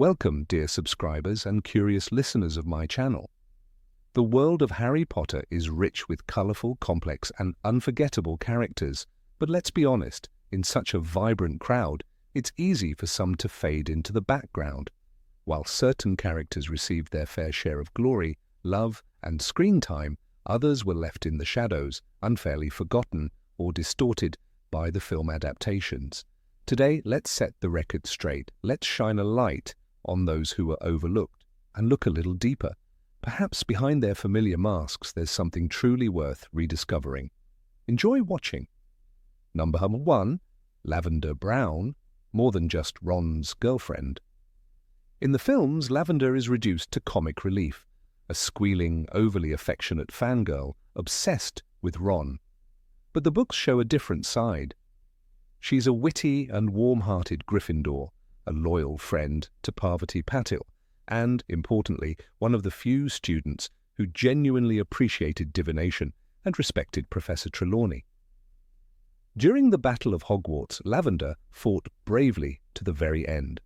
Welcome, dear subscribers and curious listeners of my channel. The world of Harry Potter is rich with colourful, complex and unforgettable characters, but let's be honest, in such a vibrant crowd, it's easy for some to fade into the background. While certain characters received their fair share of glory, love and screen time, others were left in the shadows, unfairly forgotten or distorted by the film adaptations. Today, let's set the record straight. Let's shine a light on those who were overlooked and look a little deeper. Perhaps behind their familiar masks, there's something truly worth rediscovering. Enjoy watching. Number 1, Lavender Brown, more than just Ron's girlfriend. In the films, Lavender is reduced to comic relief, a squealing, overly affectionate fangirl obsessed with Ron. But the books show a different side. She's a witty and warm-hearted Gryffindor, a loyal friend to Parvati Patil, and, importantly, one of the few students who genuinely appreciated divination and respected Professor Trelawney. During the Battle of Hogwarts, Lavender fought bravely to the very end.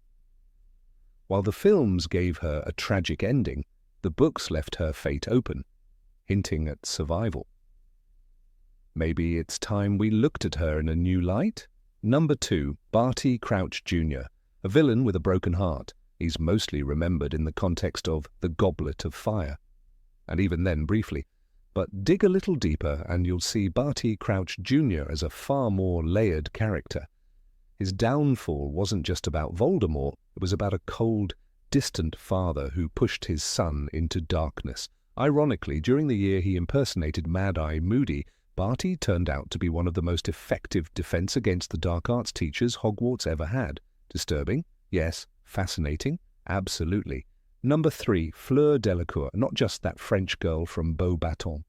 While the films gave her a tragic ending, the books left her fate open, hinting at survival. Maybe it's time we looked at her in a new light? Number 2, Barty Crouch Jr., a villain with a broken heart. He's mostly remembered in the context of the Goblet of Fire, and even then briefly. But dig a little deeper and you'll see Barty Crouch Jr. as a far more layered character. His downfall wasn't just about Voldemort, it was about a cold, distant father who pushed his son into darkness. Ironically, during the year he impersonated Mad-Eye Moody, Barty turned out to be one of the most effective defense against the dark arts teachers Hogwarts ever had. Disturbing? Yes. Fascinating? Absolutely. Number 3, Fleur Delacour, not just that French girl from Beauxbatons.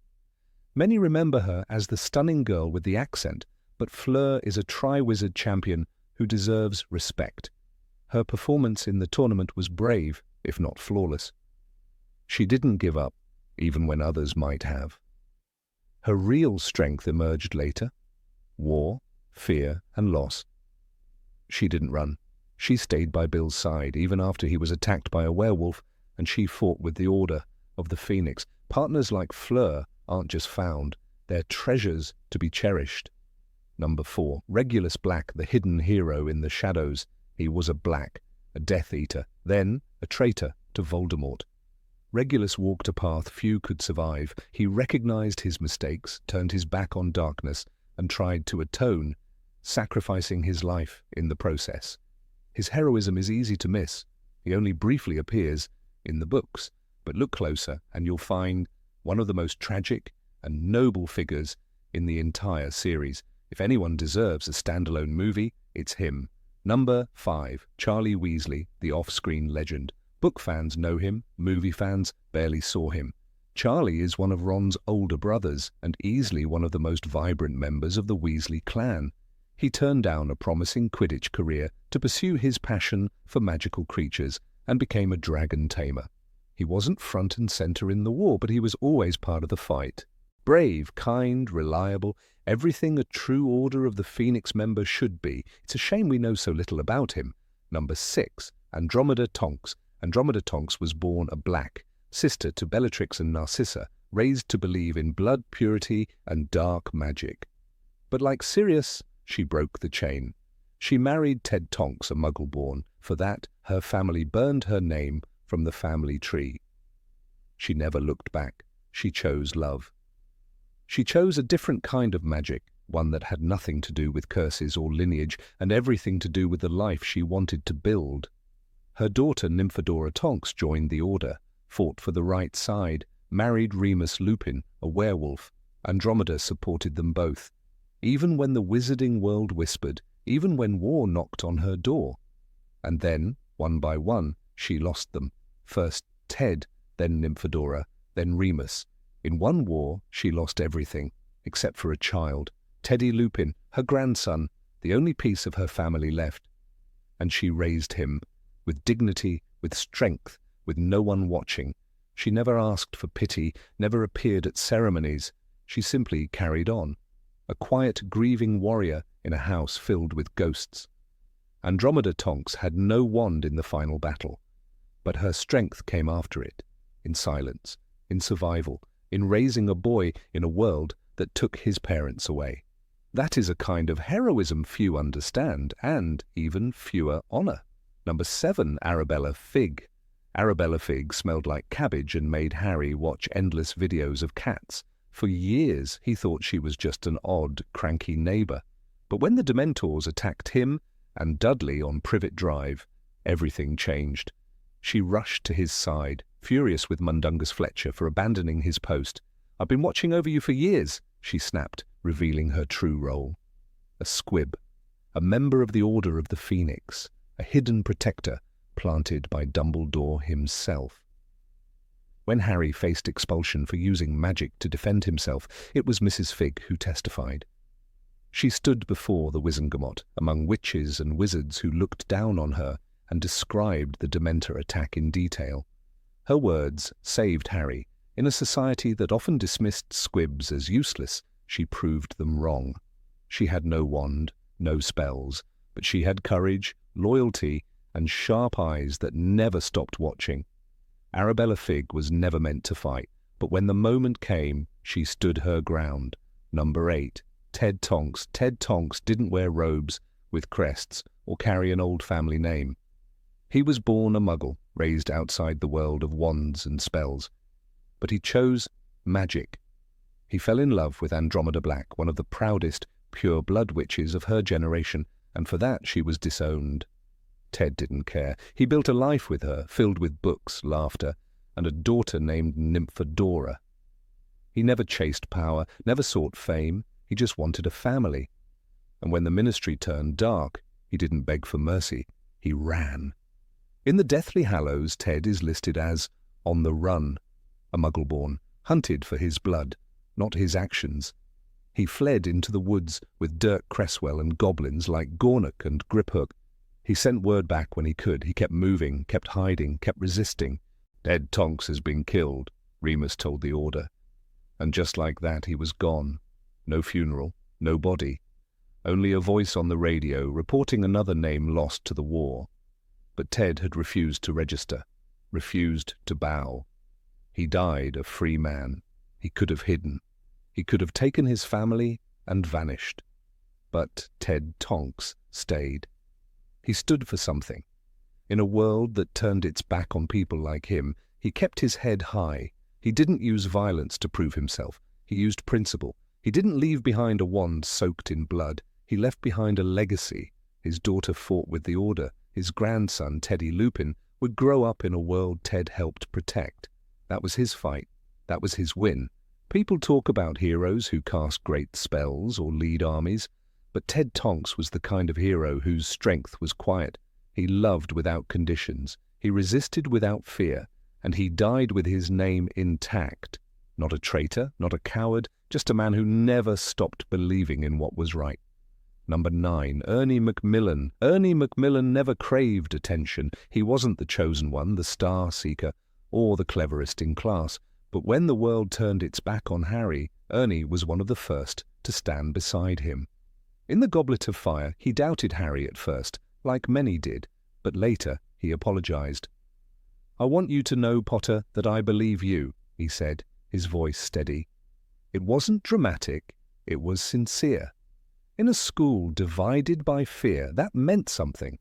Many remember her as the stunning girl with the accent, but Fleur is a Triwizard champion who deserves respect. Her performance in the tournament was brave, if not flawless. She didn't give up, even when others might have. Her real strength emerged later: war, fear, and loss. She didn't run. She stayed by Bill's side, even after he was attacked by a werewolf, and she fought with the Order of the Phoenix. Partners like Fleur aren't just found, they're treasures to be cherished. Number 4, Regulus Black, the hidden hero in the shadows. He was a Black, a Death Eater, then a traitor to Voldemort. Regulus walked a path few could survive. He recognized his mistakes, turned his back on darkness, and tried to atone, sacrificing his life in the process. His heroism is easy to miss. He only briefly appears in the books, but look closer and you'll find one of the most tragic and noble figures in the entire series. If anyone deserves a standalone movie, it's him. Number 5, Charlie Weasley, the off-screen legend. Book fans know him, movie fans barely saw him. Charlie is one of Ron's older brothers and easily one of the most vibrant members of the Weasley clan. He turned down a promising Quidditch career to pursue his passion for magical creatures and became a dragon tamer. He wasn't front and center in the war, but he was always part of the fight. Brave, kind, reliable, everything a true Order of the Phoenix member should be. It's a shame we know so little about him. Number 6, Andromeda Tonks. Andromeda Tonks was born a Black, sister to Bellatrix and Narcissa, raised to believe in blood purity and dark magic. But like Sirius, she broke the chain. She married Ted Tonks, a Muggle-born. For that, her family burned her name from the family tree. She never looked back. She chose love. She chose a different kind of magic, one that had nothing to do with curses or lineage and everything to do with the life she wanted to build. Her daughter Nymphadora Tonks joined the Order, fought for the right side, married Remus Lupin, a werewolf. Andromeda supported them both. Even when the wizarding world whispered, even when war knocked on her door. And then, one by one, she lost them. First Ted, then Nymphadora, then Remus. In one war, she lost everything, except for a child, Teddy Lupin, her grandson, the only piece of her family left. And she raised him, with dignity, with strength, with no one watching. She never asked for pity, never appeared at ceremonies. She simply carried on. A quiet, grieving warrior in a house filled with ghosts. Andromeda Tonks had no wand in the final battle. But her strength came after it, in silence, in survival, in raising a boy in a world that took his parents away. That is a kind of heroism few understand, and even fewer honor. Number 7, Arabella Figg. Arabella Figg smelled like cabbage and made Harry watch endless videos of cats. For years, he thought she was just an odd, cranky neighbor. But when the Dementors attacked him and Dudley on Privet Drive, everything changed. She rushed to his side, furious with Mundungus Fletcher for abandoning his post. "I've been watching over you for years," she snapped, revealing her true role. A squib, a member of the Order of the Phoenix, a hidden protector planted by Dumbledore himself. When Harry faced expulsion for using magic to defend himself, it was Mrs. Figg who testified. She stood before the Wizengamot, among witches and wizards who looked down on her, and described the Dementor attack in detail. Her words saved Harry. In a society that often dismissed squibs as useless, she proved them wrong. She had no wand, no spells, but she had courage, loyalty, and sharp eyes that never stopped watching. Arabella Figg was never meant to fight, but when the moment came, she stood her ground. Number 8, Ted Tonks. Ted Tonks didn't wear robes with crests or carry an old family name. He was born a muggle, raised outside the world of wands and spells. But he chose magic. He fell in love with Andromeda Black, one of the proudest pure-blood witches of her generation, and for that she was disowned. Ted didn't care. He built a life with her, filled with books, laughter, and a daughter named Nymphadora. He never chased power, never sought fame. He just wanted a family. And when the Ministry turned dark, he didn't beg for mercy. He ran. In the Deathly Hallows, Ted is listed as on the run, a Muggle-born, hunted for his blood, not his actions. He fled into the woods with Dirk Cresswell and goblins like Gornock and Griphook. He sent word back when he could. He kept moving, kept hiding, kept resisting. "Ted Tonks has been killed," Remus told the Order. And just like that, he was gone. No funeral, no body. Only a voice on the radio reporting another name lost to the war. But Ted had refused to register, refused to bow. He died a free man. He could have hidden. He could have taken his family and vanished. But Ted Tonks stayed. He stood for something. In a world that turned its back on people like him, he kept his head high. He didn't use violence to prove himself. He used principle. He didn't leave behind a wand soaked in blood. He left behind a legacy. His daughter fought with the Order. His grandson, Teddy Lupin, would grow up in a world Ted helped protect. That was his fight. That was his win. People talk about heroes who cast great spells or lead armies, but Ted Tonks was the kind of hero whose strength was quiet. He loved without conditions. He resisted without fear, and he died with his name intact. Not a traitor, not a coward, just a man who never stopped believing in what was right. Number 9, Ernie Macmillan. Ernie Macmillan never craved attention. He wasn't the chosen one, the star seeker, or the cleverest in class. But when the world turned its back on Harry, Ernie was one of the first to stand beside him. In the Goblet of Fire, he doubted Harry at first, like many did, but later he apologized. "I want you to know, Potter, that I believe you," he said, his voice steady. It wasn't dramatic, it was sincere. In a school divided by fear, that meant something.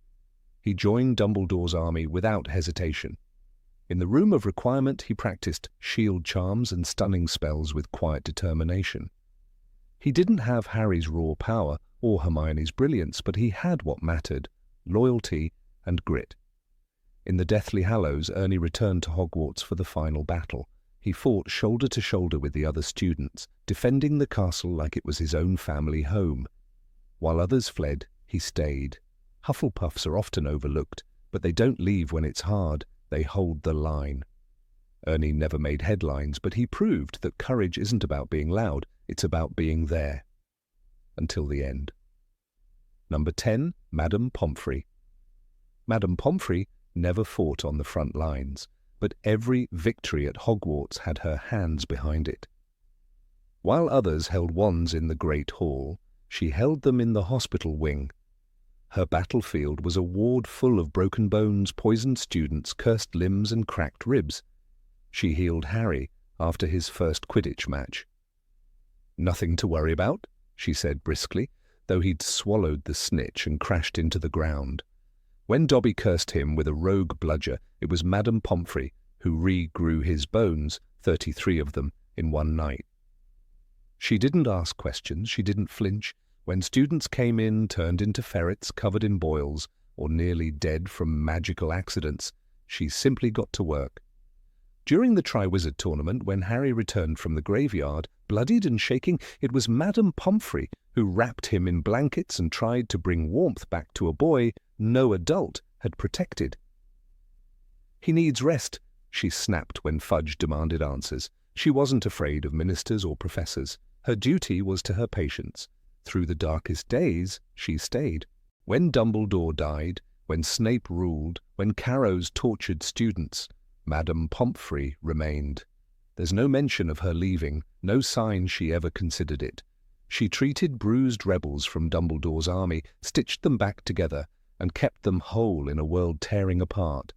He joined Dumbledore's army without hesitation. In the room of requirement, he practiced shield charms and stunning spells with quiet determination. He didn't have Harry's raw power or Hermione's brilliance, but he had what mattered, loyalty and grit. In the Deathly Hallows, Ernie returned to Hogwarts for the final battle. He fought shoulder to shoulder with the other students, defending the castle like it was his own family home. While others fled, he stayed. Hufflepuffs are often overlooked, but they don't leave when it's hard. They hold the line. Ernie never made headlines, but he proved that courage isn't about being loud, it's about being there. Until the end. Number 10, Madame Pomfrey. Madame Pomfrey never fought on the front lines, but every victory at Hogwarts had her hands behind it. While others held wands in the Great Hall, she held them in the hospital wing. Her battlefield was a ward full of broken bones, poisoned students, cursed limbs, and cracked ribs. She healed Harry after his first Quidditch match. "Nothing to worry about," she said briskly, though he'd swallowed the snitch and crashed into the ground. When Dobby cursed him with a rogue bludger, it was Madame Pomfrey who regrew his bones, 33 of them, in one night. She didn't ask questions, she didn't flinch. When students came in, turned into ferrets, covered in boils, or nearly dead from magical accidents, she simply got to work. During the Triwizard Tournament, when Harry returned from the graveyard, bloodied and shaking, it was Madame Pomfrey who wrapped him in blankets and tried to bring warmth back to a boy no adult had protected. "He needs rest," she snapped when Fudge demanded answers. She wasn't afraid of ministers or professors. Her duty was to her patients. Through the darkest days, she stayed. When Dumbledore died, when Snape ruled, when Carrows tortured students, Madame Pomfrey remained. There's no mention of her leaving, no sign she ever considered it. She treated bruised rebels from Dumbledore's army, stitched them back together, and kept them whole in a world tearing apart.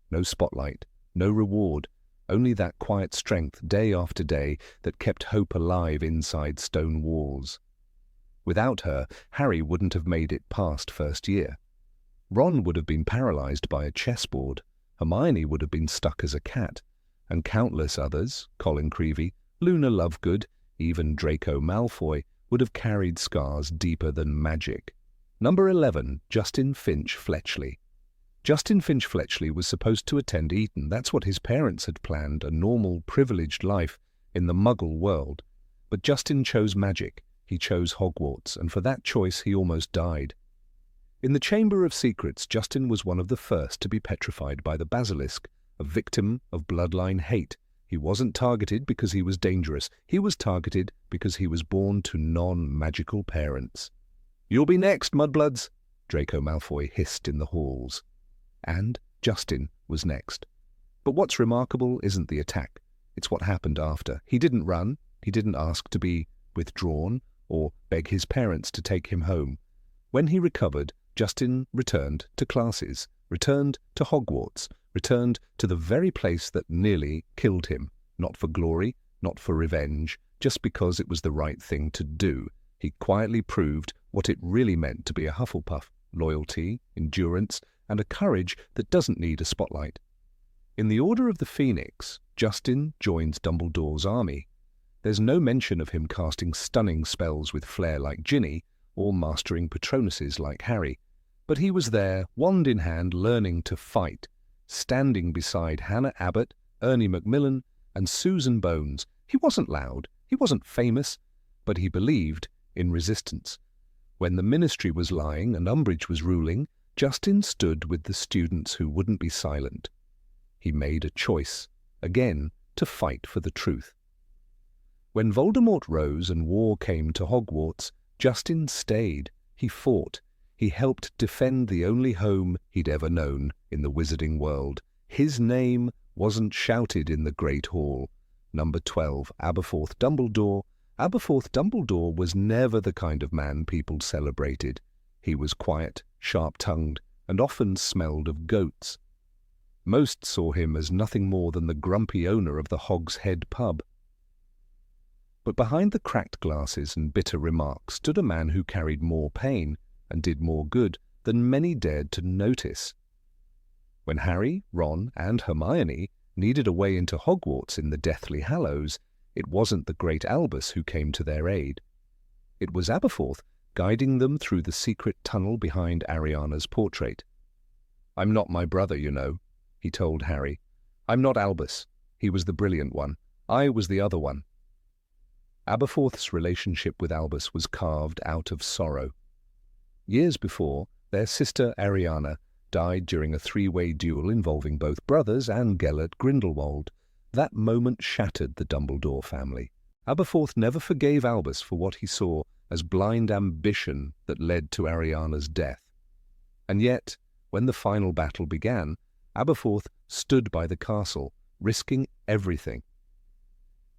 No spotlight, no reward, only that quiet strength day after day that kept hope alive inside stone walls. Without her, Harry wouldn't have made it past first year. Ron would have been paralyzed by a chessboard. Hermione would have been stuck as a cat, and countless others, Colin Creevey, Luna Lovegood, even Draco Malfoy, would have carried scars deeper than magic. Number 11, Justin Finch-Fletchley. Justin Finch-Fletchley was supposed to attend Eton. That's what his parents had planned, a normal, privileged life in the Muggle world. But Justin chose magic. He chose Hogwarts, and for that choice he almost died. In the Chamber of Secrets, Justin was one of the first to be petrified by the basilisk, a victim of bloodline hate. He wasn't targeted because he was dangerous. He was targeted because he was born to non-magical parents. "You'll be next, mudbloods," Draco Malfoy hissed in the halls. And Justin was next. But what's remarkable isn't the attack. It's what happened after. He didn't run. He didn't ask to be withdrawn or beg his parents to take him home. When he recovered, Justin returned to classes, returned to Hogwarts, returned to the very place that nearly killed him, not for glory, not for revenge, just because it was the right thing to do. He quietly proved what it really meant to be a Hufflepuff: loyalty, endurance, and a courage that doesn't need a spotlight. In the Order of the Phoenix, Justin joins Dumbledore's army. There's no mention of him casting stunning spells with flair like Ginny, or mastering Patronuses like Harry. But he was there, wand in hand, learning to fight, standing beside Hannah Abbott, Ernie Macmillan, and Susan Bones. He wasn't loud, he wasn't famous, but he believed in resistance. When the Ministry was lying and Umbridge was ruling, Justin stood with the students who wouldn't be silent. He made a choice, again, to fight for the truth. When Voldemort rose and war came to Hogwarts, Justin stayed. He fought. He helped defend the only home he'd ever known in the wizarding world. His name wasn't shouted in the Great Hall. Number 12, Aberforth Dumbledore. Aberforth Dumbledore was never the kind of man people celebrated. He was quiet, sharp-tongued, and often smelled of goats. Most saw him as nothing more than the grumpy owner of the Hog's Head pub. But behind the cracked glasses and bitter remarks stood a man who carried more pain and did more good than many dared to notice. When Harry, Ron, and Hermione needed a way into Hogwarts in the Deathly Hallows, it wasn't the great Albus who came to their aid. It was Aberforth guiding them through the secret tunnel behind Ariana's portrait. "I'm not my brother, you know," he told Harry. "I'm not Albus. He was the brilliant one. I was the other one." Aberforth's relationship with Albus was carved out of sorrow. Years before, their sister Ariana died during a three-way duel involving both brothers and Gellert Grindelwald. That moment shattered the Dumbledore family. Aberforth never forgave Albus for what he saw as blind ambition that led to Ariana's death. And yet, when the final battle began, Aberforth stood by the castle, risking everything.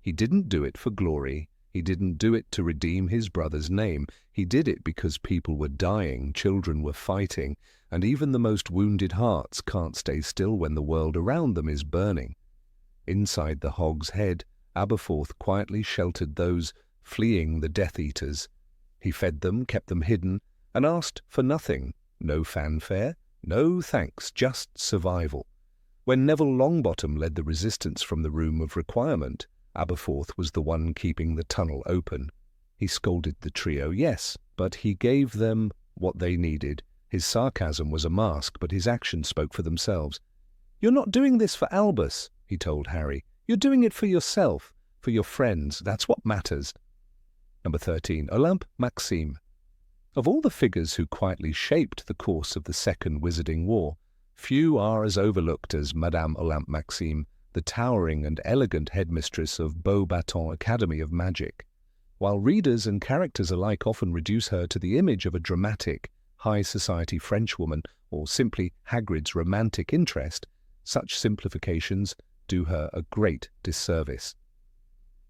He didn't do it for glory. He didn't do it to redeem his brother's name. He did it because people were dying, children were fighting, and even the most wounded hearts can't stay still when the world around them is burning. Inside the Hog's Head, Aberforth quietly sheltered those fleeing the Death Eaters. He fed them, kept them hidden, and asked for nothing. No fanfare, no thanks, just survival. When Neville Longbottom led the resistance from the Room of Requirement, Aberforth was the one keeping the tunnel open. He scolded the trio, yes, but he gave them what they needed. His sarcasm was a mask, but his actions spoke for themselves. "You're not doing this for Albus," he told Harry. "You're doing it for yourself, for your friends. That's what matters." Number 13. Olympe Maxime. Of all the figures who quietly shaped the course of the Second Wizarding War, few are as overlooked as Madame Olympe Maxime, the towering and elegant headmistress of Beauxbatons Academy of Magic. While readers and characters alike often reduce her to the image of a dramatic, high-society Frenchwoman or simply Hagrid's romantic interest, such simplifications do her a great disservice.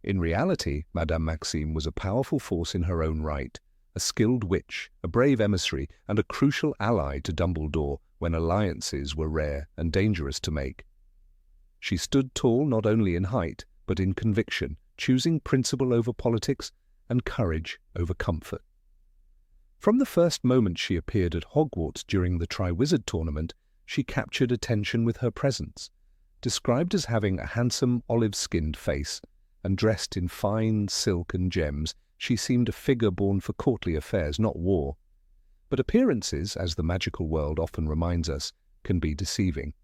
In reality, Madame Maxime was a powerful force in her own right, a skilled witch, a brave emissary, and a crucial ally to Dumbledore when alliances were rare and dangerous to make. She stood tall not only in height, but in conviction, choosing principle over politics and courage over comfort. From the first moment she appeared at Hogwarts during the Triwizard Tournament, she captured attention with her presence. Described as having a handsome olive-skinned face and dressed in fine silk and gems, she seemed a figure born for courtly affairs, not war. But appearances, as the magical world often reminds us, can be deceiving.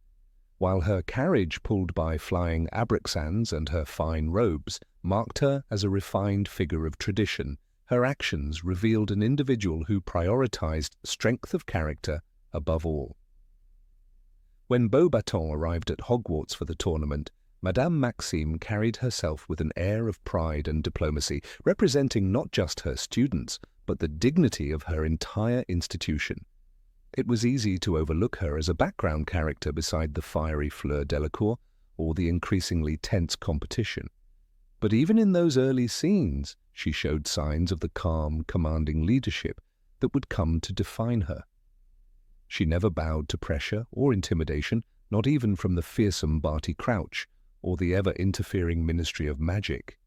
While her carriage pulled by flying abraxans and her fine robes marked her as a refined figure of tradition, her actions revealed an individual who prioritized strength of character above all. When Beauxbatons arrived at Hogwarts for the tournament, Madame Maxime carried herself with an air of pride and diplomacy, representing not just her students, but the dignity of her entire institution. It was easy to overlook her as a background character beside the fiery Fleur Delacour or the increasingly tense competition. But even in those early scenes, she showed signs of the calm, commanding leadership that would come to define her. She never bowed to pressure or intimidation, not even from the fearsome Barty Crouch or the ever-interfering Ministry of Magic.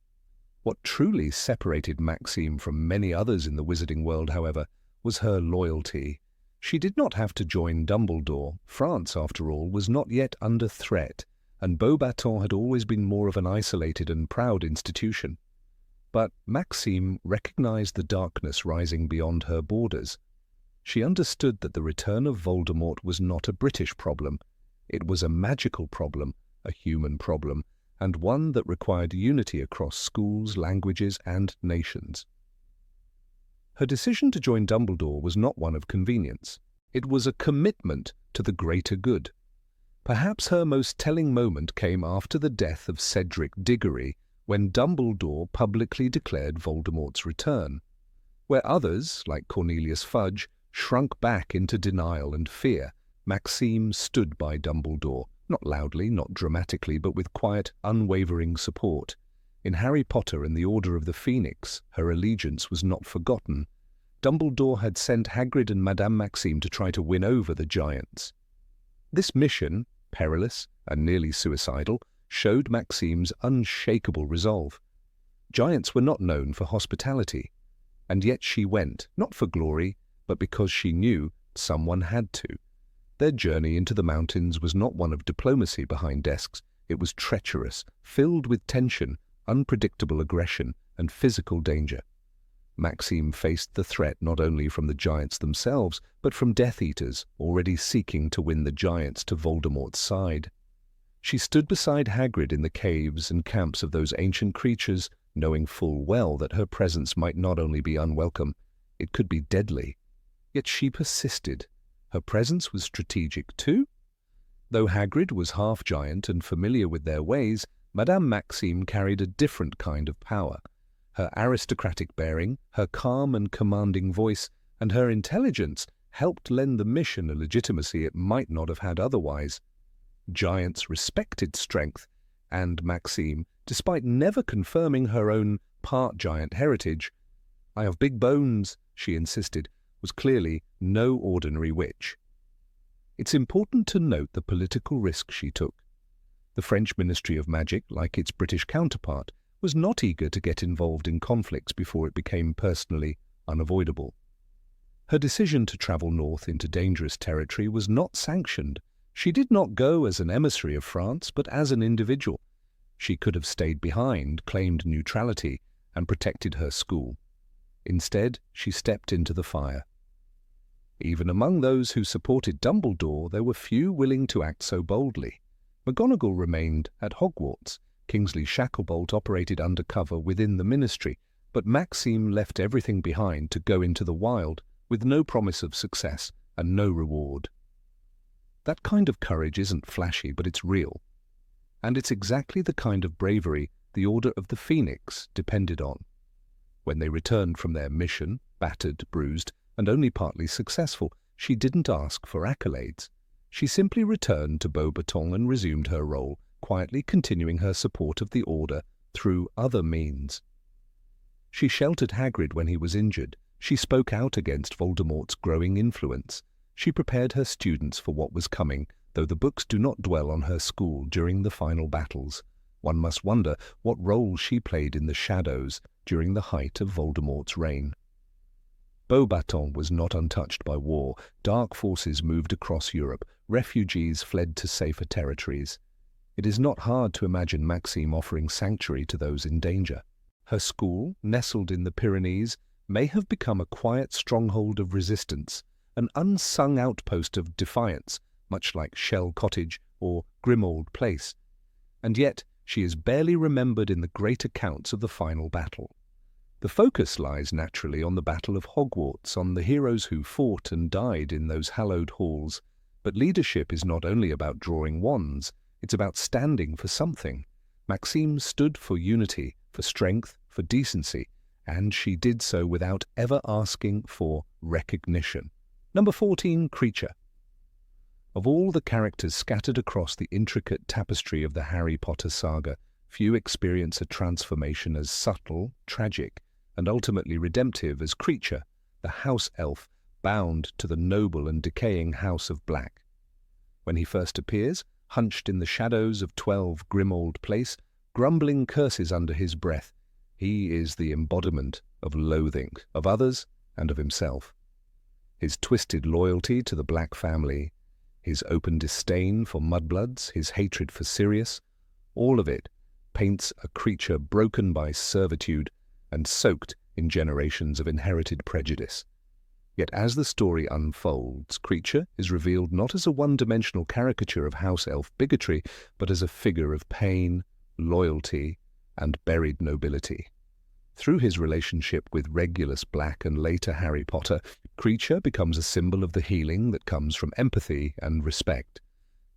What truly separated Maxime from many others in the wizarding world, however, was her loyalty. She did not have to join Dumbledore. France, after all, was not yet under threat, and Beauxbatons had always been more of an isolated and proud institution. But Maxime recognized the darkness rising beyond her borders. She understood that the return of Voldemort was not a British problem. It was a magical problem, a human problem, and one that required unity across schools, languages, and nations. Her decision to join Dumbledore was not one of convenience. It was a commitment to the greater good. Perhaps her most telling moment came after the death of Cedric Diggory, when Dumbledore publicly declared Voldemort's return. Where others, like Cornelius Fudge, shrunk back into denial and fear, Maxime stood by Dumbledore, not loudly, not dramatically, but with quiet, unwavering support. In Harry Potter and the Order of the Phoenix, her allegiance was not forgotten. Dumbledore had sent Hagrid and Madame Maxime to try to win over the Giants. This mission, perilous and nearly suicidal, showed Maxime's unshakable resolve. Giants were not known for hospitality, and yet she went, not for glory, but because she knew someone had to. Their journey into the mountains was not one of diplomacy behind desks. It was treacherous, filled with tension, unpredictable aggression, and physical danger. Maxime faced the threat not only from the Giants themselves, but from Death Eaters already seeking to win the Giants to Voldemort's side. She stood beside Hagrid in the caves and camps of those ancient creatures, knowing full well that her presence might not only be unwelcome, it could be deadly. Yet she persisted. Her presence was strategic too. Though Hagrid was half-giant and familiar with their ways, Madame Maxime carried a different kind of power. Her aristocratic bearing, her calm and commanding voice, and her intelligence helped lend the mission a legitimacy it might not have had otherwise. Giants respected strength, and Maxime, despite never confirming her own part-giant heritage. "I have big bones," she insisted, was clearly no ordinary witch. It's important to note the political risk she took. The French Ministry of Magic, like its British counterpart, was not eager to get involved in conflicts before it became personally unavoidable. Her decision to travel north into dangerous territory was not sanctioned. She did not go as an emissary of France, but as an individual. She could have stayed behind, claimed neutrality, and protected her school. Instead, she stepped into the fire. Even among those who supported Dumbledore, there were few willing to act so boldly. McGonagall remained at Hogwarts. Kingsley Shacklebolt operated undercover within the ministry, but Maxime left everything behind to go into the wild, with no promise of success and no reward. That kind of courage isn't flashy, but it's real. And it's exactly the kind of bravery the Order of the Phoenix depended on. When they returned from their mission, battered, bruised, and only partly successful, she didn't ask for accolades. She simply returned to Beauxbaton and resumed her role, quietly continuing her support of the Order through other means. She sheltered Hagrid when he was injured. She spoke out against Voldemort's growing influence. She prepared her students for what was coming, though the books do not dwell on her school during the final battles. One must wonder what role she played in the shadows during the height of Voldemort's reign. Beauxbaton was not untouched by war. Dark forces moved across Europe. Refugees fled to safer territories. It is not hard to imagine Maxime offering sanctuary to those in danger. Her school, nestled in the Pyrenees, may have become a quiet stronghold of resistance, an unsung outpost of defiance, much like Shell Cottage or Grimmauld Place. And yet she is barely remembered in the great accounts of the final battle. The focus lies naturally on the Battle of Hogwarts, on the heroes who fought and died in those hallowed halls. But leadership is not only about drawing wands, it's about standing for something. Maxime stood for unity, for strength, for decency, and she did so without ever asking for recognition. Number 14, Kreacher. Of all the characters scattered across the intricate tapestry of the Harry Potter saga, few experience a transformation as subtle, tragic, and ultimately redemptive as Kreacher, the house elf bound to the noble and decaying House of Black. When he first appears, hunched in the shadows of 12 Grimmauld Place, grumbling curses under his breath, he is the embodiment of loathing, of others and of himself. His twisted loyalty to the Black family, his open disdain for mudbloods, his hatred for Sirius, all of it paints a creature broken by servitude and soaked in generations of inherited prejudice. Yet as the story unfolds, Kreacher is revealed not as a one-dimensional caricature of house elf bigotry, but as a figure of pain, loyalty, and buried nobility. Through his relationship with Regulus Black and later Harry Potter, Kreacher becomes a symbol of the healing that comes from empathy and respect.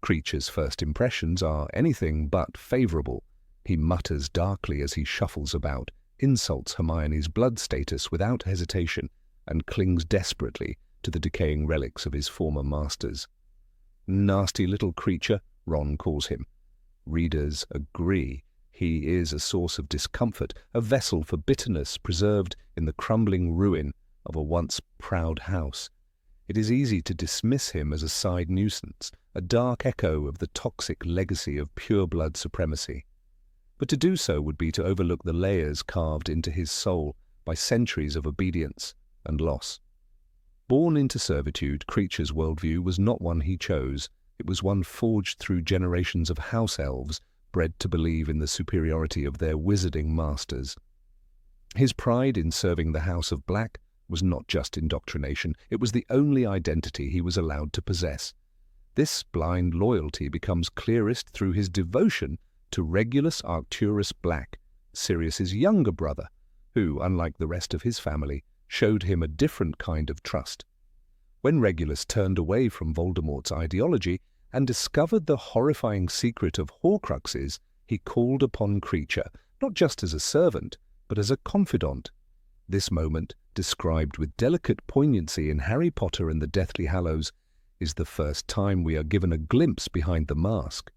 Kreacher's first impressions are anything but favourable. He mutters darkly as he shuffles about, insults Hermione's blood status without hesitation, and clings desperately to the decaying relics of his former masters. Nasty little creature, Ron calls him. Readers agree. He is a source of discomfort, a vessel for bitterness preserved in the crumbling ruin of a once proud house. It is easy to dismiss him as a side nuisance, a dark echo of the toxic legacy of pure-blood supremacy. But to do so would be to overlook the layers carved into his soul by centuries of obedience and loss. Born into servitude, Kreacher's worldview was not one he chose. It was one forged through generations of house elves, bred to believe in the superiority of their wizarding masters. His pride in serving the House of Black was not just indoctrination, it was the only identity he was allowed to possess. This blind loyalty becomes clearest through his devotion to Regulus Arcturus Black, Sirius's younger brother, who, unlike the rest of his family, showed him a different kind of trust. When Regulus turned away from Voldemort's ideology and discovered the horrifying secret of Horcruxes, he called upon Kreacher, not just as a servant, but as a confidant. This moment, described with delicate poignancy in Harry Potter and the Deathly Hallows, is the first time we are given a glimpse behind the mask.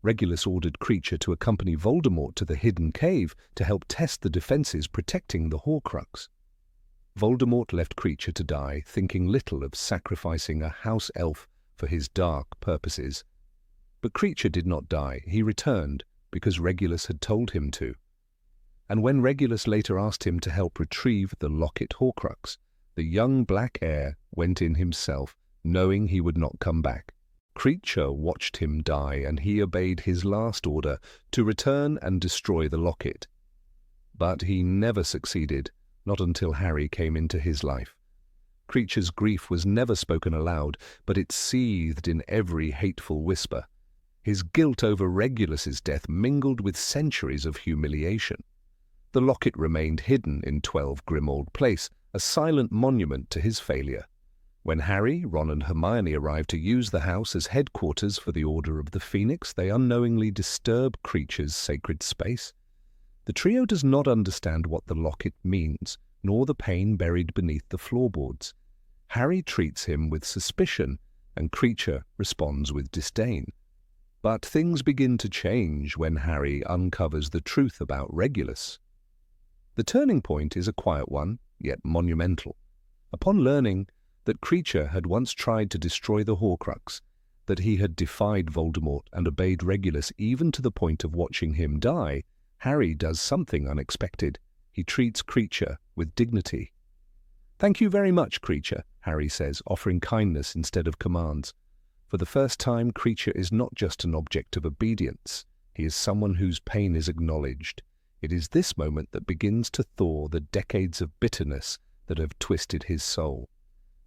Regulus ordered Kreacher to accompany Voldemort to the hidden cave to help test the defenses protecting the Horcrux. Voldemort left Kreacher to die, thinking little of sacrificing a house elf for his dark purposes. But Kreacher did not die. He returned because Regulus had told him to. And when Regulus later asked him to help retrieve the locket Horcrux, the young black heir went in himself, knowing he would not come back. Kreacher watched him die, and he obeyed his last order to return and destroy the locket. But he never succeeded, not until Harry came into his life. Kreacher's grief was never spoken aloud, but it seethed in every hateful whisper. His guilt over Regulus's death mingled with centuries of humiliation. The locket remained hidden in 12 Grimmauld Place, a silent monument to his failure. When Harry, Ron and Hermione arrived to use the house as headquarters for the Order of the Phoenix, they unknowingly disturb Kreacher's sacred space. The trio does not understand what the locket means, nor the pain buried beneath the floorboards. Harry treats him with suspicion, and Kreacher responds with disdain. But things begin to change when Harry uncovers the truth about Regulus. The turning point is a quiet one, yet monumental. Upon learning that Kreacher had once tried to destroy the Horcrux, that he had defied Voldemort and obeyed Regulus even to the point of watching him die, Harry does something unexpected. He treats Kreacher with dignity. "Thank you very much, Kreacher," Harry says, offering kindness instead of commands. For the first time, Kreacher is not just an object of obedience. He is someone whose pain is acknowledged. It is this moment that begins to thaw the decades of bitterness that have twisted his soul.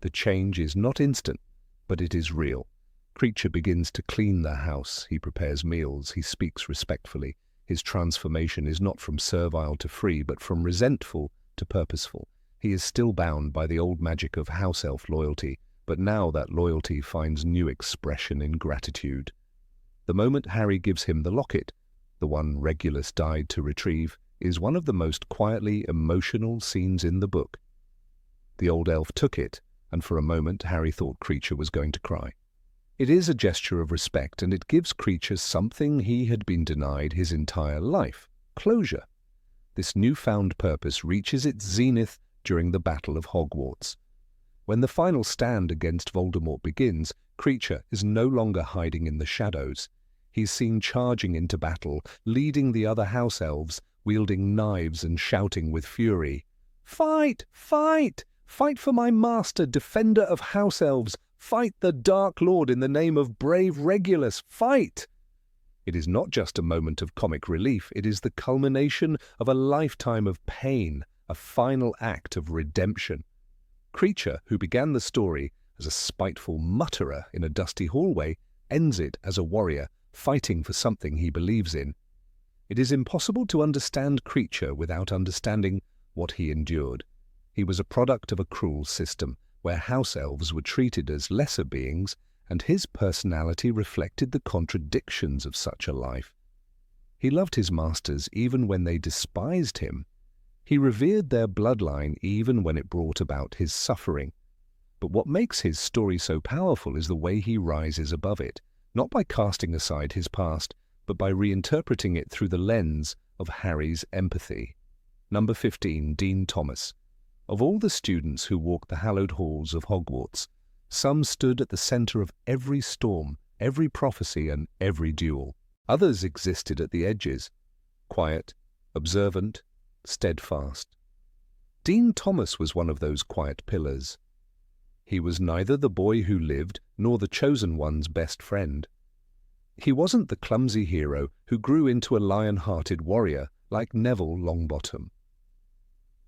The change is not instant, but it is real. Kreacher begins to clean the house. He prepares meals. He speaks respectfully. His transformation is not from servile to free, but from resentful to purposeful. He is still bound by the old magic of house elf loyalty, but now that loyalty finds new expression in gratitude. The moment Harry gives him the locket, the one Regulus died to retrieve, is one of the most quietly emotional scenes in the book. The old elf took it, and for a moment Harry thought Kreacher was going to cry. It is a gesture of respect, and it gives Kreacher something he had been denied his entire life: closure. This newfound purpose reaches its zenith during the Battle of Hogwarts. When the final stand against Voldemort begins, Kreacher is no longer hiding in the shadows. He's seen charging into battle, leading the other house elves, wielding knives and shouting with fury, "Fight! Fight! Fight for my master, defender of house elves! Fight the Dark Lord in the name of brave Regulus! Fight!" It is not just a moment of comic relief, it is the culmination of a lifetime of pain, a final act of redemption. Kreacher, who began the story as a spiteful mutterer in a dusty hallway, ends it as a warrior, fighting for something he believes in. It is impossible to understand Kreacher without understanding what he endured. He was a product of a cruel system, where house elves were treated as lesser beings, and his personality reflected the contradictions of such a life. He loved his masters even when they despised him. He revered their bloodline even when it brought about his suffering. But what makes his story so powerful is the way he rises above it, not by casting aside his past, but by reinterpreting it through the lens of Harry's empathy. Number 15, Dean Thomas. Of all the students who walked the hallowed halls of Hogwarts, some stood at the center of every storm, every prophecy, and every duel. Others existed at the edges, quiet, observant, steadfast. Dean Thomas was one of those quiet pillars. He was neither the boy who lived nor the chosen one's best friend. He wasn't the clumsy hero who grew into a lion-hearted warrior like Neville Longbottom.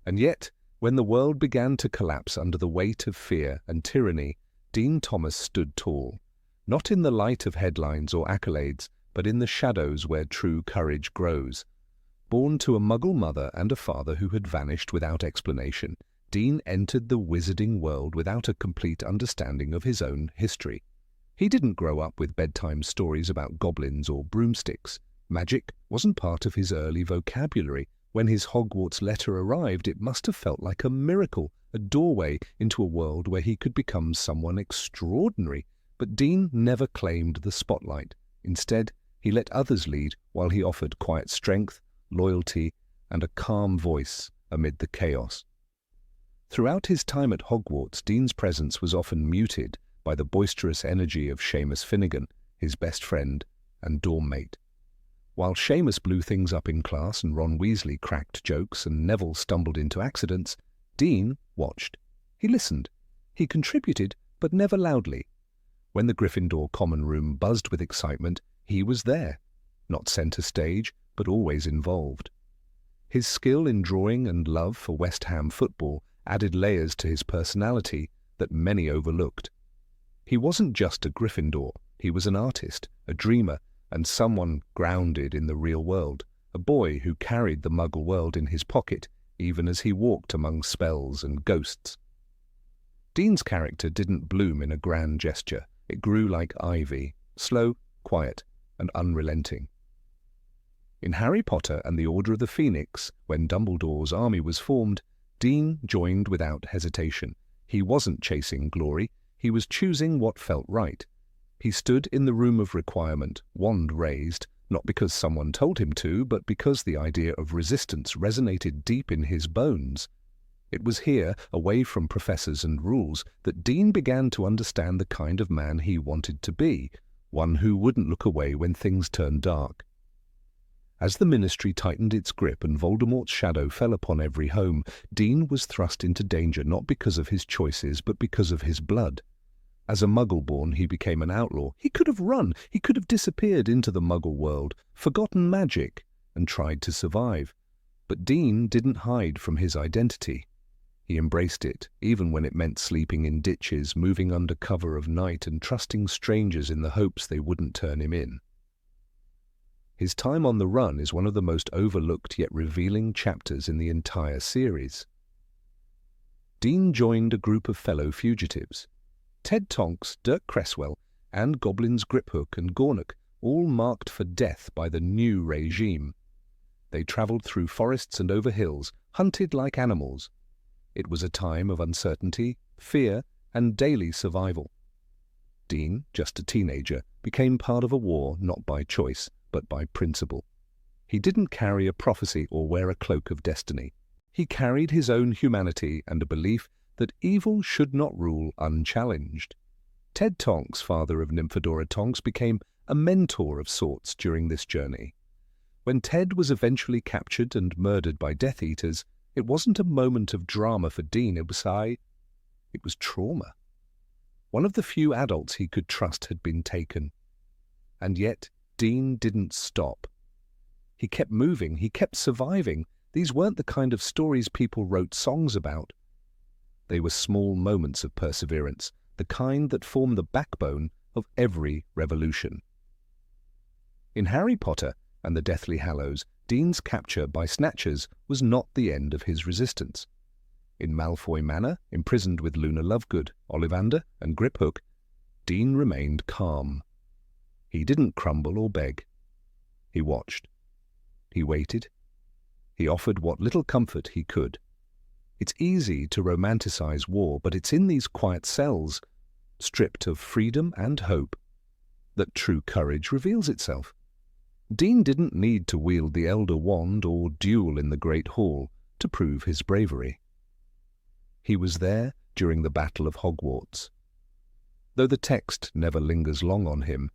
And yet, when the world began to collapse under the weight of fear and tyranny, Dean Thomas stood tall, not in the light of headlines or accolades, but in the shadows where true courage grows. Born to a Muggle mother and a father who had vanished without explanation, Dean entered the wizarding world without a complete understanding of his own history. He didn't grow up with bedtime stories about goblins or broomsticks. Magic wasn't part of his early vocabulary. When his Hogwarts letter arrived, it must have felt like a miracle, a doorway into a world where he could become someone extraordinary. But Dean never claimed the spotlight. Instead, He let others lead while he offered quiet strength, loyalty, and a calm voice amid the chaos. Throughout his time at Hogwarts, Dean's presence was often muted by the boisterous energy of Seamus Finnegan, his best friend and dorm mate. While Seamus blew things up in class and Ron Weasley cracked jokes and Neville stumbled into accidents, Dean watched. He listened. He contributed, but never loudly. When the Gryffindor common room buzzed with excitement, he was there, not centre stage, but always involved. His skill in drawing and love for West Ham football added layers to his personality that many overlooked. He wasn't just a Gryffindor, he was an artist, a dreamer, and someone grounded in the real world, a boy who carried the Muggle world in his pocket, even as he walked among spells and ghosts. Dean's character didn't bloom in a grand gesture. It grew like ivy, slow, quiet, and unrelenting. In Harry Potter and the Order of the Phoenix, when Dumbledore's army was formed, Dean joined without hesitation. He wasn't chasing glory, he was choosing what felt right. He stood in the room of requirement, wand raised, not because someone told him to, but because the idea of resistance resonated deep in his bones. It was here, away from professors and rules, that Dean began to understand the kind of man he wanted to be, one who wouldn't look away when things turned dark. As the Ministry tightened its grip and Voldemort's shadow fell upon every home, Dean was thrust into danger not because of his choices, but because of his blood. As a Muggle-born, he became an outlaw. He could have run, he could have disappeared into the Muggle world, forgotten magic, and tried to survive. But Dean didn't hide from his identity. He embraced it, even when it meant sleeping in ditches, moving under cover of night, and trusting strangers in the hopes they wouldn't turn him in. His time on the run is one of the most overlooked yet revealing chapters in the entire series. Dean joined a group of fellow fugitives. Ted Tonks, Dirk Cresswell, and Goblins Griphook and Gornock, all marked for death by the new regime. They travelled through forests and over hills, hunted like animals. It was a time of uncertainty, fear, and daily survival. Dean, just a teenager, became part of a war not by choice, but by principle. He didn't carry a prophecy or wear a cloak of destiny. He carried his own humanity and a belief that evil should not rule unchallenged. Ted Tonks, father of Nymphadora Tonks, became a mentor of sorts during this journey. When Ted was eventually captured and murdered by Death Eaters, it wasn't a moment of drama for Dean, it was trauma. One of the few adults he could trust had been taken. And yet, Dean didn't stop. He kept moving, he kept surviving. These weren't the kind of stories people wrote songs about. They were small moments of perseverance, the kind that form the backbone of every revolution. In Harry Potter and the Deathly Hallows, Dean's capture by Snatchers was not the end of his resistance. In Malfoy Manor, imprisoned with Luna Lovegood, Ollivander, and Griphook, Dean remained calm. He didn't crumble or beg. He watched. He waited. He offered what little comfort he could. It's easy to romanticize war, but it's in these quiet cells, stripped of freedom and hope, that true courage reveals itself. Dean didn't need to wield the Elder Wand or duel in the Great Hall to prove his bravery. He was there during the Battle of Hogwarts. Though the text never lingers long on him,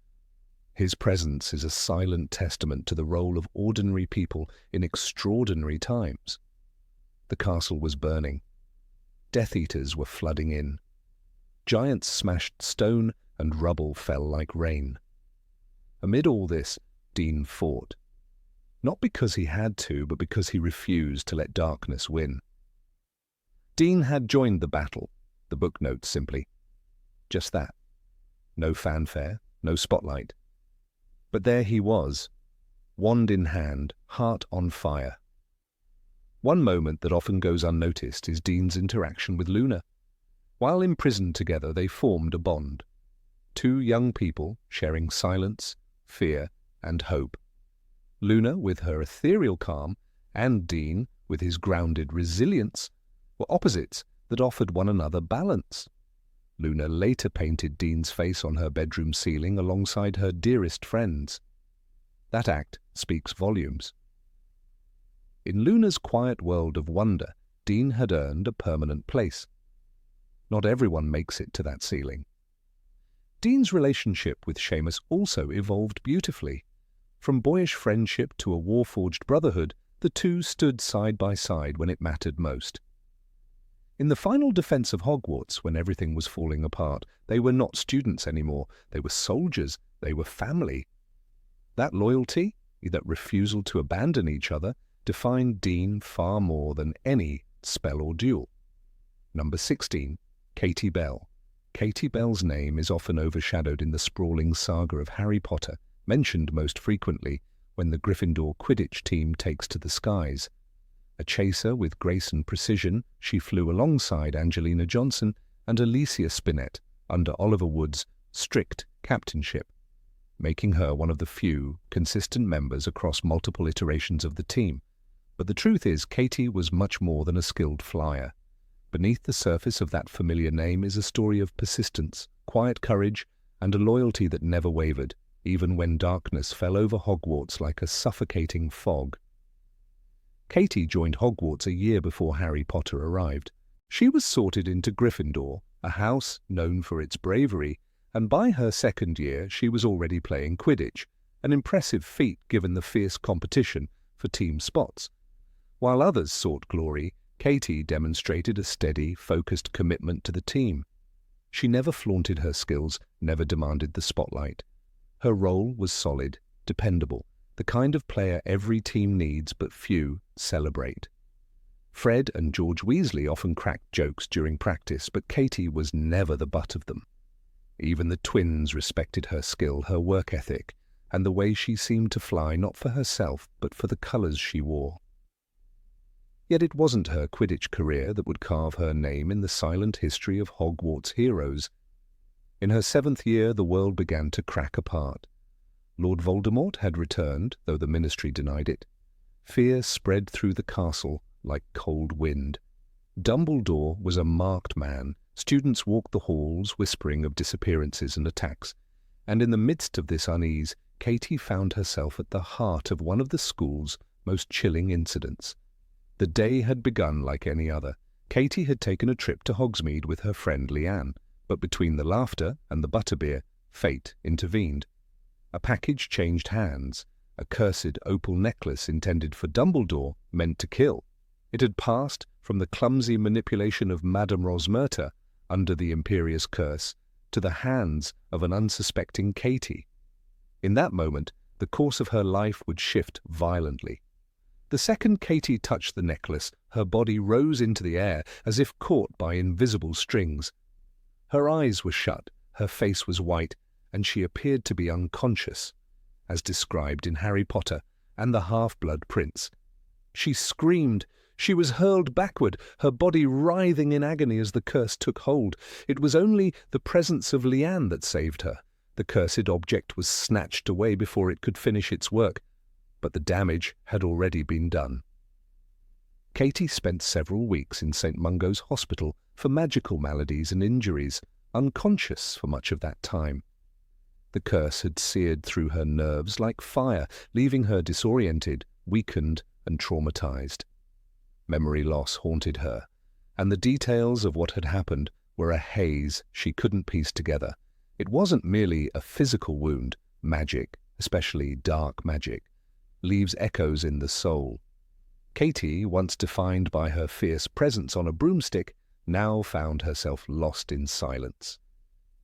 his presence is a silent testament to the role of ordinary people in extraordinary times. The castle was burning. Death Eaters were flooding in. Giants smashed stone and rubble fell like rain. Amid all this, Dean fought. Not because he had to, but because he refused to let darkness win. Dean had joined the battle, the book notes simply. Just that. No fanfare, no spotlight. But there he was, wand in hand, heart on fire. One moment that often goes unnoticed is Dean's interaction with Luna. While imprisoned together, they formed a bond. Two young people sharing silence, fear, and hope. Luna, with her ethereal calm, and Dean, with his grounded resilience, were opposites that offered one another balance. Luna later painted Dean's face on her bedroom ceiling alongside her dearest friends. That act speaks volumes. In Luna's quiet world of wonder, Dean had earned a permanent place. Not everyone makes it to that ceiling. Dean's relationship with Seamus also evolved beautifully. From boyish friendship to a war-forged brotherhood, the two stood side by side when it mattered most. In the final defense of Hogwarts, when everything was falling apart, they were not students anymore. They were soldiers. They were family. That loyalty, that refusal to abandon each other, defined Dean far more than any spell or duel. Number 16. Katie Bell. Katie Bell's name is often overshadowed in the sprawling saga of Harry Potter, mentioned most frequently when the Gryffindor Quidditch team takes to the skies. A chaser with grace and precision, she flew alongside Angelina Johnson and Alicia Spinnet under Oliver Wood's strict captainship, making her one of the few consistent members across multiple iterations of the team. But the truth is, Katie was much more than a skilled flyer. Beneath the surface of that familiar name is a story of persistence, quiet courage, and a loyalty that never wavered, even when darkness fell over Hogwarts like a suffocating fog. Katie joined Hogwarts a year before Harry Potter arrived. She was sorted into Gryffindor, a house known for its bravery, and by her second year she was already playing Quidditch, an impressive feat given the fierce competition for team spots. While others sought glory, Katie demonstrated a steady, focused commitment to the team. She never flaunted her skills, never demanded the spotlight. Her role was solid, dependable, the kind of player every team needs but few celebrate. Fred and George Weasley often cracked jokes during practice, but Katie was never the butt of them. Even the twins respected her skill, her work ethic, and the way she seemed to fly not for herself but for the colours she wore. Yet it wasn't her Quidditch career that would carve her name in the silent history of Hogwarts heroes. In her 7th year, the world began to crack apart. Lord Voldemort had returned, though the Ministry denied it. Fear spread through the castle like cold wind. Dumbledore was a marked man. Students walked the halls, whispering of disappearances and attacks. And in the midst of this unease, Katie found herself at the heart of one of the school's most chilling incidents. The day had begun like any other. Katie had taken a trip to Hogsmeade with her friend Leanne, but between the laughter and the butterbeer, fate intervened. A package changed hands. A cursed opal necklace intended for Dumbledore, meant to kill. It had passed from the clumsy manipulation of Madame Rosmerta, under the imperious curse, to the hands of an unsuspecting Katie. In that moment, the course of her life would shift violently. The second Katie touched the necklace, her body rose into the air as if caught by invisible strings. Her eyes were shut, her face was white, and she appeared to be unconscious, as described in Harry Potter and the Half-Blood Prince. She screamed. She was hurled backward, her body writhing in agony as the curse took hold. It was only the presence of Leanne that saved her. The cursed object was snatched away before it could finish its work, but the damage had already been done. Katie spent several weeks in St. Mungo's Hospital for magical maladies and injuries, unconscious for much of that time. The curse had seared through her nerves like fire, leaving her disoriented, weakened, and traumatized. Memory loss haunted her, and the details of what had happened were a haze she couldn't piece together. It wasn't merely a physical wound. Magic, especially dark magic, leaves echoes in the soul. Katie, once defined by her fierce presence on a broomstick, now found herself lost in silence.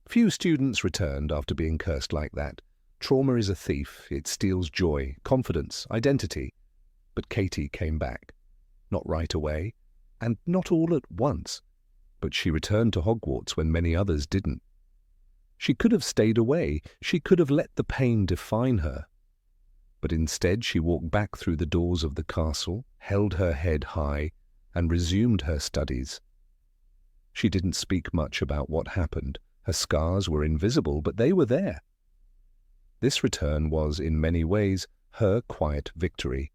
Few students returned after being cursed like that. Trauma is a thief. It steals joy, confidence, identity. But Katie came back. Not right away, and not all at once. But she returned to Hogwarts when many others didn't. She could have stayed away. She could have let the pain define her. But instead she walked back through the doors of the castle, held her head high, and resumed her studies. She didn't speak much about what happened. Her scars were invisible, but they were there. This return was, in many ways, her quiet victory.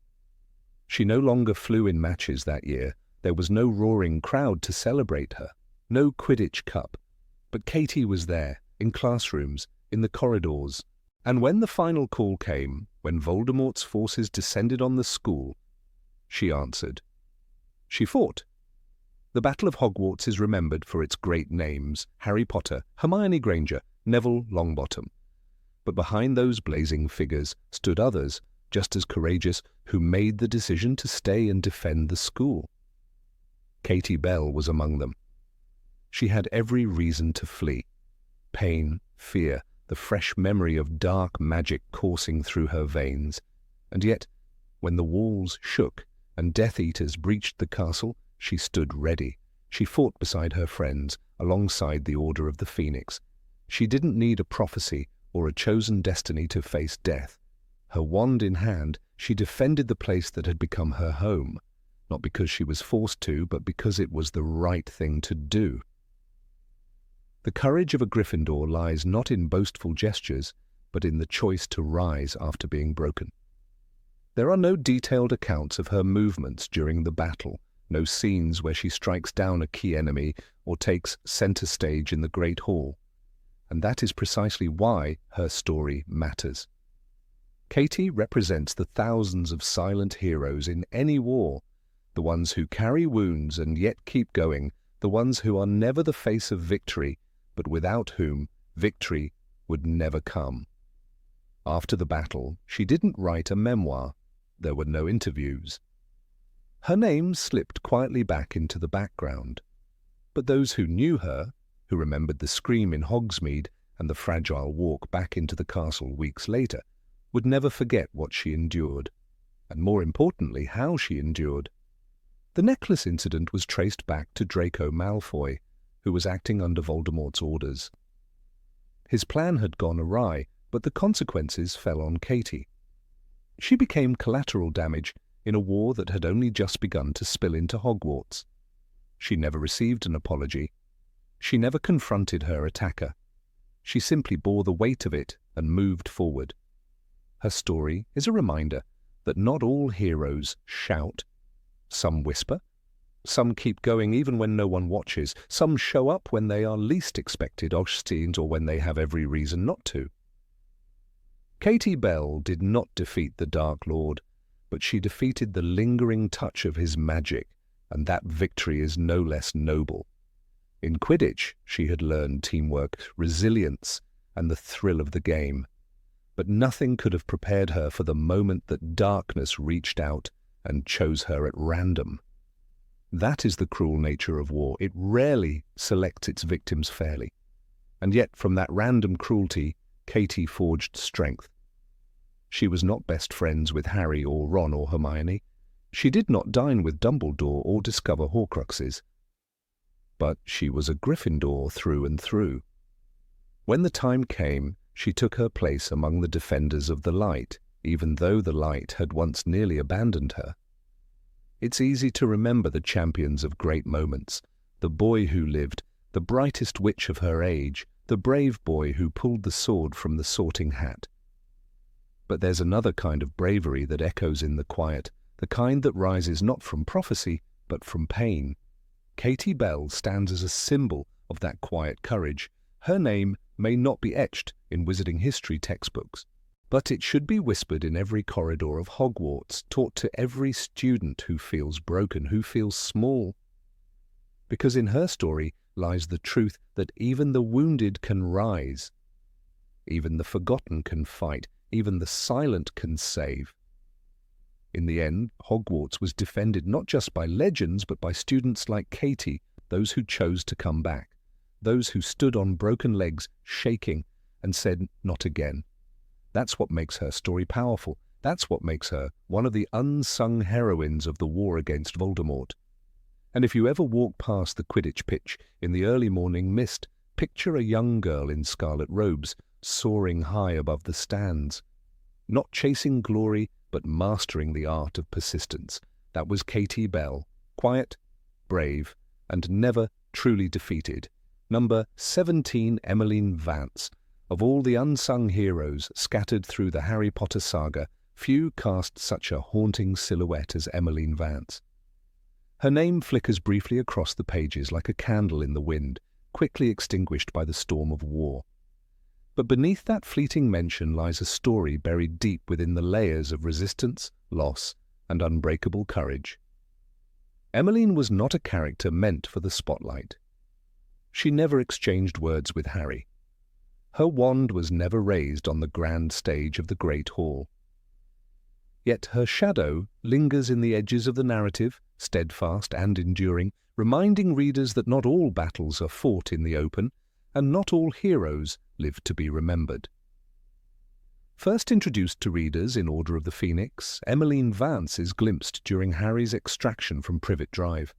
She no longer flew in matches that year. There was no roaring crowd to celebrate her, no Quidditch Cup. But Katie was there, in classrooms, in the corridors. And when the final call came, When Voldemort's forces descended on the school, she answered. She fought. The Battle of Hogwarts is remembered for its great names: Harry Potter, Hermione Granger, Neville Longbottom. But behind those blazing figures stood others, just as courageous, who made the decision to stay and defend the school. Katie Bell was among them. She had every reason to flee. Pain, fear, the fresh memory of dark magic coursing through her veins. And yet, when the walls shook and Death Eaters breached the castle, she stood ready. She fought beside her friends, alongside the Order of the Phoenix. She didn't need a prophecy or a chosen destiny to face death. Her wand in hand, she defended the place that had become her home, not because she was forced to, but because it was the right thing to do. The courage of a Gryffindor lies not in boastful gestures, but in the choice to rise after being broken. There are no detailed accounts of her movements during the battle, no scenes where she strikes down a key enemy or takes center stage in the Great Hall. And that is precisely why her story matters. Katie represents the thousands of silent heroes in any war, the ones who carry wounds and yet keep going, the ones who are never the face of victory, but without whom victory would never come. After the battle, she didn't write a memoir. There were no interviews. Her name slipped quietly back into the background. But those who knew her, who remembered the scream in Hogsmeade and the fragile walk back into the castle weeks later, would never forget what she endured, and more importantly, how she endured. The necklace incident was traced back to Draco Malfoy, who was acting under Voldemort's orders. His plan had gone awry, but the consequences fell on Katie. She became collateral damage in a war that had only just begun to spill into Hogwarts. She never received an apology. She never confronted her attacker. She simply bore the weight of it and moved forward. Her story is a reminder that not all heroes shout. Some whisper. Some keep going even when no one watches. Some show up when they are least expected, or when they have every reason not to. Katie Bell did not defeat the Dark Lord, but she defeated the lingering touch of his magic, and that victory is no less noble. In Quidditch, she had learned teamwork, resilience, and the thrill of the game. But nothing could have prepared her for the moment that darkness reached out and chose her at random. That is the cruel nature of war. It rarely selects its victims fairly. And yet, from that random cruelty, Katie forged strength. She was not best friends with Harry or Ron or Hermione. She did not dine with Dumbledore or discover Horcruxes. But she was a Gryffindor through and through. When the time came, she took her place among the defenders of the light, even though the light had once nearly abandoned her. It's easy to remember the champions of great moments, the boy who lived, the brightest witch of her age, the brave boy who pulled the sword from the Sorting Hat. But there's another kind of bravery that echoes in the quiet, the kind that rises not from prophecy, but from pain. Katie Bell stands as a symbol of that quiet courage. Her name may not be etched in wizarding history textbooks, but it should be whispered in every corridor of Hogwarts, taught to every student who feels broken, who feels small. Because in her story lies the truth that even the wounded can rise. Even the forgotten can fight. Even the silent can save. In the end, Hogwarts was defended not just by legends, but by students like Katie, those who chose to come back, those who stood on broken legs, shaking, and said, "Not again." That's what makes her story powerful. That's what makes her one of the unsung heroines of the war against Voldemort. And if you ever walk past the Quidditch pitch in the early morning mist, picture a young girl in scarlet robes, soaring high above the stands. Not chasing glory, but mastering the art of persistence. That was Katie Bell, quiet, brave, and never truly defeated. Number 17, Emmeline Vance. Of all the unsung heroes scattered through the Harry Potter saga, few cast such a haunting silhouette as Emmeline Vance. Her name flickers briefly across the pages like a candle in the wind, quickly extinguished by the storm of war. But beneath that fleeting mention lies a story buried deep within the layers of resistance, loss, and unbreakable courage. Emmeline was not a character meant for the spotlight. She never exchanged words with Harry. Her wand was never raised on the grand stage of the Great Hall. Yet her shadow lingers in the edges of the narrative, steadfast and enduring, reminding readers that not all battles are fought in the open, and not all heroes live to be remembered. First introduced to readers in Order of the Phoenix, Emmeline Vance is glimpsed during Harry's extraction from Privet Drive.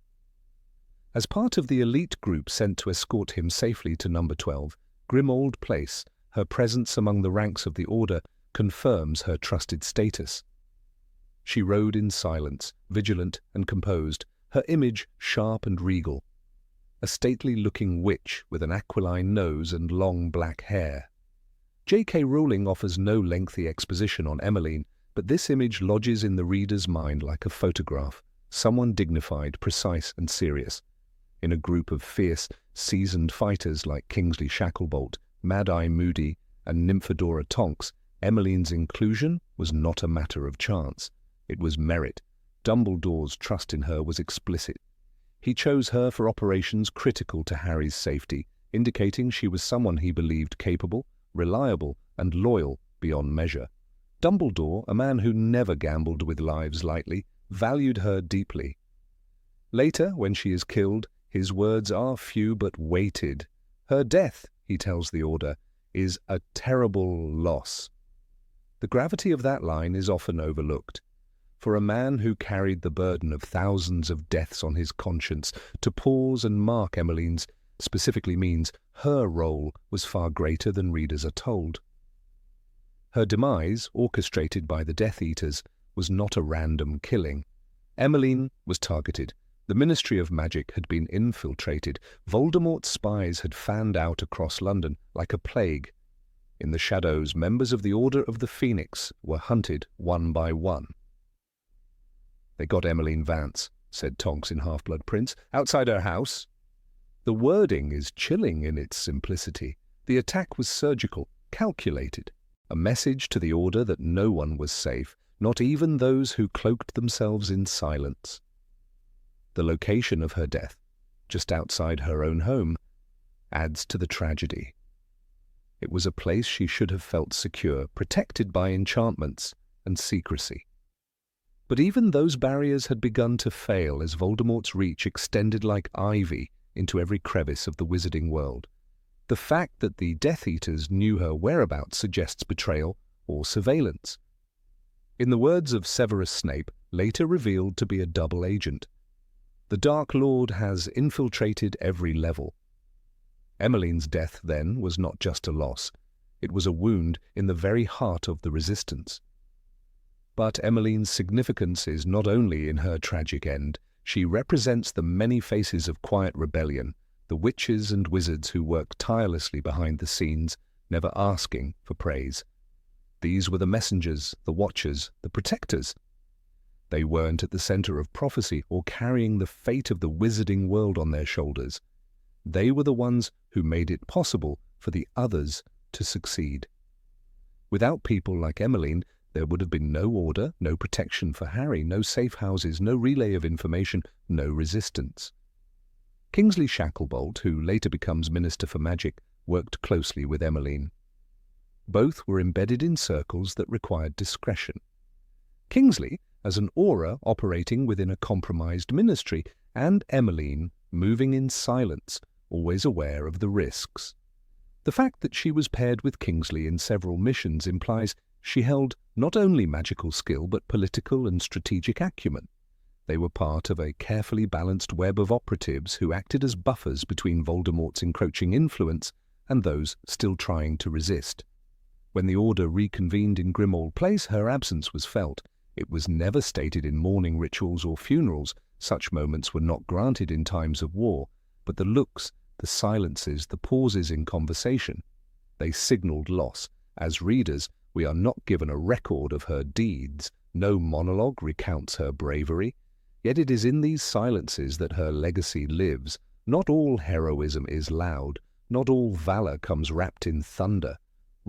As part of the elite group sent to escort him safely to Number 12, Grimmauld Place, her presence among the ranks of the Order confirms her trusted status. She rode in silence, vigilant and composed, her image sharp and regal. A stately-looking witch with an aquiline nose and long black hair. J.K. Rowling offers no lengthy exposition on Emmeline, but this image lodges in the reader's mind like a photograph, someone dignified, precise and serious. In a group of fierce, seasoned fighters like Kingsley Shacklebolt, Mad-Eye Moody and Nymphadora Tonks, Emmeline's inclusion was not a matter of chance. It was merit. Dumbledore's trust in her was explicit. He chose her for operations critical to Harry's safety, indicating she was someone he believed capable, reliable, and loyal beyond measure. Dumbledore, a man who never gambled with lives lightly, valued her deeply. Later, when she is killed, his words are few but weighted. Her death, he tells the Order, is a terrible loss. The gravity of that line is often overlooked. For a man who carried the burden of thousands of deaths on his conscience, to pause and mark Emmeline's specifically means her role was far greater than readers are told. Her demise, orchestrated by the Death Eaters, was not a random killing. Emmeline was targeted. The Ministry of Magic had been infiltrated. Voldemort's spies had fanned out across London like a plague. In the shadows, members of the Order of the Phoenix were hunted one by one. "They got Emmeline Vance," said Tonks in Half-Blood Prince, "outside her house." The wording is chilling in its simplicity. The attack was surgical, calculated, a message to the Order that no one was safe, not even those who cloaked themselves in silence. The location of her death, just outside her own home, adds to the tragedy. It was a place she should have felt secure, protected by enchantments and secrecy. But even those barriers had begun to fail as Voldemort's reach extended like ivy into every crevice of the wizarding world. The fact that the Death Eaters knew her whereabouts suggests betrayal or surveillance. In the words of Severus Snape, later revealed to be a double agent, the Dark Lord has infiltrated every level. Emmeline's death, then, was not just a loss. It was a wound in the very heart of the resistance. But Emmeline's significance is not only in her tragic end. She represents the many faces of quiet rebellion, the witches and wizards who work tirelessly behind the scenes, never asking for praise. These were the messengers, the watchers, the protectors. They weren't at the center of prophecy or carrying the fate of the wizarding world on their shoulders. They were the ones who made it possible for the others to succeed. Without people like Emmeline, there would have been no order, no protection for Harry, no safe houses, no relay of information, no resistance. Kingsley Shacklebolt, who later becomes Minister for Magic, worked closely with Emmeline. Both were embedded in circles that required discretion. Kingsley as an aura operating within a compromised ministry, and Emmeline moving in silence, always aware of the risks. The fact that she was paired with Kingsley in several missions implies she held not only magical skill but political and strategic acumen. They were part of a carefully balanced web of operatives who acted as buffers between Voldemort's encroaching influence and those still trying to resist. When the Order reconvened in Grimmauld Place, her absence was felt. It was never stated in mourning rituals or funerals. Such moments were not granted in times of war, but the looks, the silences, the pauses in conversation, they signalled loss. As readers, we are not given a record of her deeds. No monologue recounts her bravery. Yet it is in these silences that her legacy lives. Not all heroism is loud. Not all valour comes wrapped in thunder.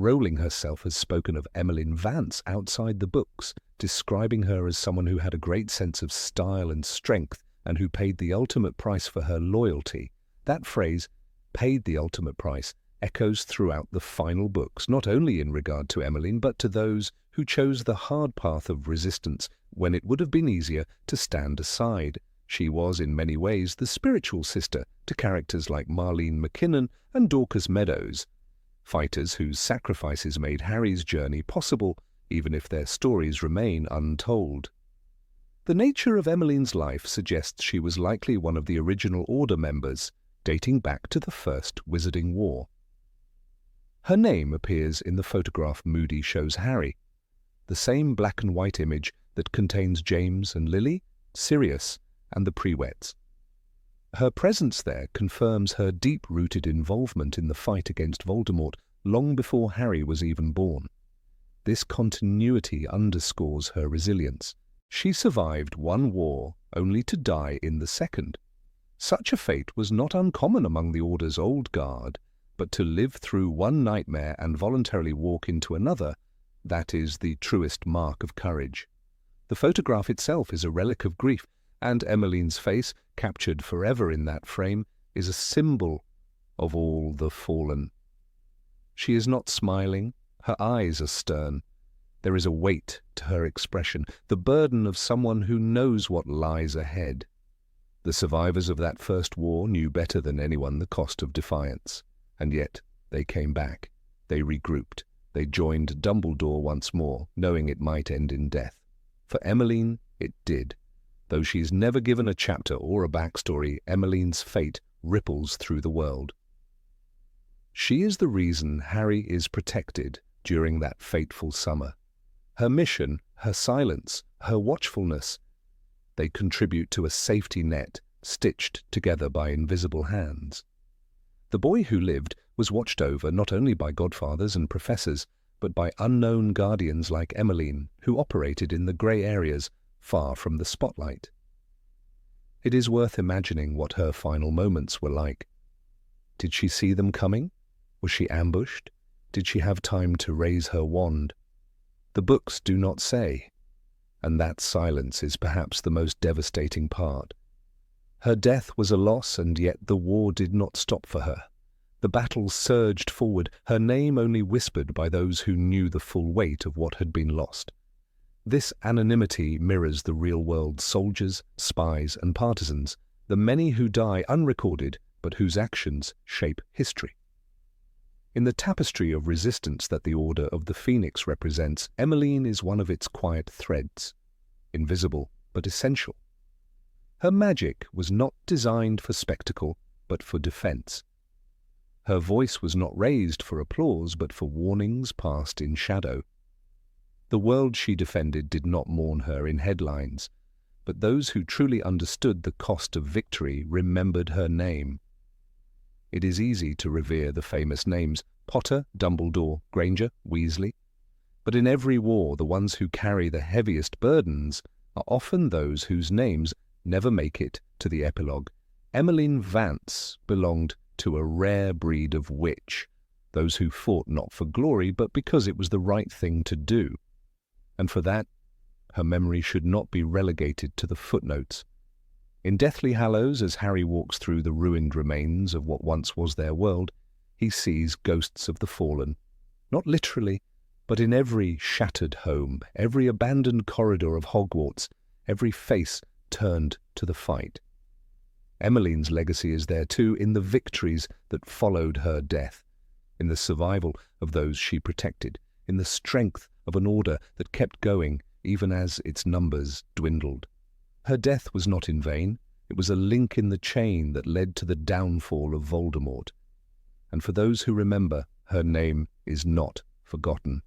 Rowling herself has spoken of Emmeline Vance outside the books, describing her as someone who had a great sense of style and strength and who paid the ultimate price for her loyalty. That phrase, paid the ultimate price, echoes throughout the final books, not only in regard to Emmeline, but to those who chose the hard path of resistance when it would have been easier to stand aside. She was, in many ways, the spiritual sister to characters like Marlene McKinnon and Dorcas Meadows, fighters whose sacrifices made Harry's journey possible, even if their stories remain untold. The nature of Emmeline's life suggests she was likely one of the original Order members, dating back to the First Wizarding War. Her name appears in the photograph Moody shows Harry, the same black and white image that contains James and Lily, Sirius, and the Prewets. Her presence there confirms her deep-rooted involvement in the fight against Voldemort long before Harry was even born. This continuity underscores her resilience. She survived one war only to die in the second. Such a fate was not uncommon among the Order's old guard, but to live through one nightmare and voluntarily walk into another, that is the truest mark of courage. The photograph itself is a relic of grief, and Emmeline's face, captured forever in that frame, is a symbol of all the fallen. She is not smiling, her eyes are stern. There is a weight to her expression, the burden of someone who knows what lies ahead. The survivors of that first war knew better than anyone the cost of defiance, and yet they came back, they regrouped, they joined Dumbledore once more, knowing it might end in death. For Emmeline, it did. Though she is never given a chapter or a backstory, Emmeline's fate ripples through the world. She is the reason Harry is protected during that fateful summer. Her mission, her silence, her watchfulness, they contribute to a safety net stitched together by invisible hands. The boy who lived was watched over not only by godfathers and professors, but by unknown guardians like Emmeline, who operated in the grey areas far from the spotlight. It is worth imagining what her final moments were like. Did she see them coming? Was she ambushed? Did she have time to raise her wand? The books do not say, and that silence is perhaps the most devastating part. Her death was a loss, and yet the war did not stop for her. The battle surged forward, her name only whispered by those who knew the full weight of what had been lost. This anonymity mirrors the real-world soldiers, spies, and partisans, the many who die unrecorded but whose actions shape history. In the tapestry of resistance that the Order of the Phoenix represents, Emmeline is one of its quiet threads, invisible but essential. Her magic was not designed for spectacle, but for defense. Her voice was not raised for applause, but for warnings passed in shadow. The world she defended did not mourn her in headlines, but those who truly understood the cost of victory remembered her name. It is easy to revere the famous names Potter, Dumbledore, Granger, Weasley, but in every war the ones who carry the heaviest burdens are often those whose names never make it to the epilogue. Emmeline Vance belonged to a rare breed of witch, those who fought not for glory but because it was the right thing to do. And for that, her memory should not be relegated to the footnotes. In Deathly Hallows, as Harry walks through the ruined remains of what once was their world, he sees ghosts of the fallen, not literally, but in every shattered home, every abandoned corridor of Hogwarts, every face turned to the fight. Emmeline's legacy is there too, in the victories that followed her death, in the survival of those she protected, in the strength of an order that kept going even as its numbers dwindled. Her death was not in vain. It was a link in the chain that led to the downfall of Voldemort. And for those who remember, her name is not forgotten.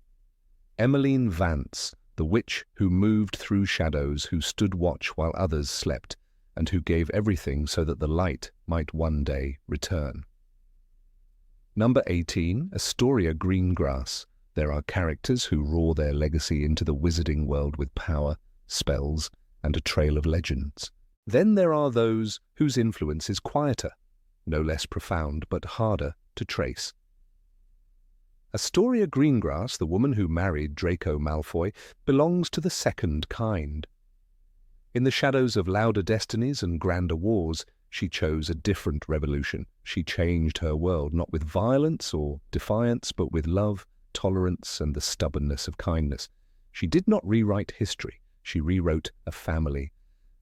Emmeline Vance, the witch who moved through shadows, who stood watch while others slept, and who gave everything so that the light might one day return. Number 18, Astoria Greengrass. There are characters who roar their legacy into the wizarding world with power, spells, and a trail of legends. Then there are those whose influence is quieter, no less profound, but harder to trace. Astoria Greengrass, the woman who married Draco Malfoy, belongs to the second kind. In the shadows of louder destinies and grander wars, she chose a different revolution. She changed her world, not with violence or defiance, but with love, tolerance, and the stubbornness of kindness. She did not rewrite history. She rewrote a family.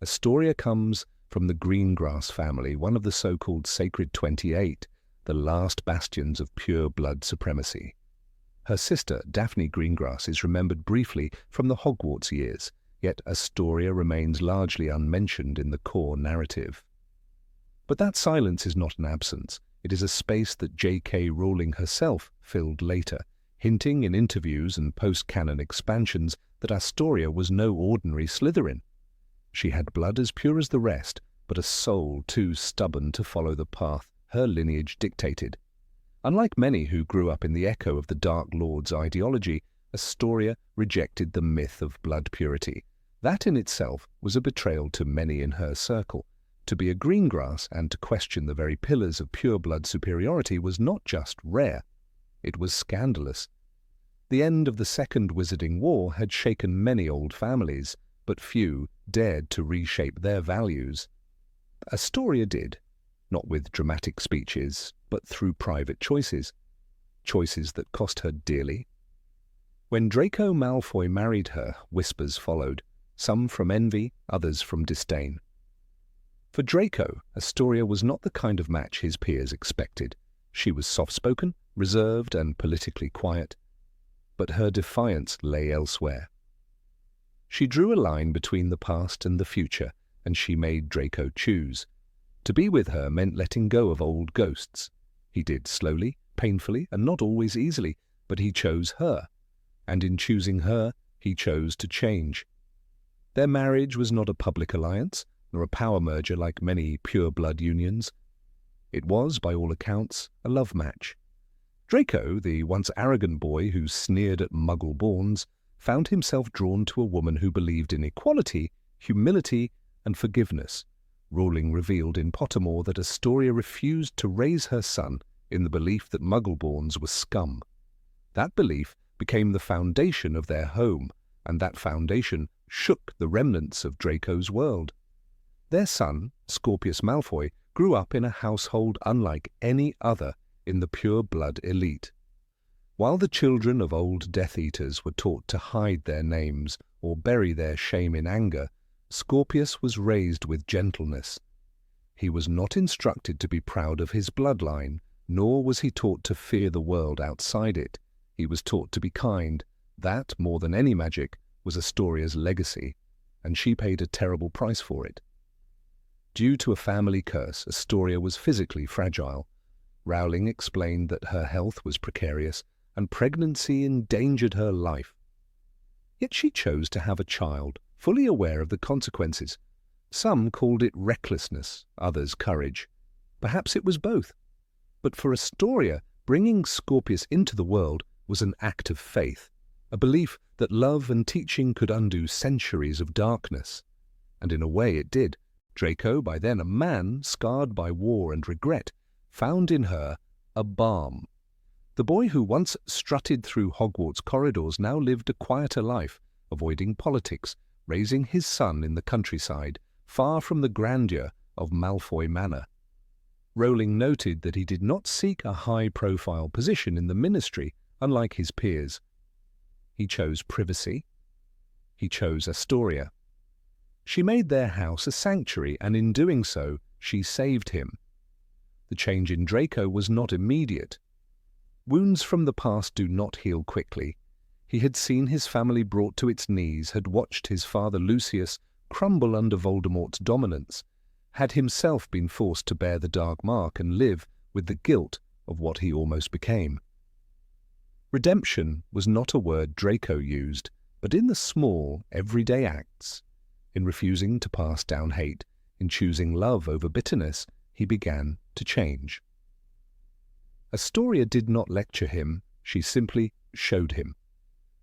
Astoria comes from the Greengrass family, one of the so-called Sacred 28, the last bastions of pure blood supremacy. Her sister, Daphne Greengrass, is remembered briefly from the Hogwarts years, yet Astoria remains largely unmentioned in the core narrative. But that silence is not an absence. It is a space that J.K. Rowling herself filled later, hinting in interviews and post-canon expansions that Astoria was no ordinary Slytherin. She had blood as pure as the rest, but a soul too stubborn to follow the path her lineage dictated. Unlike many who grew up in the echo of the Dark Lord's ideology, Astoria rejected the myth of blood purity. That in itself was a betrayal to many in her circle. To be a Greengrass and to question the very pillars of pure blood superiority was not just rare, it was scandalous. The end of the Second Wizarding War had shaken many old families, but few dared to reshape their values. Astoria did, not with dramatic speeches, but through private choices that cost her dearly. When Draco Malfoy married her, whispers followed, some from envy, others from disdain. For Draco, Astoria was not the kind of match his peers expected. She was soft-spoken, reserved, and politically quiet. But her defiance lay elsewhere. She drew a line between the past and the future, and she made Draco choose. To be with her meant letting go of old ghosts. He did slowly, painfully, and not always easily, but he chose her. And in choosing her, he chose to change. Their marriage was not a public alliance, nor a power merger like many pure-blood unions. It was, by all accounts, a love match. Draco, the once arrogant boy who sneered at Muggle-borns, found himself drawn to a woman who believed in equality, humility, and forgiveness. Rowling revealed in Pottermore that Astoria refused to raise her son in the belief that Muggle-borns were scum. That belief became the foundation of their home, and that foundation shook the remnants of Draco's world. Their son, Scorpius Malfoy, grew up in a household unlike any other in the pure-blood elite. While the children of old Death Eaters were taught to hide their names or bury their shame in anger, Scorpius was raised with gentleness. He was not instructed to be proud of his bloodline, nor was he taught to fear the world outside it. He was taught to be kind. That, more than any magic, was Astoria's legacy, and she paid a terrible price for it. Due to a family curse, Astoria was physically fragile. Rowling explained that her health was precarious, and pregnancy endangered her life. Yet she chose to have a child, fully aware of the consequences. Some called it recklessness, others courage. Perhaps it was both. But for Astoria, bringing Scorpius into the world was an act of faith, a belief that love and teaching could undo centuries of darkness. And in a way it did. Draco, by then a man scarred by war and regret, found in her a balm. The boy who once strutted through Hogwarts corridors now lived a quieter life, avoiding politics, raising his son in the countryside, far from the grandeur of Malfoy Manor. Rowling noted that he did not seek a high-profile position in the ministry, unlike his peers. He chose privacy. He chose Astoria. She made their house a sanctuary, and in doing so, she saved him. The change in Draco was not immediate. Wounds from the past do not heal quickly. He had seen his family brought to its knees, had watched his father Lucius crumble under Voldemort's dominance, had himself been forced to bear the dark mark and live with the guilt of what he almost became. Redemption was not a word Draco used, but in the small, everyday acts, in refusing to pass down hate, in choosing love over bitterness, he began to change. Astoria did not lecture him, she simply showed him.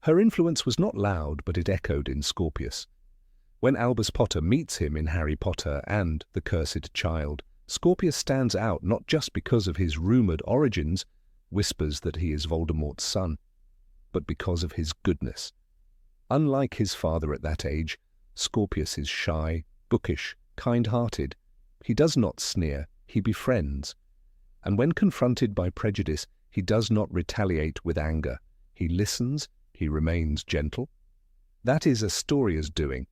Her influence was not loud, but it echoed in Scorpius. When Albus Potter meets him in Harry Potter and The Cursed Child, Scorpius stands out not just because of his rumoured origins, whispers that he is Voldemort's son, but because of his goodness. Unlike his father at that age, Scorpius is shy, bookish, kind-hearted. He does not sneer, he befriends. And when confronted by prejudice, he does not retaliate with anger. He listens, he remains gentle. That is Astoria's doing.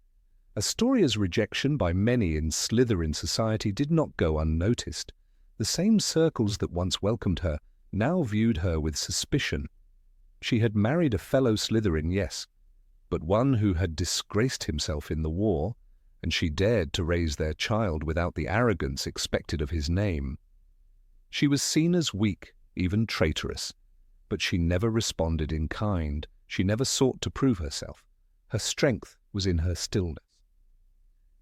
Astoria's rejection by many in Slytherin society did not go unnoticed. The same circles that once welcomed her now viewed her with suspicion. She had married a fellow Slytherin, yes, but one who had disgraced himself in the war, and she dared to raise their child without the arrogance expected of his name. She was seen as weak, even traitorous, but she never responded in kind. She never sought to prove herself. Her strength was in her stillness.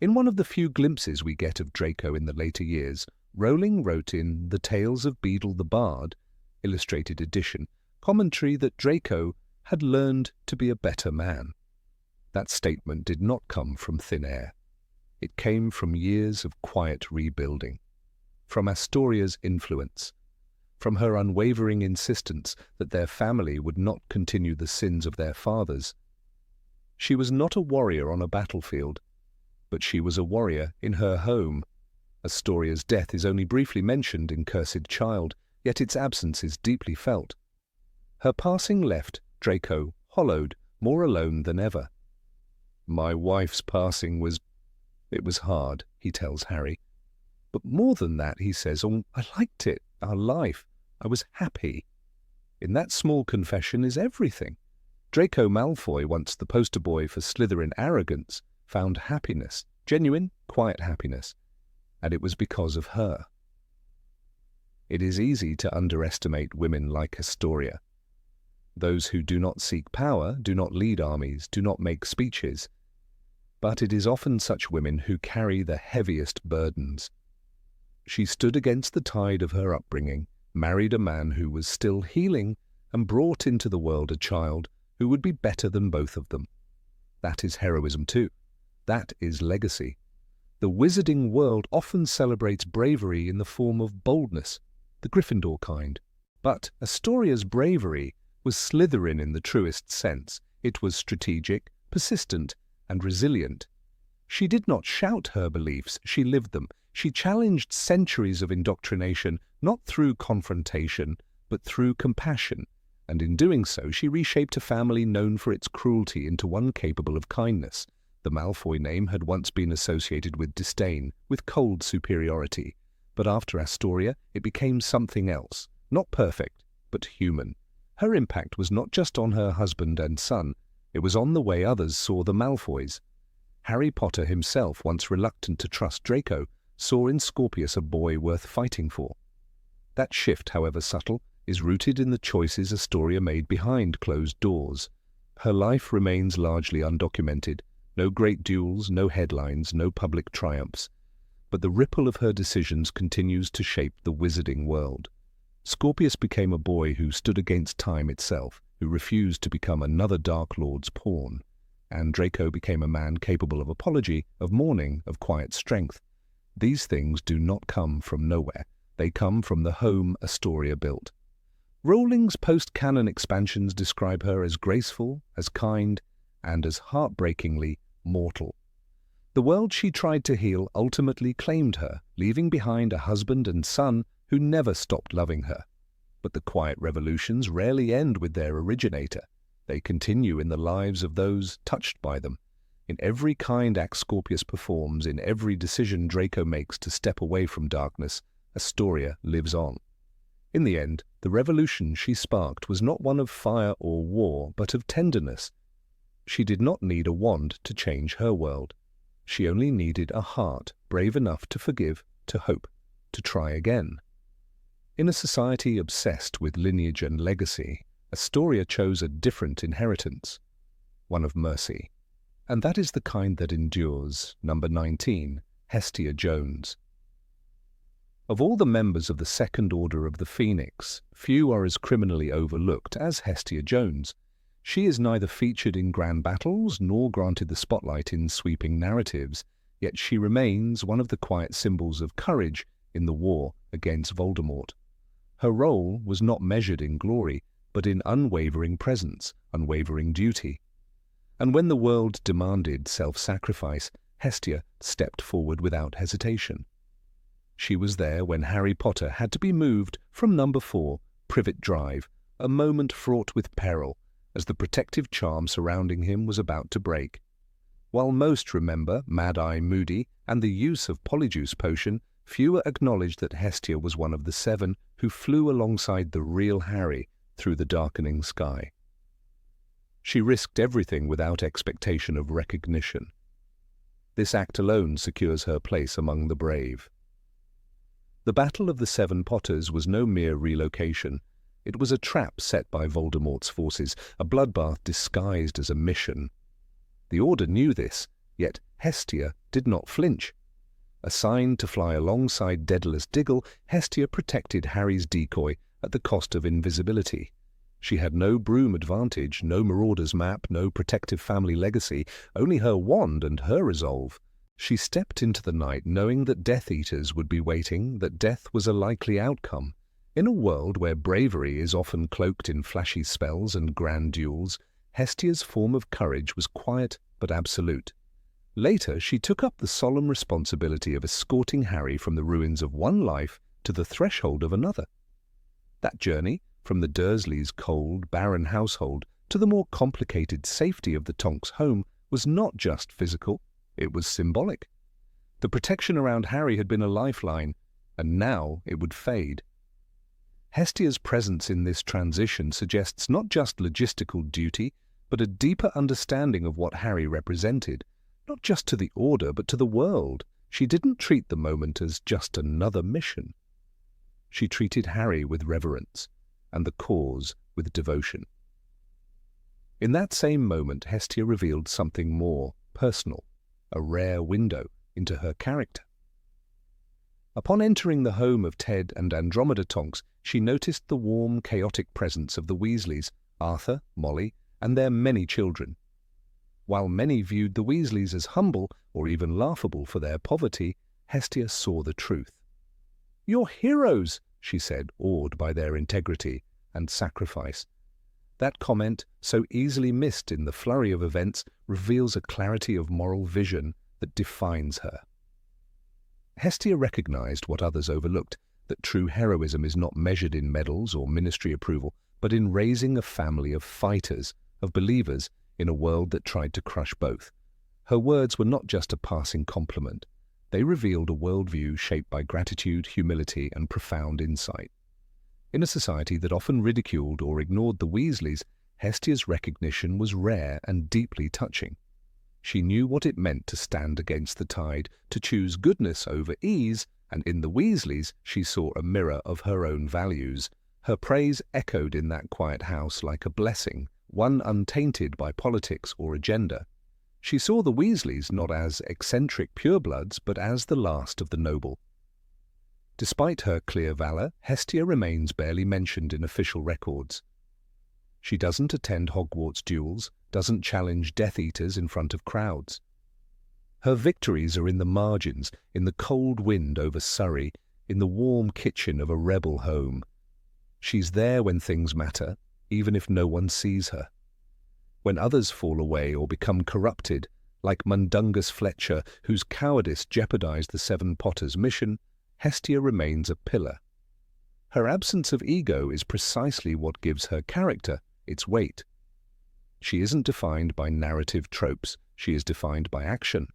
In one of the few glimpses we get of Draco in the later years, Rowling wrote in The Tales of Beedle the Bard, illustrated edition, commentary that Draco had learned to be a better man. That statement did not come from thin air. It came from years of quiet rebuilding, from Astoria's influence, from her unwavering insistence that their family would not continue the sins of their fathers. She was not a warrior on a battlefield, but she was a warrior in her home. Astoria's death is only briefly mentioned in Cursed Child, yet its absence is deeply felt. Her passing left Draco hollowed, more alone than ever. "My wife's passing was hard," he tells Harry. But more than that, he says, I liked it, our life. I was happy. In that small confession is everything. Draco Malfoy, once the poster boy for Slytherin arrogance, found happiness, genuine, quiet happiness, and it was because of her. It is easy to underestimate women like Astoria. Those who do not seek power, do not lead armies, do not make speeches. But it is often such women who carry the heaviest burdens. She stood against the tide of her upbringing, married a man who was still healing, and brought into the world a child who would be better than both of them. That is heroism too. That is legacy. The wizarding world often celebrates bravery in the form of boldness, the Gryffindor kind. But Astoria's bravery was Slytherin in the truest sense. It was strategic, persistent, and resilient. She did not shout her beliefs, she lived them. She challenged centuries of indoctrination, not through confrontation, but through compassion, and in doing so she reshaped a family known for its cruelty into one capable of kindness. The Malfoy name had once been associated with disdain, with cold superiority, but after Astoria it became something else, not perfect, but human. Her impact was not just on her husband and son, it was on the way others saw the Malfoys. Harry Potter himself, once reluctant to trust Draco, saw in Scorpius a boy worth fighting for. That shift, however subtle, is rooted in the choices Astoria made behind closed doors. Her life remains largely undocumented, no great duels, no headlines, no public triumphs. But the ripple of her decisions continues to shape the wizarding world. Scorpius became a boy who stood against time itself, who refused to become another Dark Lord's pawn. And Draco became a man capable of apology, of mourning, of quiet strength. These things do not come from nowhere. They come from the home Astoria built. Rowling's post-canon expansions describe her as graceful, as kind, and as heartbreakingly mortal. The world she tried to heal ultimately claimed her, leaving behind a husband and son who never stopped loving her. But the quiet revolutions rarely end with their originator. They continue in the lives of those touched by them. In every kind act Scorpius performs, in every decision Draco makes to step away from darkness, Astoria lives on. In the end, the revolution she sparked was not one of fire or war, but of tenderness. She did not need a wand to change her world. She only needed a heart brave enough to forgive, to hope, to try again. In a society obsessed with lineage and legacy, Astoria chose a different inheritance, one of mercy. And that is the kind that endures. Number 19, Hestia Jones. Of all the members of the Second Order of the Phoenix, few are as criminally overlooked as Hestia Jones. She is neither featured in grand battles nor granted the spotlight in sweeping narratives, yet she remains one of the quiet symbols of courage in the war against Voldemort. Her role was not measured in glory, but in unwavering presence, unwavering duty. And when the world demanded self-sacrifice, Hestia stepped forward without hesitation. She was there when Harry Potter had to be moved from number 4, Privet Drive, a moment fraught with peril, as the protective charm surrounding him was about to break. While most remember Mad-Eye Moody and the use of Polyjuice Potion, fewer acknowledged that Hestia was one of the 7 who flew alongside the real Harry through the darkening sky. She risked everything without expectation of recognition. This act alone secures her place among the brave. The Battle of the 7 Potters was no mere relocation. It was a trap set by Voldemort's forces, a bloodbath disguised as a mission. The Order knew this, yet Hestia did not flinch. Assigned to fly alongside Daedalus Diggle, Hestia protected Harry's decoy at the cost of invisibility. She had no broom advantage, no marauder's map, no protective family legacy, only her wand and her resolve. She stepped into the night knowing that Death Eaters would be waiting, that death was a likely outcome. In a world where bravery is often cloaked in flashy spells and grand duels, Hestia's form of courage was quiet but absolute. Later, she took up the solemn responsibility of escorting Harry from the ruins of one life to the threshold of another. That journey, from the Dursleys' cold, barren household to the more complicated safety of the Tonks' home, was not just physical, it was symbolic. The protection around Harry had been a lifeline, and now it would fade. Hestia's presence in this transition suggests not just logistical duty, but a deeper understanding of what Harry represented, not just to the Order, but to the world. She didn't treat the moment as just another mission. She treated Harry with reverence, and the cause with devotion. In that same moment, Hestia revealed something more personal, a rare window into her character. Upon entering the home of Ted and Andromeda Tonks, she noticed the warm, chaotic presence of the Weasleys, Arthur, Molly, and their many children. While many viewed the Weasleys as humble or even laughable for their poverty, Hestia saw the truth. "You're heroes," she said, awed by their integrity and sacrifice. That comment, so easily missed in the flurry of events, reveals a clarity of moral vision that defines her. Hestia recognized what others overlooked, that true heroism is not measured in medals or ministry approval, but in raising a family of fighters, of believers, in a world that tried to crush both. Her words were not just a passing compliment. They revealed a worldview shaped by gratitude, humility, and profound insight. In a society that often ridiculed or ignored the Weasleys, Hestia's recognition was rare and deeply touching. She knew what it meant to stand against the tide, to choose goodness over ease, and in the Weasleys she saw a mirror of her own values. Her praise echoed in that quiet house like a blessing, one untainted by politics or agenda. She saw the Weasleys not as eccentric purebloods, but as the last of the noble. Despite her clear valor, Hestia remains barely mentioned in official records. She doesn't attend Hogwarts duels, doesn't challenge Death Eaters in front of crowds. Her victories are in the margins, in the cold wind over Surrey, in the warm kitchen of a rebel home. She's there when things matter, even if no one sees her. When others fall away or become corrupted, like Mundungus Fletcher, whose cowardice jeopardized the 7 Potters' mission, Hestia remains a pillar. Her absence of ego is precisely what gives her character its weight. She isn't defined by narrative tropes, she is defined by action.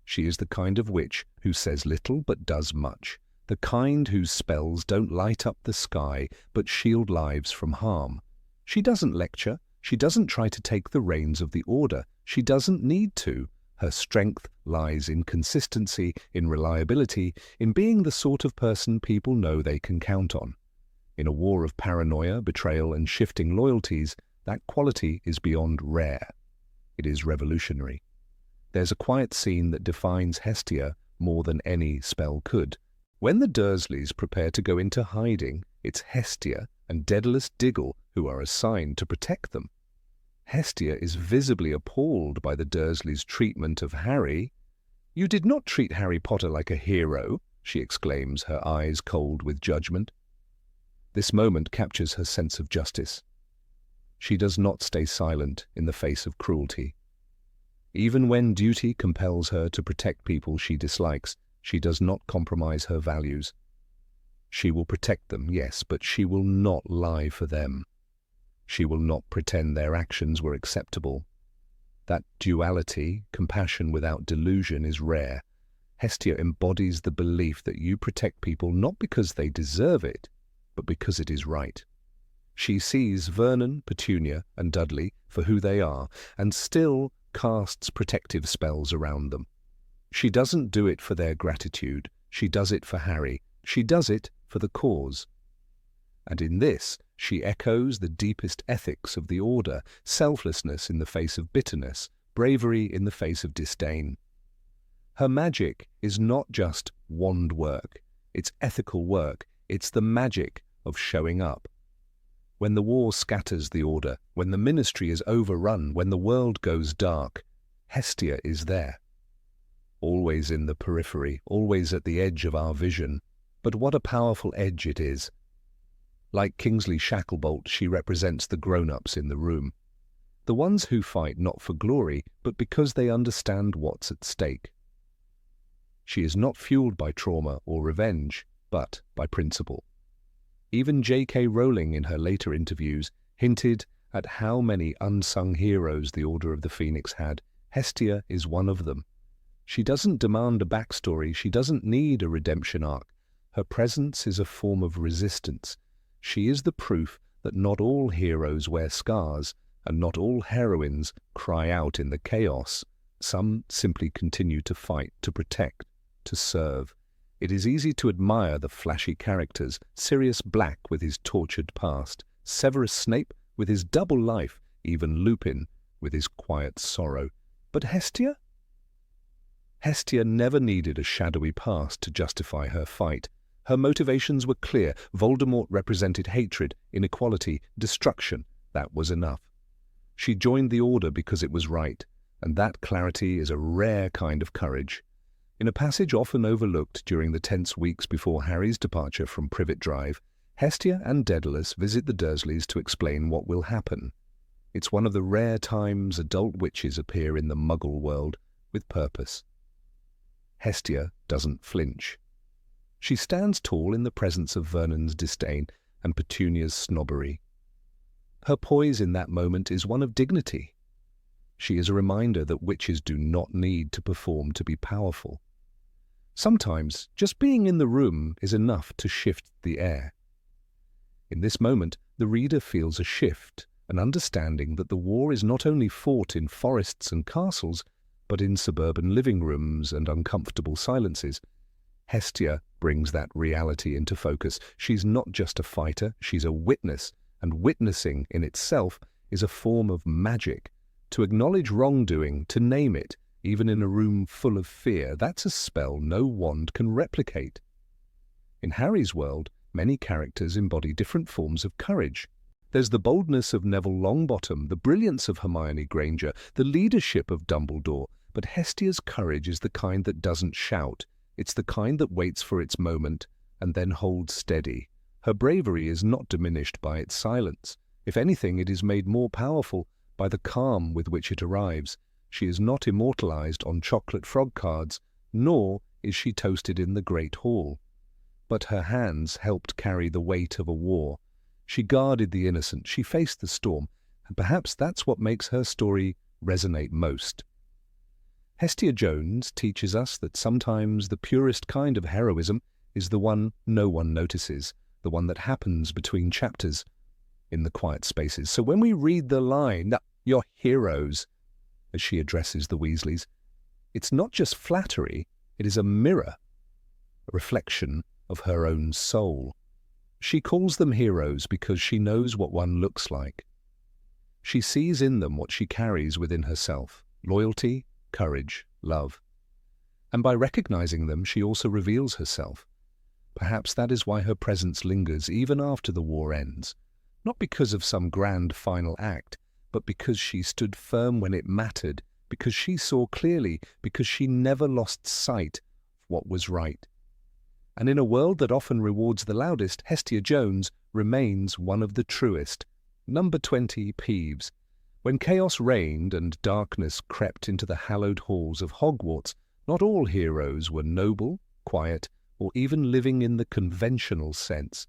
She is the kind of witch who says little but does much, the kind whose spells don't light up the sky but shield lives from harm. She doesn't lecture, she doesn't try to take the reins of the Order, she doesn't need to. Her strength lies in consistency, in reliability, in being the sort of person people know they can count on. In a war of paranoia, betrayal, and shifting loyalties, that quality is beyond rare. It is revolutionary. There's a quiet scene that defines Hestia more than any spell could. When the Dursleys prepare to go into hiding, it's Hestia and Daedalus Diggle who are assigned to protect them. Hestia is visibly appalled by the Dursleys' treatment of Harry. "You did not treat Harry Potter like a hero," she exclaims, her eyes cold with judgment. This moment captures her sense of justice. She does not stay silent in the face of cruelty. Even when duty compels her to protect people she dislikes, she does not compromise her values. She will protect them, yes, but she will not lie for them. She will not pretend their actions were acceptable. That duality, compassion without delusion, is rare. Hestia embodies the belief that you protect people not because they deserve it, but because it is right. She sees Vernon, Petunia, and Dudley for who they are, and still casts protective spells around them. She doesn't do it for their gratitude. She does it for Harry. She does it for the cause. And in this, she echoes the deepest ethics of the Order: selflessness in the face of bitterness, bravery in the face of disdain. Her magic is not just wand work. It's ethical work. It's the magic of showing up. When the war scatters the Order, when the Ministry is overrun, when the world goes dark, Hestia is there. Always in the periphery, always at the edge of our vision. But what a powerful edge it is. Like Kingsley Shacklebolt, she represents the grown-ups in the room. The ones who fight not for glory, but because they understand what's at stake. She is not fueled by trauma or revenge, but by principle. Even J.K. Rowling in her later interviews hinted at how many unsung heroes the Order of the Phoenix had. Hestia is one of them. She doesn't demand a backstory. She doesn't need a redemption arc. Her presence is a form of resistance. She is the proof that not all heroes wear scars, and not all heroines cry out in the chaos. Some simply continue to fight, to protect, to serve. It is easy to admire the flashy characters: Sirius Black with his tortured past, Severus Snape with his double life, even Lupin with his quiet sorrow. But Hestia? Hestia never needed a shadowy past to justify her fight. Her motivations were clear. Voldemort represented hatred, inequality, destruction. That was enough. She joined the Order because it was right, and that clarity is a rare kind of courage. In a passage often overlooked during the tense weeks before Harry's departure from Privet Drive, Hestia and Daedalus visit the Dursleys to explain what will happen. It's one of the rare times adult witches appear in the Muggle world with purpose. Hestia doesn't flinch. She stands tall in the presence of Vernon's disdain and Petunia's snobbery. Her poise in that moment is one of dignity. She is a reminder that witches do not need to perform to be powerful. Sometimes just being in the room is enough to shift the air. In this moment, the reader feels a shift, an understanding that the war is not only fought in forests and castles, but in suburban living rooms and uncomfortable silences. Hestia brings that reality into focus. She's not just a fighter, she's a witness, and witnessing in itself is a form of magic. To acknowledge wrongdoing, to name it, even in a room full of fear, that's a spell no wand can replicate. In Harry's world, many characters embody different forms of courage. There's the boldness of Neville Longbottom, the brilliance of Hermione Granger, the leadership of Dumbledore, but Hestia's courage is the kind that doesn't shout. It's the kind that waits for its moment and then holds steady. Her bravery is not diminished by its silence. If anything, it is made more powerful by the calm with which it arrives. She is not immortalized on chocolate frog cards, nor is she toasted in the Great Hall. But her hands helped carry the weight of a war. She guarded the innocent, she faced the storm, and perhaps that's what makes her story resonate most. Hestia Jones teaches us that sometimes the purest kind of heroism is the one no one notices, the one that happens between chapters, in the quiet spaces. So when we read the line, "You're heroes," as she addresses the Weasleys, it's not just flattery, it is a mirror, a reflection of her own soul. She calls them heroes because she knows what one looks like. She sees in them what she carries within herself: loyalty, courage, love. And by recognizing them, she also reveals herself. Perhaps that is why her presence lingers even after the war ends, not because of some grand final act, but because she stood firm when it mattered, because she saw clearly, because she never lost sight of what was right. And in a world that often rewards the loudest, Hestia Jones remains one of the truest. Number 20, Peeves. When chaos reigned and darkness crept into the hallowed halls of Hogwarts, not all heroes were noble, quiet, or even living in the conventional sense.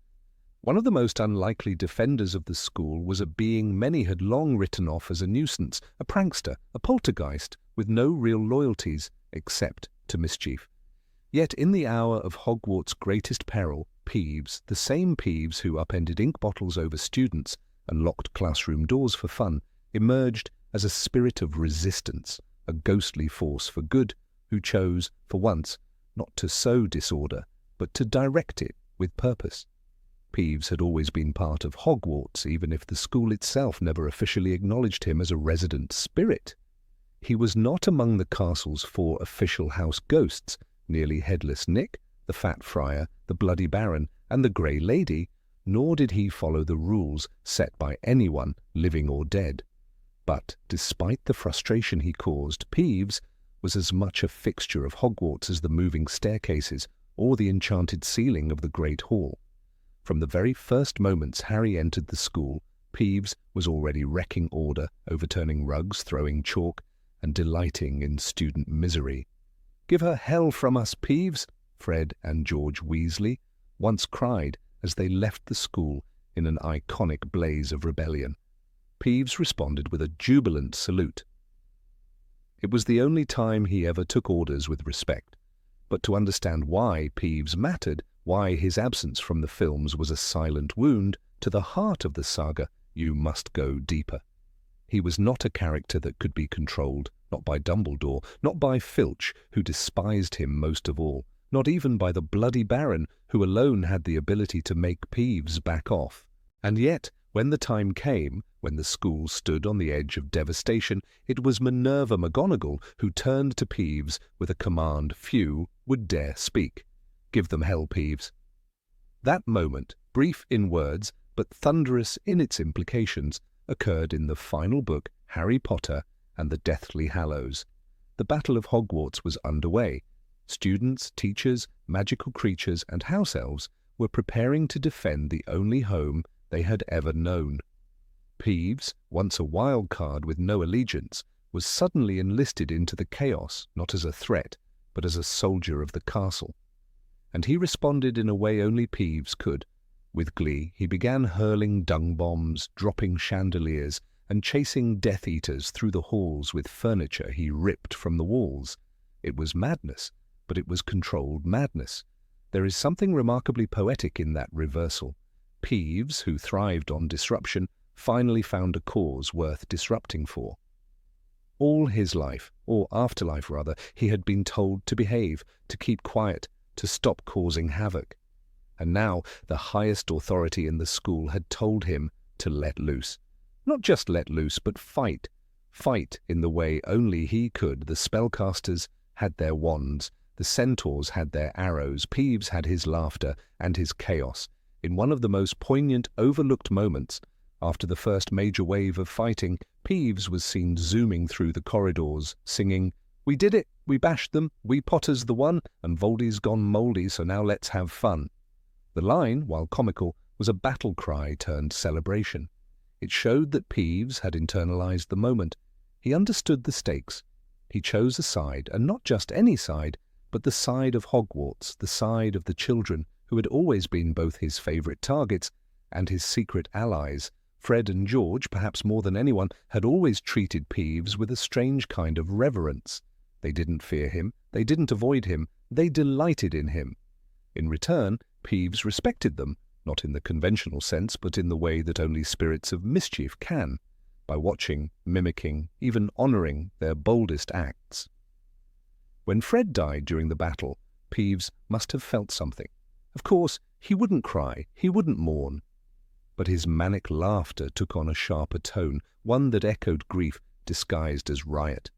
One of the most unlikely defenders of the school was a being many had long written off as a nuisance, a prankster, a poltergeist, with no real loyalties except to mischief. Yet in the hour of Hogwarts' greatest peril, Peeves, the same Peeves who upended ink bottles over students and locked classroom doors for fun, emerged as a spirit of resistance, a ghostly force for good, who chose, for once, not to sow disorder, but to direct it with purpose. Peeves had always been part of Hogwarts, even if the school itself never officially acknowledged him as a resident spirit. He was not among the castle's 4 official house ghosts, nearly headless Nick, the Fat Friar, the Bloody Baron, and the Grey Lady, nor did he follow the rules set by anyone, living or dead. But, despite the frustration he caused, Peeves was as much a fixture of Hogwarts as the moving staircases or the enchanted ceiling of the Great Hall. From the very first moments Harry entered the school, Peeves was already wrecking order, overturning rugs, throwing chalk, and delighting in student misery. "Give her hell from us, Peeves," Fred and George Weasley once cried as they left the school in an iconic blaze of rebellion. Peeves responded with a jubilant salute. It was the only time he ever took orders with respect. But to understand why Peeves mattered, why his absence from the films was a silent wound to the heart of the saga, you must go deeper. He was not a character that could be controlled, not by Dumbledore, not by Filch, who despised him most of all, not even by the Bloody Baron, who alone had the ability to make Peeves back off. And yet, when the time came, when the school stood on the edge of devastation, it was Minerva McGonagall who turned to Peeves with a command few would dare speak. "Give them hell, Peeves." That moment, brief in words, but thunderous in its implications, occurred in the final book, Harry Potter and the Deathly Hallows. The Battle of Hogwarts was underway. Students, teachers, magical creatures, and house elves were preparing to defend the only home they had ever known. Peeves, once a wild card with no allegiance, was suddenly enlisted into the chaos, not as a threat, but as a soldier of the castle. And he responded in a way only Peeves could. With glee, he began hurling dung bombs, dropping chandeliers, and chasing Death Eaters through the halls with furniture he ripped from the walls. It was madness, but it was controlled madness. There is something remarkably poetic in that reversal. Peeves, who thrived on disruption, finally found a cause worth disrupting for. All his life, or afterlife rather, he had been told to behave, to keep quiet, to stop causing havoc. And now the highest authority in the school had told him to let loose. Not just let loose, but fight. Fight in the way only he could. The spellcasters had their wands, the centaurs had their arrows, Peeves had his laughter and his chaos. In one of the most poignant, overlooked moments, after the first major wave of fighting, Peeves was seen zooming through the corridors, singing, "We did it! We bashed them! We Potters the one! And Voldy's gone mouldy, so now let's have fun!" The line, while comical, was a battle cry turned celebration. It showed that Peeves had internalized the moment. He understood the stakes. He chose a side, and not just any side, but the side of Hogwarts, the side of the children, who had always been both his favorite targets and his secret allies. Fred and George, perhaps more than anyone, had always treated Peeves with a strange kind of reverence. They didn't fear him, they didn't avoid him, they delighted in him. In return, Peeves respected them, not in the conventional sense, but in the way that only spirits of mischief can, by watching, mimicking, even honoring their boldest acts. When Fred died during the battle, Peeves must have felt something. Of course, he wouldn't cry, he wouldn't mourn. But his manic laughter took on a sharper tone, one that echoed grief disguised as riot.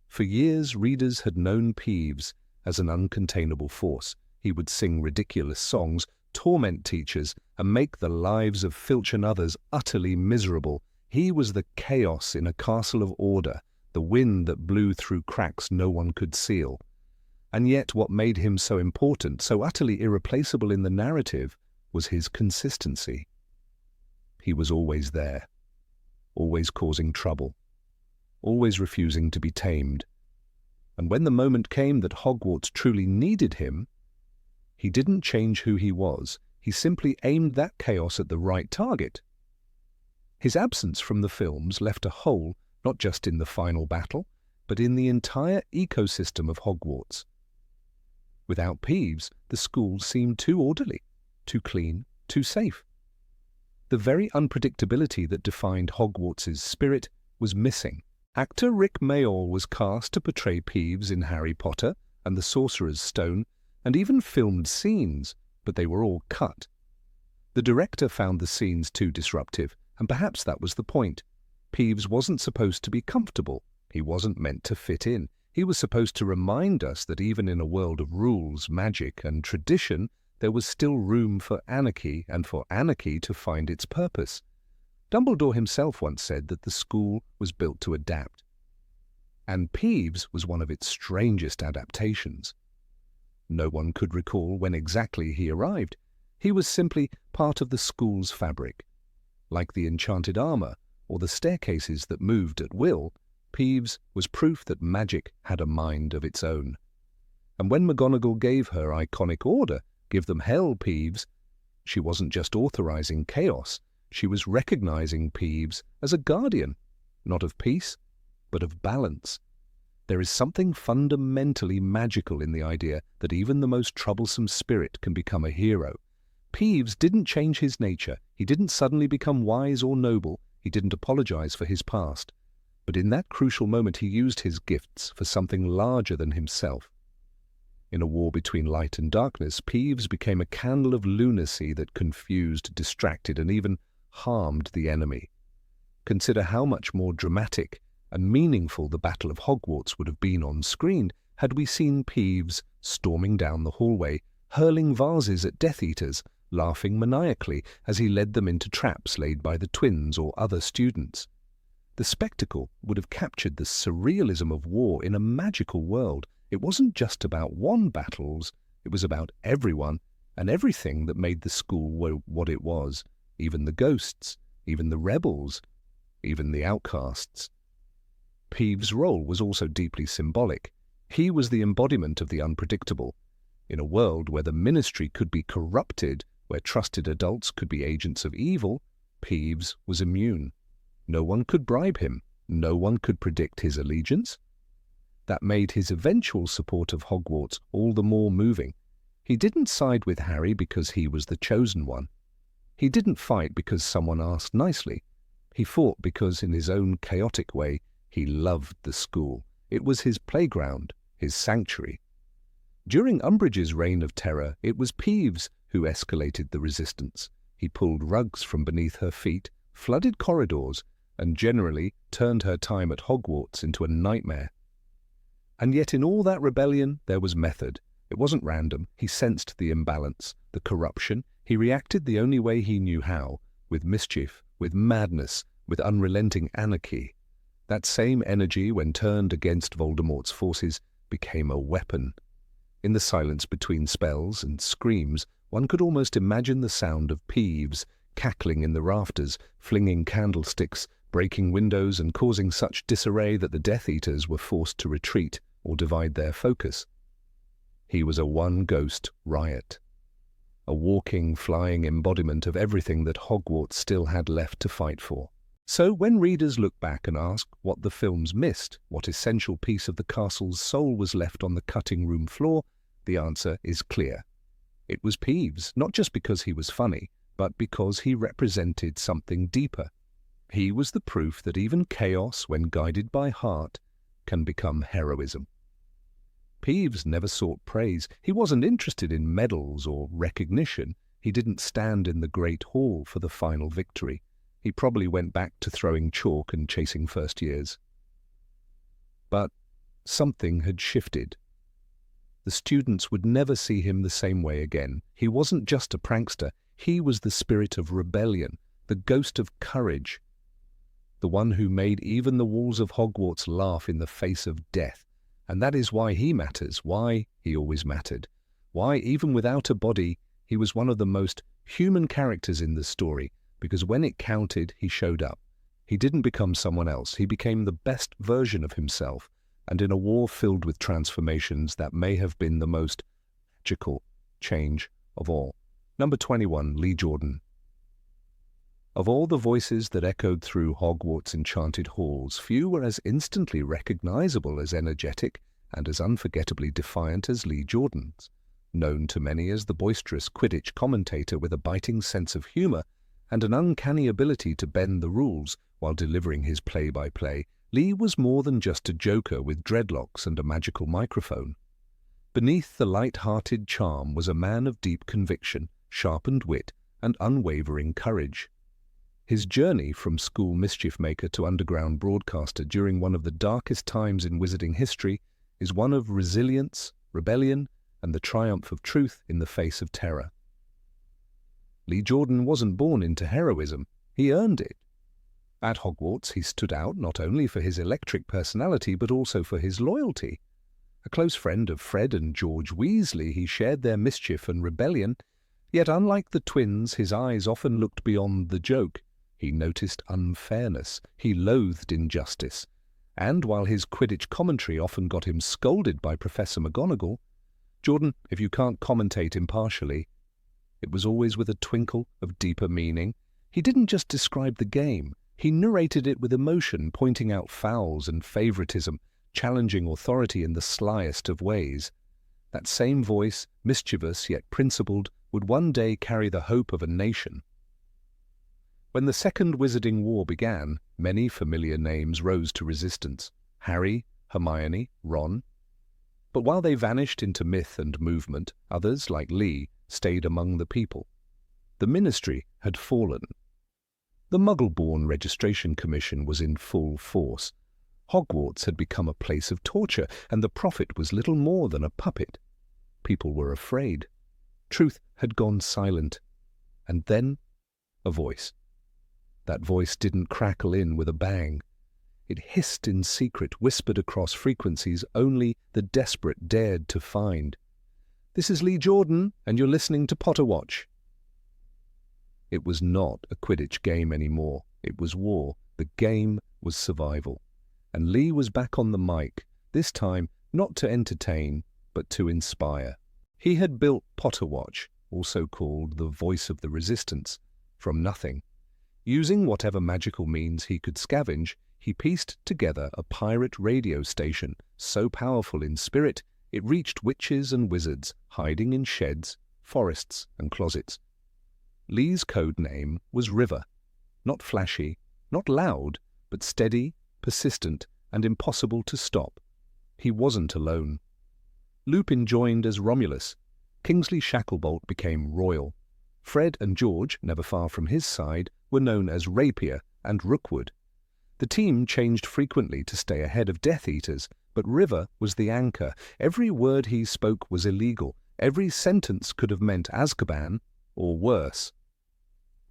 For years, readers had known Peeves as an uncontainable force. He would sing ridiculous songs, torment teachers, and make the lives of Filch and others utterly miserable. He was the chaos in a castle of order, the wind that blew through cracks no one could seal. And yet what made him so important, so utterly irreplaceable in the narrative, was his consistency. He was always there, always causing trouble, always refusing to be tamed. And when the moment came that Hogwarts truly needed him, he didn't change who he was. He simply aimed that chaos at the right target. His absence from the films left a hole not just in the final battle, but in the entire ecosystem of Hogwarts. Without Peeves, the school seemed too orderly, too clean, too safe. The very unpredictability that defined Hogwarts' spirit was missing. Actor Rick Mayall was cast to portray Peeves in Harry Potter and the Sorcerer's Stone, and even filmed scenes, but they were all cut. The director found the scenes too disruptive, and perhaps that was the point. Peeves wasn't supposed to be comfortable. He wasn't meant to fit in. He was supposed to remind us that even in a world of rules, magic, and tradition, there was still room for anarchy and for anarchy to find its purpose. Dumbledore himself once said that the school was built to adapt. And Peeves was one of its strangest adaptations. No one could recall when exactly he arrived. He was simply part of the school's fabric. Like the enchanted armor or the staircases that moved at will, Peeves was proof that magic had a mind of its own. And when McGonagall gave her iconic order, "Give them hell, Peeves," she wasn't just authorizing chaos, she was recognizing Peeves as a guardian, not of peace, but of balance. There is something fundamentally magical in the idea that even the most troublesome spirit can become a hero. Peeves didn't change his nature. He didn't suddenly become wise or noble. He didn't apologize for his past. But in that crucial moment he used his gifts for something larger than himself. In a war between light and darkness, Peeves became a candle of lunacy that confused, distracted, and even harmed the enemy. Consider how much more dramatic and meaningful the Battle of Hogwarts would have been on screen had we seen Peeves storming down the hallway, hurling vases at Death Eaters, laughing maniacally as he led them into traps laid by the twins or other students. The spectacle would have captured the surrealism of war in a magical world. It wasn't just about one battles, it was about everyone and everything that made the school what it was, even the ghosts, even the rebels, even the outcasts. Peeves' role was also deeply symbolic. He was the embodiment of the unpredictable. In a world where the ministry could be corrupted, where trusted adults could be agents of evil, Peeves was immune. No one could bribe him. No one could predict his allegiance. That made his eventual support of Hogwarts all the more moving. He didn't side with Harry because he was the chosen one. He didn't fight because someone asked nicely. He fought because, in his own chaotic way, he loved the school. It was his playground, his sanctuary. During Umbridge's reign of terror, it was Peeves who escalated the resistance. He pulled rugs from beneath her feet, flooded corridors, and generally turned her time at Hogwarts into a nightmare. And yet in all that rebellion there was method. It wasn't random. He sensed the imbalance, the corruption. He reacted the only way he knew how, with mischief, with madness, with unrelenting anarchy. That same energy, when turned against Voldemort's forces, became a weapon. In the silence between spells and screams, one could almost imagine the sound of Peeves cackling in the rafters, flinging candlesticks, breaking windows, and causing such disarray that the Death Eaters were forced to retreat or divide their focus. He was a one-ghost riot, a walking, flying embodiment of everything that Hogwarts still had left to fight for. So when readers look back and ask what the films missed, what essential piece of the castle's soul was left on the cutting room floor, the answer is clear. It was Peeves, not just because he was funny, but because he represented something deeper. He was the proof that even chaos, when guided by heart, can become heroism. Peeves never sought praise. He wasn't interested in medals or recognition. He didn't stand in the Great Hall for the final victory. He probably went back to throwing chalk and chasing first years. But something had shifted. The students would never see him the same way again. He wasn't just a prankster. He was the spirit of rebellion, the ghost of courage, the one who made even the walls of Hogwarts laugh in the face of death. And that is why he matters, why he always mattered, why, even without a body, he was one of the most Human characters in the story, because when it counted, he showed up. He didn't become someone else. He became the best version of himself, and in a war filled with transformations, that may have been the most magical change of all. Number 21, Lee Jordan. Of all the voices that echoed through Hogwarts' enchanted halls, few were as instantly recognizable, as energetic, and as unforgettably defiant as Lee Jordan's. Known to many as the boisterous Quidditch commentator with a biting sense of humor and an uncanny ability to bend the rules while delivering his play-by-play, Lee was more than just a joker with dreadlocks and a magical microphone. Beneath the light-hearted charm was a man of deep conviction, sharpened wit, and unwavering courage. His journey from school mischief-maker to underground broadcaster during one of the darkest times in wizarding history is one of resilience, rebellion, and the triumph of truth in the face of terror. Lee Jordan wasn't born into heroism, he earned it. At Hogwarts, he stood out not only for his electric personality but also for his loyalty. A close friend of Fred and George Weasley, he shared their mischief and rebellion, yet unlike the twins, his eyes often looked beyond the joke. He noticed unfairness, he loathed injustice, and while his Quidditch commentary often got him scolded by Professor McGonagall, Jordan, if you can't commentate impartially, it was always with a twinkle of deeper meaning. He didn't just describe the game, he narrated it with emotion, pointing out fouls and favoritism, challenging authority in the slyest of ways. That same voice, mischievous yet principled, would one day carry the hope of a nation. When the Second Wizarding War began, many familiar names rose to resistance. Harry, Hermione, Ron. But while they vanished into myth and movement, others, like Lee, stayed among the people. The Ministry had fallen. The Muggle-born Registration Commission was in full force. Hogwarts had become a place of torture, and the prophet was little more than a puppet. People were afraid. Truth had gone silent. And then, a voice. That voice didn't crackle in with a bang. It hissed in secret, whispered across frequencies only the desperate dared to find. "This is Lee Jordan, and you're listening to Potter Watch." It was not a Quidditch game anymore. It was war. The game was survival. And Lee was back on the mic, this time not to entertain, but to inspire. He had built Potter Watch, also called the Voice of the Resistance, from nothing. Using whatever magical means he could scavenge, he pieced together a pirate radio station so powerful in spirit it reached witches and wizards hiding in sheds, forests, and closets. Lee's code name was River. Not flashy, not loud, but steady, persistent, and impossible to stop. He wasn't alone. Lupin joined as Romulus. Kingsley Shacklebolt became Royal. Fred and George, never far from his side, were known as Rapier and Rookwood. The team changed frequently to stay ahead of Death Eaters, but River was the anchor. Every word he spoke was illegal. Every sentence could have meant Azkaban, or worse.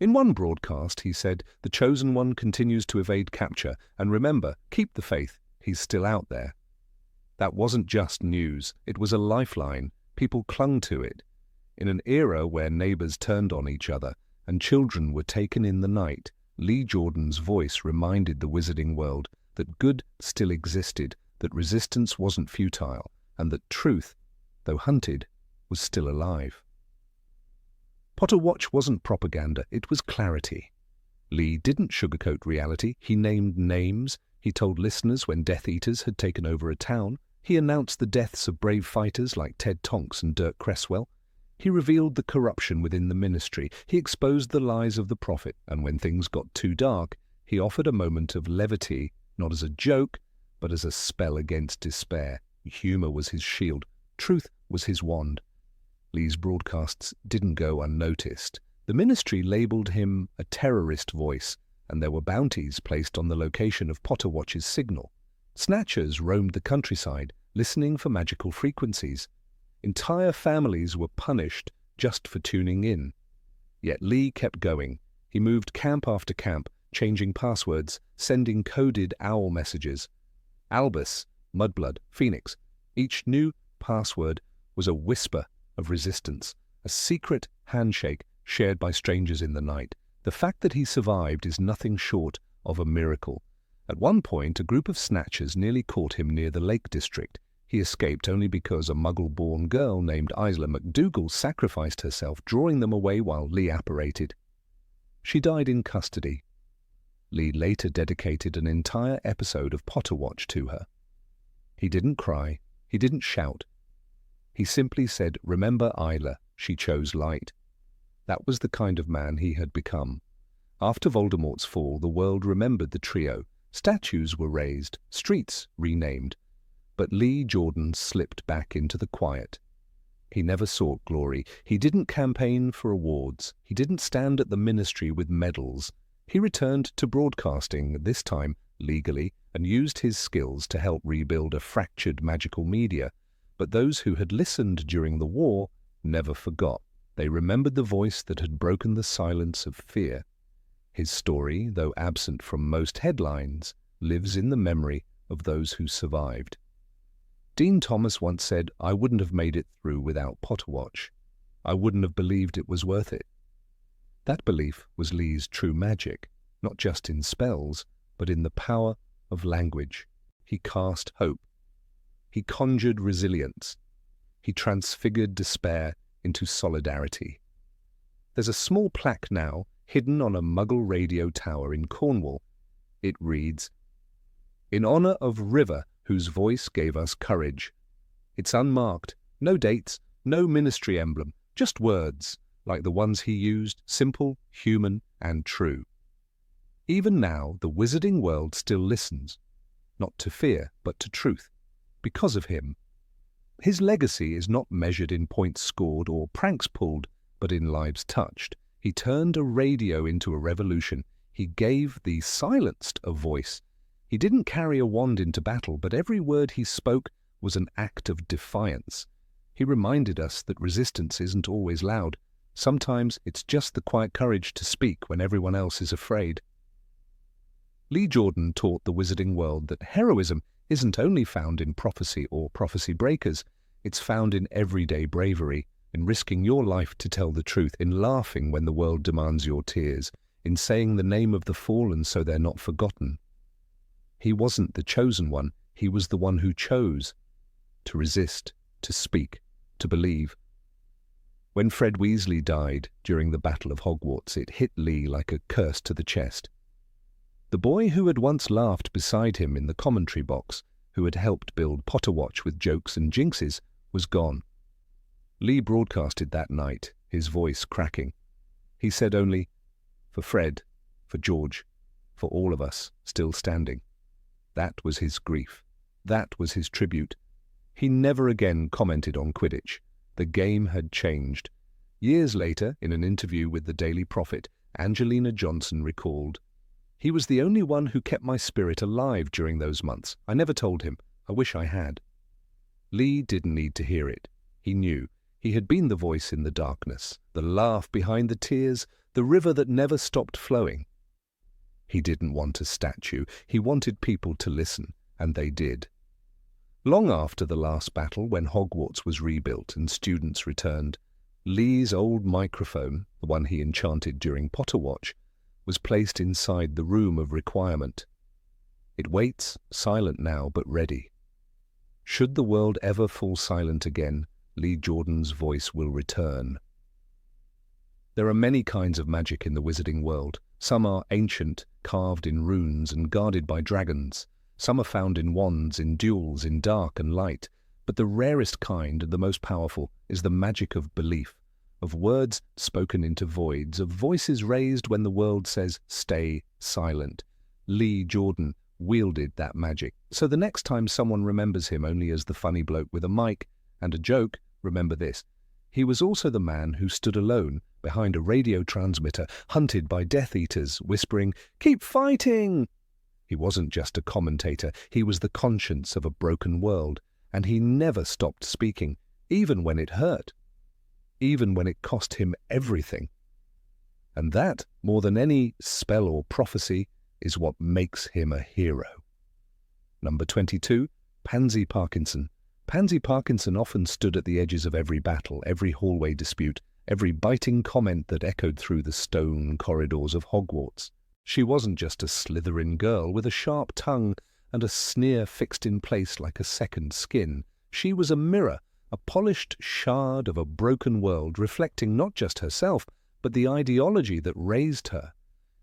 In one broadcast, he said, "The Chosen One continues to evade capture, and remember, keep the faith, he's still out there." That wasn't just news, it was a lifeline. People clung to it. In an era where neighbors turned on each other and children were taken in the night, Lee Jordan's voice reminded the wizarding world that good still existed, that resistance wasn't futile, and that truth, though hunted, was still alive. Potter Watch wasn't propaganda, it was clarity. Lee didn't sugarcoat reality, he named names, he told listeners when Death Eaters had taken over a town, he announced the deaths of brave fighters like Ted Tonks and Dirk Cresswell. He revealed the corruption within the ministry, he exposed the lies of the prophet, and when things got too dark, he offered a moment of levity, not as a joke, but as a spell against despair. Humor was his shield, truth was his wand. Lee's broadcasts didn't go unnoticed. The ministry labelled him a terrorist voice, and there were bounties placed on the location of Potter Watch's signal. Snatchers roamed the countryside, listening for magical frequencies. Entire families were punished just for tuning in. Yet Lee kept going. He moved camp after camp, changing passwords, sending coded owl messages. Albus, Mudblood, Phoenix. Each new password was a whisper of resistance, a secret handshake shared by strangers in the night. The fact that he survived is nothing short of a miracle. At one point, a group of snatchers nearly caught him near the Lake District. He escaped only because a Muggle-born girl named Isla McDougal sacrificed herself, drawing them away while Lee apparated. She died in custody. Lee later dedicated an entire episode of Potter Watch to her. He didn't cry. He didn't shout. He simply said, "Remember Isla, she chose light." That was the kind of man he had become. After Voldemort's fall, the world remembered the trio. Statues were raised, streets renamed. But Lee Jordan slipped back into the quiet. He never sought glory. He didn't campaign for awards. He didn't stand at the ministry with medals. He returned to broadcasting, this time legally, and used his skills to help rebuild a fractured magical media. But those who had listened during the war never forgot. They remembered the voice that had broken the silence of fear. His story, though absent from most headlines, lives in the memory of those who survived. Dean Thomas once said, "I wouldn't have made it through without Potter Watch. I wouldn't have believed it was worth it." That belief was Lee's true magic, not just in spells, but in the power of language. He cast hope. He conjured resilience. He transfigured despair into solidarity. There's a small plaque now, hidden on a Muggle radio tower in Cornwall. It reads, "In honor of River, whose voice gave us courage." It's unmarked, no dates, no ministry emblem, just words, like the ones he used, simple, human, and true. Even now, the wizarding world still listens, not to fear, but to truth, because of him. His legacy is not measured in points scored or pranks pulled, but in lives touched. He turned a radio into a revolution. He gave the silenced a voice. He didn't carry a wand into battle, but every word he spoke was an act of defiance. He reminded us that resistance isn't always loud. Sometimes it's just the quiet courage to speak when everyone else is afraid. Lee Jordan taught the wizarding world that heroism isn't only found in prophecy or prophecy breakers. It's found in everyday bravery, in risking your life to tell the truth, in laughing when the world demands your tears, in saying the name of the fallen so they're not forgotten. He wasn't the chosen one. He was the one who chose to resist, to speak, to believe. When Fred Weasley died during the Battle of Hogwarts, it hit Lee like a curse to the chest. The boy who had once laughed beside him in the commentary box, who had helped build Potter Watch with jokes and jinxes, was gone. Lee broadcasted that night, his voice cracking. He said only, "For Fred, for George, for all of us still standing." That was his grief. That was his tribute. He never again commented on Quidditch. The game had changed. Years later, in an interview with the Daily Prophet, Angelina Johnson recalled, "He was the only one who kept my spirit alive during those months. I never told him. I wish I had." Lee didn't need to hear it. He knew. He had been the voice in the darkness, the laugh behind the tears, the river that never stopped flowing. He didn't want a statue. He wanted people to listen, and they did. Long after the last battle, when Hogwarts was rebuilt and students returned, Lee's old microphone, the one he enchanted during Potter Watch, was placed inside the room of requirement. It waits, silent now, but ready. Should the world ever fall silent again, Lee Jordan's voice will return. There are many kinds of magic in the wizarding world. Some are ancient, carved in runes and guarded by dragons. Some are found in wands, in duels, in dark and light. But the rarest kind and the most powerful is the magic of belief, of words spoken into voids, of voices raised when the world says, "Stay silent." Lee Jordan wielded that magic. So the next time someone remembers him only as the funny bloke with a mic and a joke, remember this. He was also the man who stood alone behind a radio transmitter, hunted by Death Eaters, whispering, "Keep fighting!" He wasn't just a commentator. He was the conscience of a broken world, and he never stopped speaking, even when it hurt, even when it cost him everything. And that, more than any spell or prophecy, is what makes him a hero. Number 22, Pansy Parkinson. Pansy Parkinson often stood at the edges of every battle, every hallway dispute, every biting comment that echoed through the stone corridors of Hogwarts. She wasn't just a Slytherin girl with a sharp tongue and a sneer fixed in place like a second skin. She was a mirror, a polished shard of a broken world reflecting not just herself, but the ideology that raised her.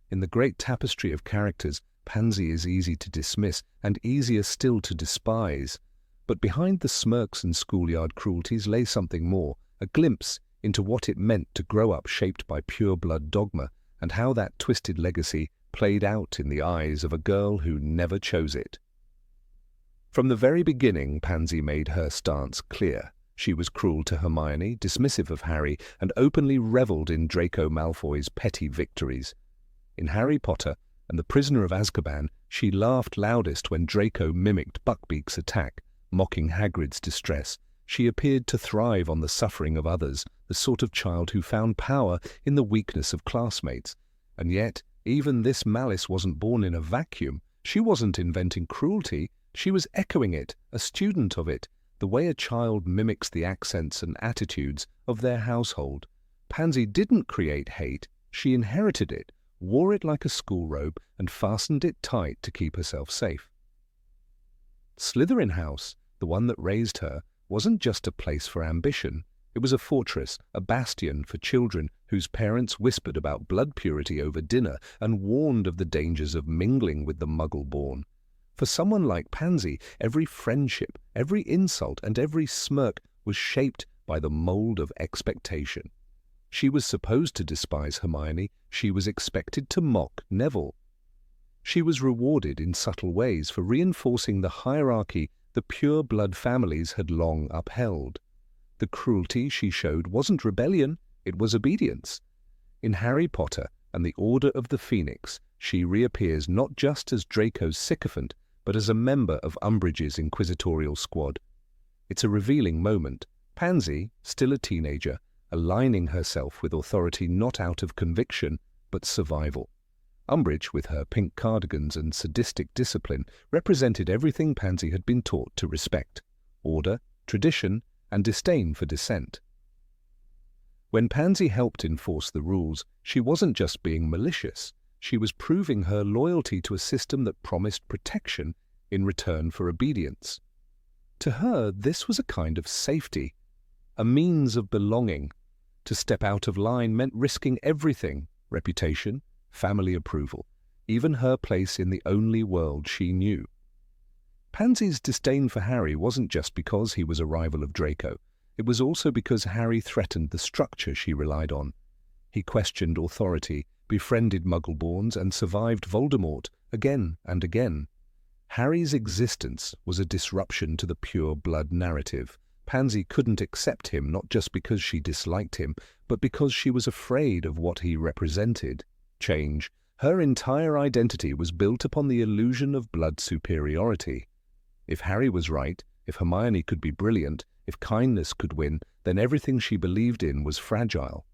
In the great tapestry of characters, Pansy is easy to dismiss and easier still to despise. But behind the smirks and schoolyard cruelties lay something more, a glimpse into what it meant to grow up shaped by pure-blood dogma, and how that twisted legacy played out in the eyes of a girl who never chose it. From the very beginning, Pansy made her stance clear. She was cruel to Hermione, dismissive of Harry, and openly revelled in Draco Malfoy's petty victories. In Harry Potter and the Prisoner of Azkaban, she laughed loudest when Draco mimicked Buckbeak's attack, mocking Hagrid's distress. She appeared to thrive on the suffering of others, the sort of child who found power in the weakness of classmates. And yet, even this malice wasn't born in a vacuum. She wasn't inventing cruelty, she was echoing it, a student of it, the way a child mimics the accents and attitudes of their household. Pansy didn't create hate, she inherited it, wore it like a school robe, and fastened it tight to keep herself safe. Slytherin House, the one that raised her, wasn't just a place for ambition. It was a fortress, a bastion for children whose parents whispered about blood purity over dinner and warned of the dangers of mingling with the Muggle-born. For someone like Pansy, every friendship, every insult, and every smirk was shaped by the mold of expectation. She was supposed to despise Hermione, she was expected to mock Neville. She was rewarded in subtle ways for reinforcing the hierarchy the pure-blood families had long upheld. The cruelty she showed wasn't rebellion, it was obedience. In Harry Potter and the Order of the Phoenix, she reappears not just as Draco's sycophant, but as a member of Umbridge's inquisitorial squad. It's a revealing moment. Pansy, still a teenager, aligning herself with authority not out of conviction, but survival. Umbridge, with her pink cardigans and sadistic discipline, represented everything Pansy had been taught to respect: order, tradition, and disdain for dissent. When Pansy helped enforce the rules, she wasn't just being malicious, she was proving her loyalty to a system that promised protection in return for obedience. To her, this was a kind of safety, a means of belonging. To step out of line meant risking everything: reputation, family approval, even her place in the only world she knew. Pansy's disdain for Harry wasn't just because he was a rival of Draco. It was also because Harry threatened the structure she relied on. He questioned authority, befriended Muggleborns, and survived Voldemort again and again. Harry's existence was a disruption to the pure-blood narrative. Pansy couldn't accept him not just because she disliked him, but because she was afraid of what he represented. Change. Her entire identity was built upon the illusion of blood superiority. If Harry was right, if Hermione could be brilliant, if kindness could win, then everything she believed in was fragile.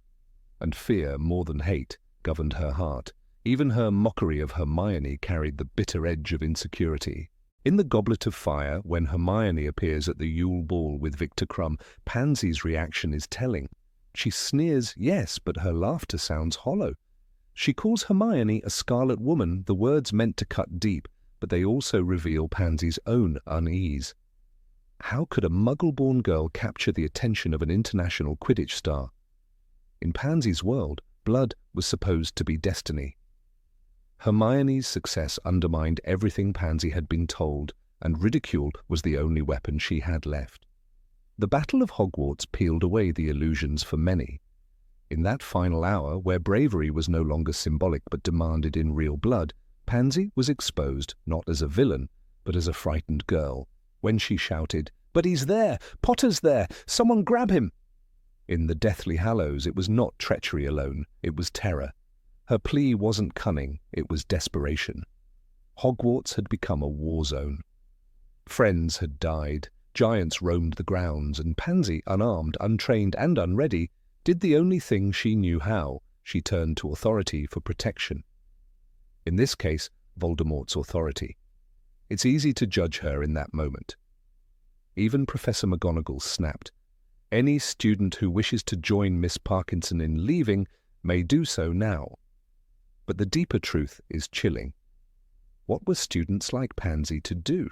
And fear, more than hate, governed her heart. Even her mockery of Hermione carried the bitter edge of insecurity. In the Goblet of Fire, when Hermione appears at the Yule Ball with Victor Crumb, Pansy's reaction is telling. She sneers, yes, but her laughter sounds hollow. She calls Hermione a scarlet woman, the words meant to cut deep, but they also reveal Pansy's own unease. How could a Muggle-born girl capture the attention of an international Quidditch star? In Pansy's world, blood was supposed to be destiny. Hermione's success undermined everything Pansy had been told, and ridicule was the only weapon she had left. The Battle of Hogwarts peeled away the illusions for many. In that final hour, where bravery was no longer symbolic but demanded in real blood, Pansy was exposed not as a villain, but as a frightened girl. When she shouted, "But he's there! Potter's there! Someone grab him!" In the Deathly Hallows, it was not treachery alone, it was terror. Her plea wasn't cunning, it was desperation. Hogwarts had become a war zone. Friends had died, giants roamed the grounds, and Pansy, unarmed, untrained, and unready, did the only thing she knew how: she turned to authority for protection. In this case, Voldemort's authority. It's easy to judge her in that moment. Even Professor McGonagall snapped. Any student who wishes to join Miss Parkinson in leaving may do so now. But the deeper truth is chilling. What were students like Pansy to do?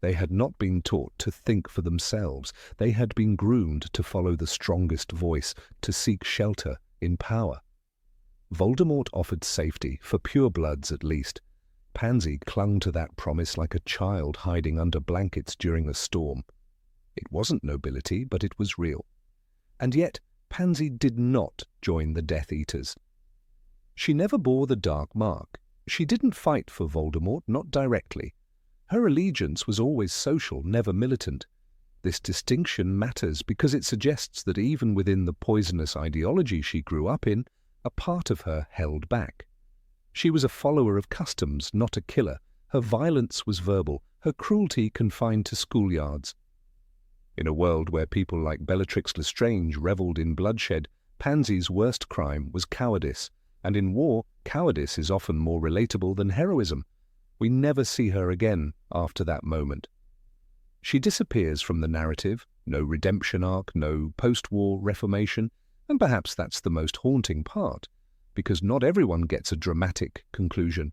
They had not been taught to think for themselves. They had been groomed to follow the strongest voice, to seek shelter in power. Voldemort offered safety, for purebloods at least. Pansy clung to that promise like a child hiding under blankets during a storm. It wasn't nobility, but it was real. And yet, Pansy did not join the Death Eaters. She never bore the dark mark. She didn't fight for Voldemort, not directly. Her allegiance was always social, never militant. This distinction matters because it suggests that even within the poisonous ideology she grew up in, a part of her held back. She was a follower of customs, not a killer. Her violence was verbal, her cruelty confined to schoolyards. In a world where people like Bellatrix Lestrange revelled in bloodshed, Pansy's worst crime was cowardice, and in war, cowardice is often more relatable than heroism. We never see her again after that moment. She disappears from the narrative, no redemption arc, no post-war reformation, and perhaps that's the most haunting part, because not everyone gets a dramatic conclusion.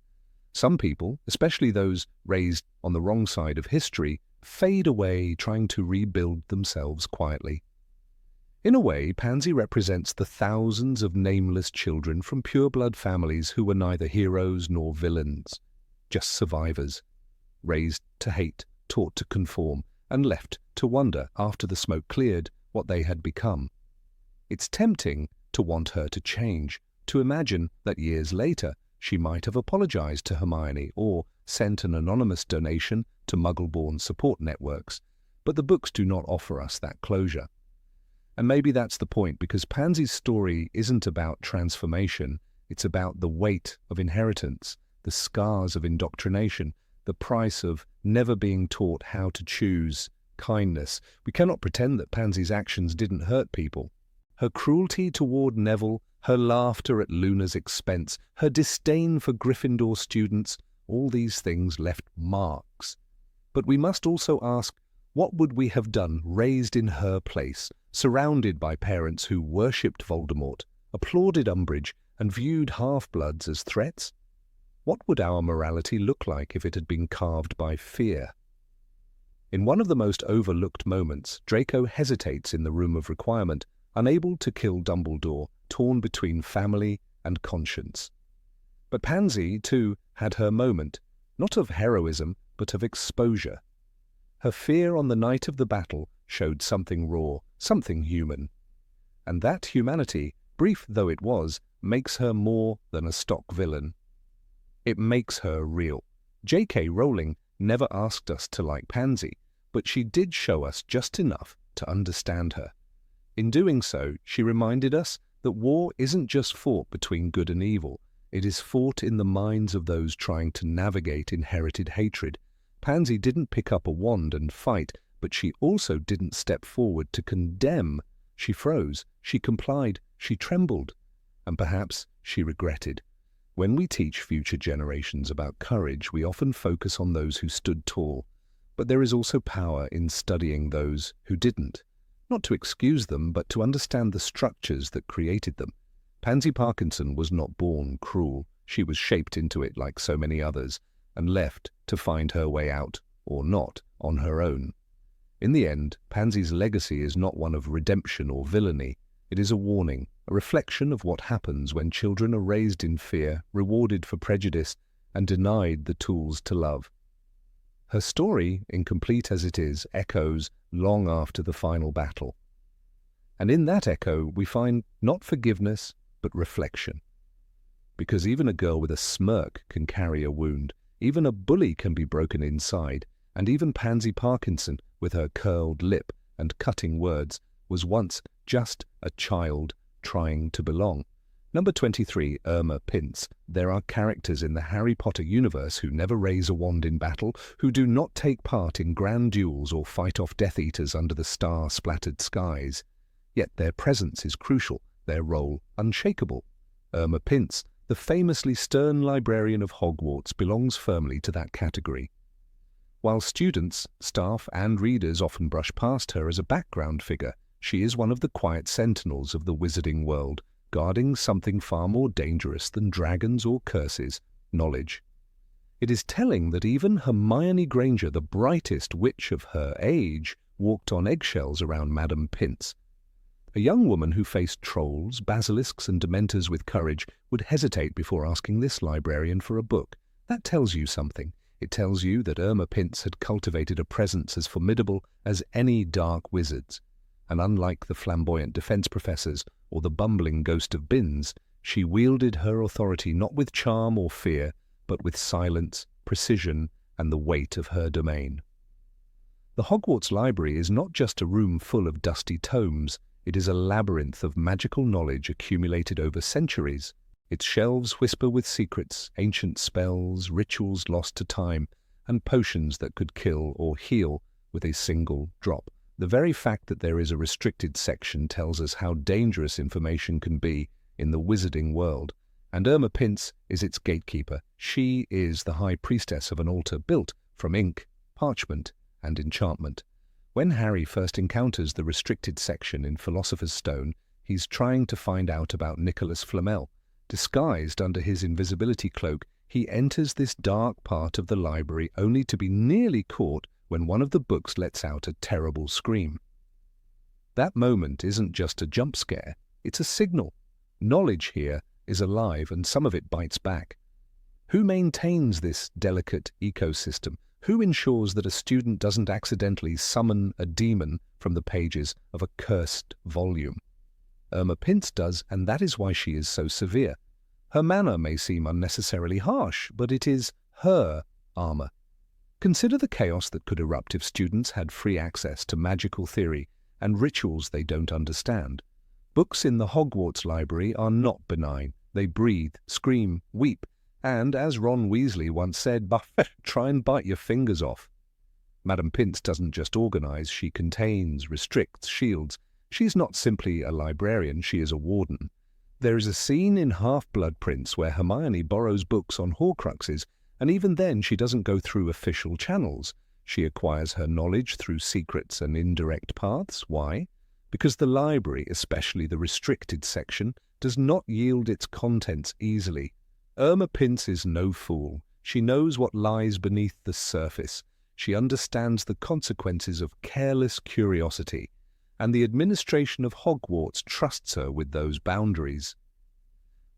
Some people, especially those raised on the wrong side of history, fade away trying to rebuild themselves quietly. In a way, Pansy represents the thousands of nameless children from pureblood families who were neither heroes nor villains, just survivors, raised to hate, taught to conform, and left to wonder after the smoke cleared what they had become. It's tempting to want her to change, to imagine that years later she might have apologized to Hermione or sent an anonymous donation to Muggle-born support networks, but the books do not offer us that closure. And maybe that's the point, because Pansy's story isn't about transformation, it's about the weight of inheritance, the scars of indoctrination, the price of never being taught how to choose kindness. We cannot pretend that Pansy's actions didn't hurt people. Her cruelty toward Neville, her laughter at Luna's expense, her disdain for Gryffindor students, all these things left marks. But we must also ask, what would we have done raised in her place, surrounded by parents who worshipped Voldemort, applauded Umbridge, and viewed half-bloods as threats? What would our morality look like if it had been carved by fear? In one of the most overlooked moments, Draco hesitates in the Room of Requirement, unable to kill Dumbledore, torn between family and conscience. But Pansy, too, had her moment, not of heroism, but of exposure. Her fear on the night of the battle showed something raw, something human. And that humanity, brief though it was, makes her more than a stock villain. It makes her real. J.K. Rowling never asked us to like Pansy, but she did show us just enough to understand her. In doing so, she reminded us that war isn't just fought between good and evil. It is fought in the minds of those trying to navigate inherited hatred. Pansy didn't pick up a wand and fight, but she also didn't step forward to condemn. She froze, she complied, she trembled, and perhaps she regretted. When we teach future generations about courage, we often focus on those who stood tall, but there is also power in studying those who didn't. Not to excuse them, but to understand the structures that created them. Pansy Parkinson was not born cruel. She was shaped into it like so many others, and left to find her way out, or not, on her own. In the end, Pansy's legacy is not one of redemption or villainy. It is a warning, a reflection of what happens when children are raised in fear, rewarded for prejudice, and denied the tools to love. Her story, incomplete as it is, echoes long after the final battle. And in that echo, we find not forgiveness, but reflection. Because even a girl with a smirk can carry a wound, even a bully can be broken inside, and even Pansy Parkinson, with her curled lip and cutting words, was once just a child trying to belong. Number 23, Irma Pince. There are characters in the Harry Potter universe who never raise a wand in battle, who do not take part in grand duels or fight off Death Eaters under the star-splattered skies. Yet their presence is crucial, their role unshakable. Irma Pince, the famously stern librarian of Hogwarts, belongs firmly to that category. While students, staff, and readers often brush past her as a background figure, She is one of the quiet sentinels of the wizarding world, guarding something far more dangerous than dragons or curses, knowledge. It is telling that even Hermione Granger, the brightest witch of her age, walked on eggshells around Madame Pince. A young woman who faced trolls, basilisks and dementors with courage would hesitate before asking this librarian for a book. That tells you something. It tells you that Irma Pince had cultivated a presence as formidable as any dark wizard's. And unlike the flamboyant defense professors or the bumbling ghost of Binns, she wielded her authority not with charm or fear, but with silence, precision, and the weight of her domain. The Hogwarts Library is not just a room full of dusty tomes. It is a labyrinth of magical knowledge accumulated over centuries. Its shelves whisper with secrets, ancient spells, rituals lost to time, and potions that could kill or heal with a single drop. The very fact that there is a restricted section tells us how dangerous information can be in the wizarding world, and Irma Pince is its gatekeeper. She is the high priestess of an altar built from ink, parchment, and enchantment. When Harry first encounters the restricted section in Philosopher's Stone, he's trying to find out about Nicholas Flamel. Disguised under his invisibility cloak, he enters this dark part of the library only to be nearly caught when one of the books lets out a terrible scream. That moment isn't just a jump scare, it's a signal. Knowledge here is alive and some of it bites back. Who maintains this delicate ecosystem? Who ensures that a student doesn't accidentally summon a demon from the pages of a cursed volume? Irma Pince does, and that is why she is so severe. Her manner may seem unnecessarily harsh, but it is her armor. Consider the chaos that could erupt if students had free access to magical theory and rituals they don't understand. Books in the Hogwarts library are not benign. They breathe, scream, weep, and, as Ron Weasley once said, try and bite your fingers off. Madame Pince doesn't just organize, she contains, restricts, shields. She's not simply a librarian, she is a warden. There is a scene in Half-Blood Prince where Hermione borrows books on Horcruxes, and even then she doesn't go through official channels. She acquires her knowledge through secrets and indirect paths. Why? Because the library, especially the restricted section, does not yield its contents easily. Irma Pince is no fool. She knows what lies beneath the surface. She understands the consequences of careless curiosity, and the administration of Hogwarts trusts her with those boundaries.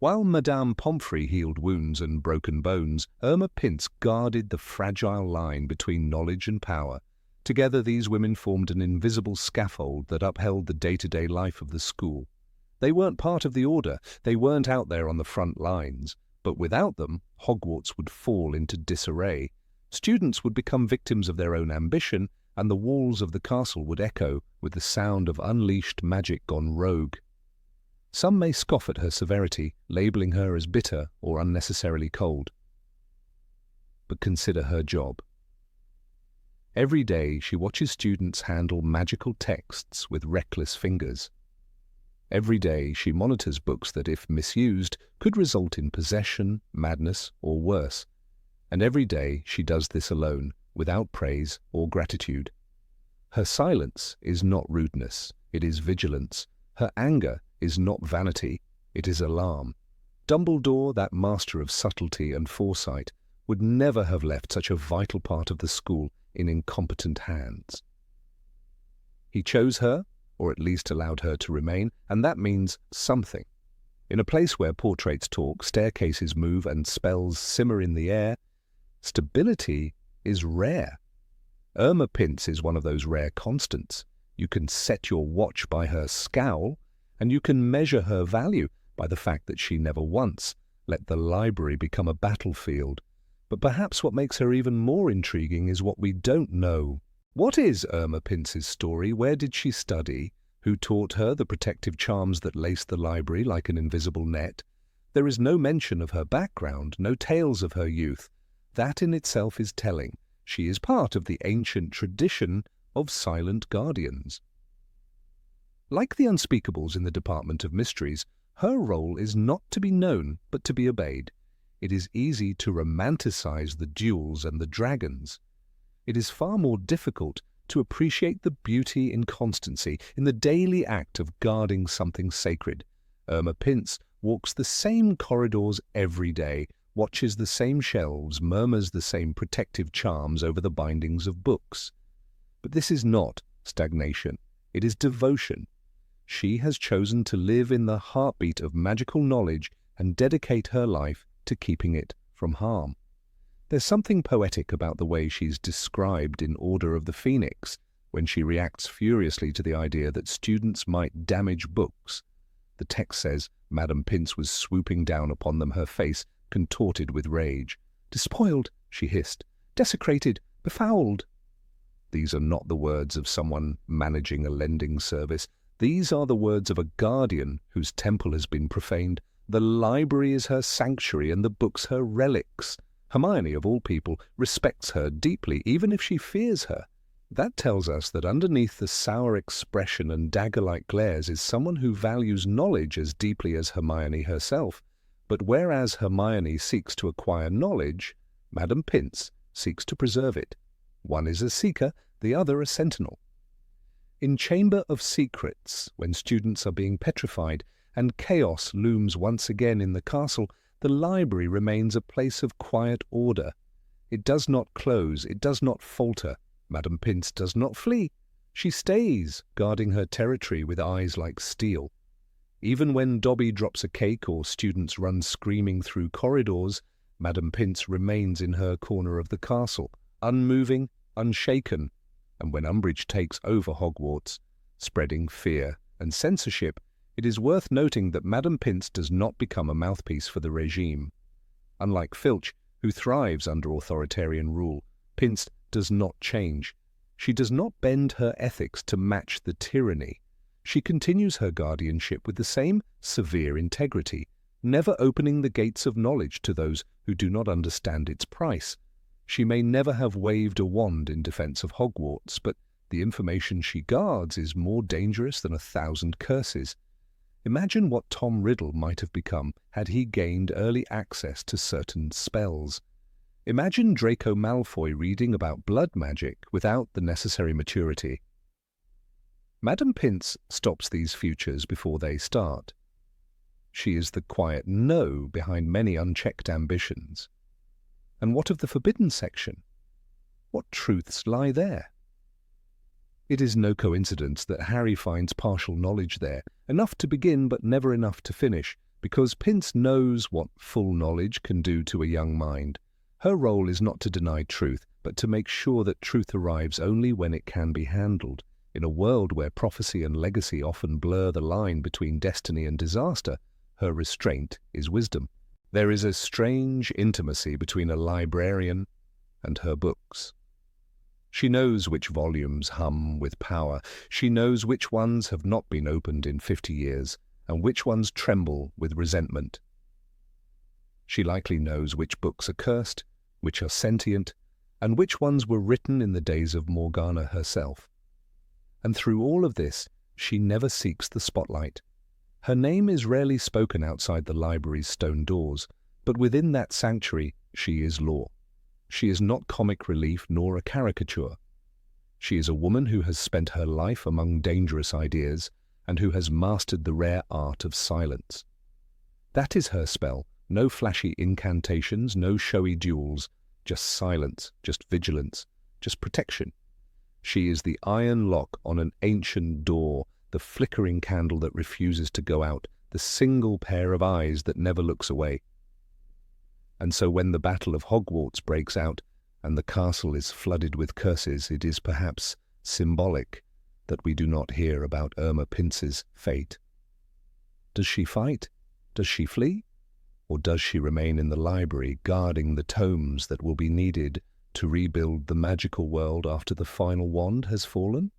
While Madame Pomfrey healed wounds and broken bones, Irma Pince guarded the fragile line between knowledge and power. Together these women formed an invisible scaffold that upheld the day-to-day life of the school. They weren't part of the Order, they weren't out there on the front lines, but without them, Hogwarts would fall into disarray. Students would become victims of their own ambition, and the walls of the castle would echo with the sound of unleashed magic gone rogue. Some may scoff at her severity, labeling her as bitter or unnecessarily cold. But consider her job. Every day she watches students handle magical texts with reckless fingers. Every day she monitors books that, if misused, could result in possession, madness, or worse. And every day she does this alone, without praise or gratitude. Her silence is not rudeness, it is vigilance. Her anger is not vanity, it is alarm. Dumbledore, that master of subtlety and foresight, would never have left such a vital part of the school in incompetent hands. He chose her, or at least allowed her to remain, and that means something. In a place where portraits talk, staircases move, and spells simmer in the air, stability is rare. Irma Pince is one of those rare constants. You can set your watch by her scowl, and you can measure her value by the fact that she never once let the library become a battlefield. But perhaps what makes her even more intriguing is what we don't know. What is Irma Pince's story? Where did she study? Who taught her the protective charms that lace the library like an invisible net? There is no mention of her background, no tales of her youth. That in itself is telling. She is part of the ancient tradition of silent guardians. Like the Unspeakables in the Department of Mysteries, her role is not to be known, but to be obeyed. It is easy to romanticize the duels and the dragons. It is far more difficult to appreciate the beauty in constancy, in the daily act of guarding something sacred. Irma Pince walks the same corridors every day, watches the same shelves, murmurs the same protective charms over the bindings of books. But this is not stagnation, it is devotion. She has chosen to live in the heartbeat of magical knowledge and dedicate her life to keeping it from harm. There's something poetic about the way she's described in Order of the Phoenix, when she reacts furiously to the idea that students might damage books. The text says Madame Pince was swooping down upon them, her face contorted with rage. "Despoiled," she hissed. "Desecrated, befouled." These are not the words of someone managing a lending service. These are the words of a guardian whose temple has been profaned. The library is her sanctuary and the books her relics. Hermione, of all people, respects her deeply, even if she fears her. That tells us that underneath the sour expression and dagger-like glares is someone who values knowledge as deeply as Hermione herself. But whereas Hermione seeks to acquire knowledge, Madame Pince seeks to preserve it. One is a seeker, the other a sentinel. In Chamber of Secrets, when students are being petrified and chaos looms once again in the castle, the library remains a place of quiet order. It does not close, it does not falter. Madame Pince does not flee. She stays, guarding her territory with eyes like steel. Even when Dobby drops a cake or students run screaming through corridors, Madame Pince remains in her corner of the castle, unmoving, unshaken. And when Umbridge takes over Hogwarts, spreading fear and censorship, it is worth noting that Madame Pince does not become a mouthpiece for the regime. Unlike Filch, who thrives under authoritarian rule, Pince does not change. She does not bend her ethics to match the tyranny. She continues her guardianship with the same severe integrity, never opening the gates of knowledge to those who do not understand its price. She may never have waved a wand in defense of Hogwarts, but the information she guards is more dangerous than 1,000 curses. Imagine what Tom Riddle might have become had he gained early access to certain spells. Imagine Draco Malfoy reading about blood magic without the necessary maturity. Madame Pince stops these futures before they start. She is the quiet no behind many unchecked ambitions. And what of the forbidden section? What truths lie there? It is no coincidence that Harry finds partial knowledge there, enough to begin but never enough to finish, because Pince knows what full knowledge can do to a young mind. Her role is not to deny truth, but to make sure that truth arrives only when it can be handled. In a world where prophecy and legacy often blur the line between destiny and disaster, her restraint is wisdom. There is a strange intimacy between a librarian and her books. She knows which volumes hum with power. She knows which ones have not been opened in 50 years, and which ones tremble with resentment. She likely knows which books are cursed, which are sentient, and which ones were written in the days of Morgana herself. And through all of this, she never seeks the spotlight. Her name is rarely spoken outside the library's stone doors, but within that sanctuary she is law. She is not comic relief nor a caricature. She is a woman who has spent her life among dangerous ideas and who has mastered the rare art of silence. That is her spell. No flashy incantations, no showy duels, just silence, just vigilance, just protection. She is the iron lock on an ancient door, the flickering candle that refuses to go out, the single pair of eyes that never looks away. And so when the Battle of Hogwarts breaks out and the castle is flooded with curses, it is perhaps symbolic that we do not hear about Irma Pince's fate. Does she fight? Does she flee? Or does she remain in the library, guarding the tomes that will be needed to rebuild the magical world after the final wand has fallen?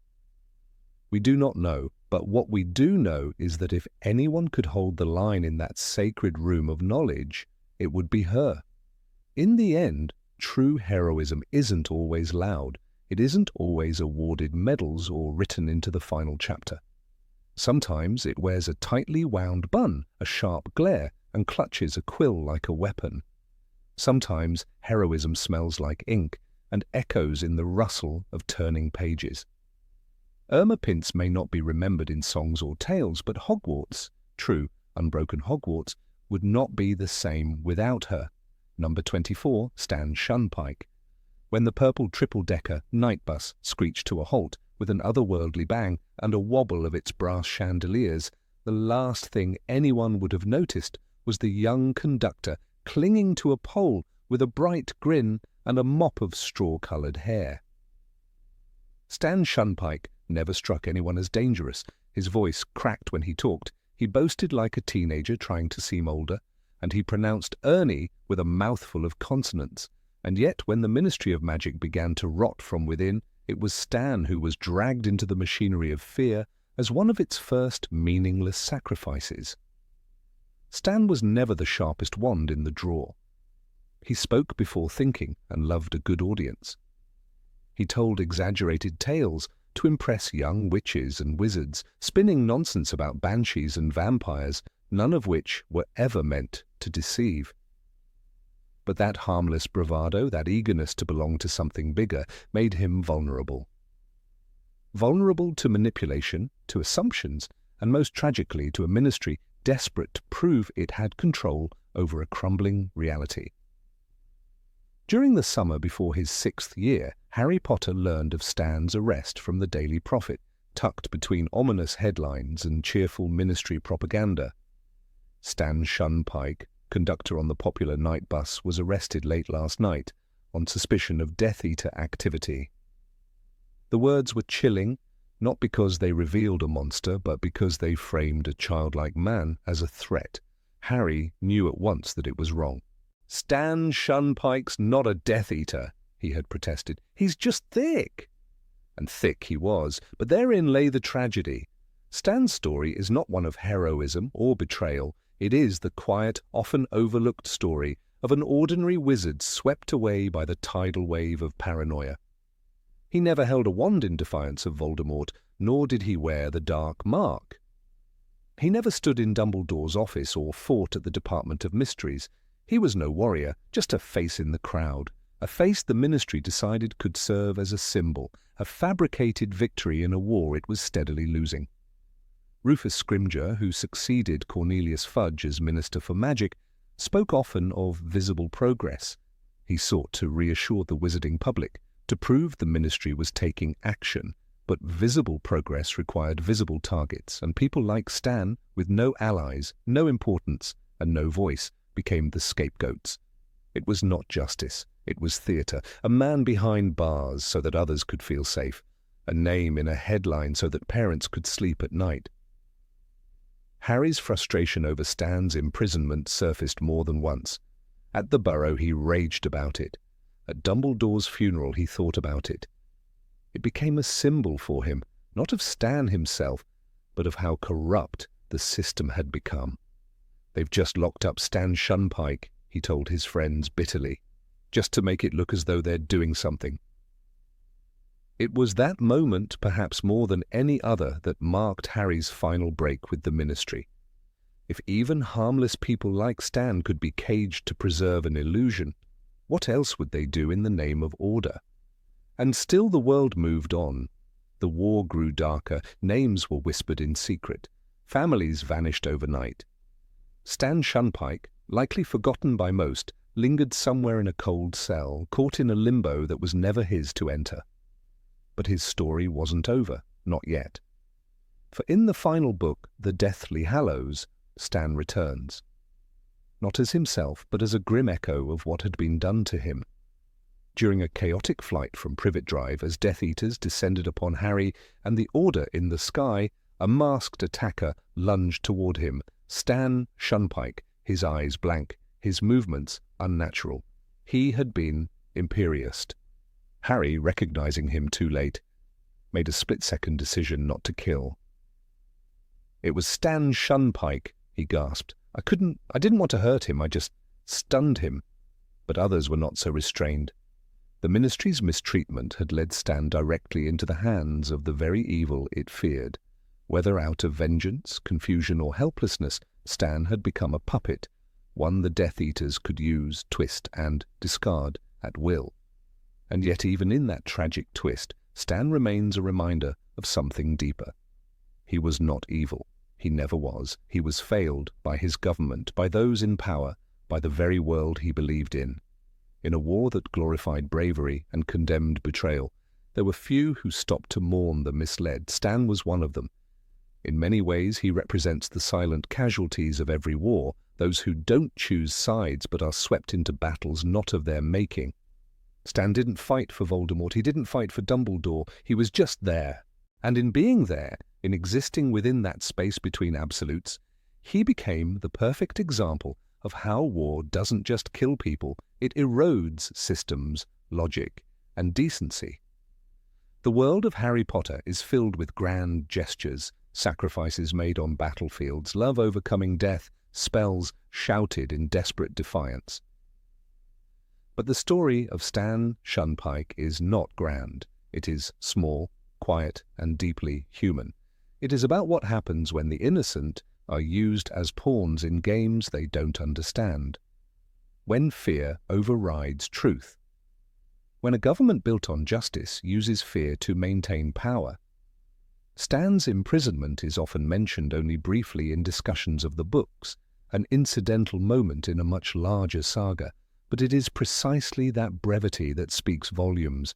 We do not know, but what we do know is that if anyone could hold the line in that sacred room of knowledge, it would be her. In the end, true heroism isn't always loud. It isn't always awarded medals or written into the final chapter. Sometimes it wears a tightly wound bun, a sharp glare, and clutches a quill like a weapon. Sometimes heroism smells like ink, and echoes in the rustle of turning pages. Irma Pince may not be remembered in songs or tales, but Hogwarts, true, unbroken Hogwarts, would not be the same without her. Number 24, Stan Shunpike. When the purple triple-decker night bus screeched to a halt with an otherworldly bang and a wobble of its brass chandeliers, the last thing anyone would have noticed was the young conductor clinging to a pole with a bright grin and a mop of straw-coloured hair. Stan Shunpike never struck anyone as dangerous. His voice cracked when he talked. He boasted like a teenager trying to seem older, and he pronounced Ernie with a mouthful of consonants. And yet, when the Ministry of Magic began to rot from within, it was Stan who was dragged into the machinery of fear as one of its first meaningless sacrifices. Stan was never the sharpest wand in the drawer. He spoke before thinking and loved a good audience. He told exaggerated tales to impress young witches and wizards, spinning nonsense about banshees and vampires, none of which were ever meant to deceive. But that harmless bravado, that eagerness to belong to something bigger, made him vulnerable. Vulnerable to manipulation, to assumptions, and most tragically to a ministry desperate to prove it had control over a crumbling reality. During the summer before his 6th year, Harry Potter learned of Stan's arrest from the Daily Prophet, tucked between ominous headlines and cheerful ministry propaganda. Stan Shunpike, conductor on the popular night bus, was arrested late last night on suspicion of Death Eater activity. The words were chilling, not because they revealed a monster, but because they framed a childlike man as a threat. Harry knew at once that it was wrong. "Stan Shunpike's not a Death Eater," he had protested. "He's just thick." And thick he was, but therein lay the tragedy. Stan's story is not one of heroism or betrayal. It is the quiet, often overlooked story of an ordinary wizard swept away by the tidal wave of paranoia. He never held a wand in defiance of Voldemort, nor did he wear the dark mark. He never stood in Dumbledore's office or fought at the Department of Mysteries. He was no warrior, just a face in the crowd, a face the Ministry decided could serve as a symbol, a fabricated victory in a war it was steadily losing. Rufus Scrimgeour, who succeeded Cornelius Fudge as Minister for Magic, spoke often of visible progress. He sought to reassure the wizarding public, to prove the Ministry was taking action, but visible progress required visible targets, and people like Stan, with no allies, no importance, and no voice, became the scapegoats. It was not justice, it was theatre, a man behind bars so that others could feel safe, a name in a headline so that parents could sleep at night. Harry's frustration over Stan's imprisonment surfaced more than once. At the Burrow he raged about it. At Dumbledore's funeral he thought about it. It became a symbol for him, not of Stan himself, but of how corrupt the system had become. "They've just locked up Stan Shunpike," he told his friends bitterly, "just to make it look as though they're doing something." It was that moment, perhaps more than any other, that marked Harry's final break with the Ministry. If even harmless people like Stan could be caged to preserve an illusion, what else would they do in the name of order? And still the world moved on. The war grew darker, names were whispered in secret, families vanished overnight. Stan Shunpike, likely forgotten by most, lingered somewhere in a cold cell, caught in a limbo that was never his to enter. But his story wasn't over, not yet. For in the final book, The Deathly Hallows, Stan returns. Not as himself, but as a grim echo of what had been done to him. During a chaotic flight from Privet Drive as Death Eaters descended upon Harry and the Order in the sky, a masked attacker lunged toward him. Stan Shunpike, his eyes blank, his movements unnatural. He had been Imperiused. Harry, recognizing him too late, made a split-second decision not to kill. "It was Stan Shunpike," he gasped. I didn't want to hurt him, I just stunned him." But others were not so restrained. The Ministry's mistreatment had led Stan directly into the hands of the very evil it feared. Whether out of vengeance, confusion, or helplessness, Stan had become a puppet, one the Death Eaters could use, twist, and discard at will. And yet even in that tragic twist, Stan remains a reminder of something deeper. He was not evil. He never was. He was failed by his government, by those in power, by the very world he believed in. In a war that glorified bravery and condemned betrayal, there were few who stopped to mourn the misled. Stan was one of them. In many ways, he represents the silent casualties of every war, those who don't choose sides but are swept into battles not of their making. Stan didn't fight for Voldemort. He didn't fight for Dumbledore. He was just there. And in being there, in existing within that space between absolutes, he became the perfect example of how war doesn't just kill people, it erodes systems, logic, and decency. The world of Harry Potter is filled with grand gestures, sacrifices made on battlefields, love overcoming death, spells shouted in desperate defiance. But the story of Stan Shunpike is not grand. It is small, quiet, and deeply human. It is about what happens when the innocent are used as pawns in games they don't understand. When fear overrides truth. When a government built on justice uses fear to maintain power. Stan's imprisonment is often mentioned only briefly in discussions of the books, an incidental moment in a much larger saga, but it is precisely that brevity that speaks volumes.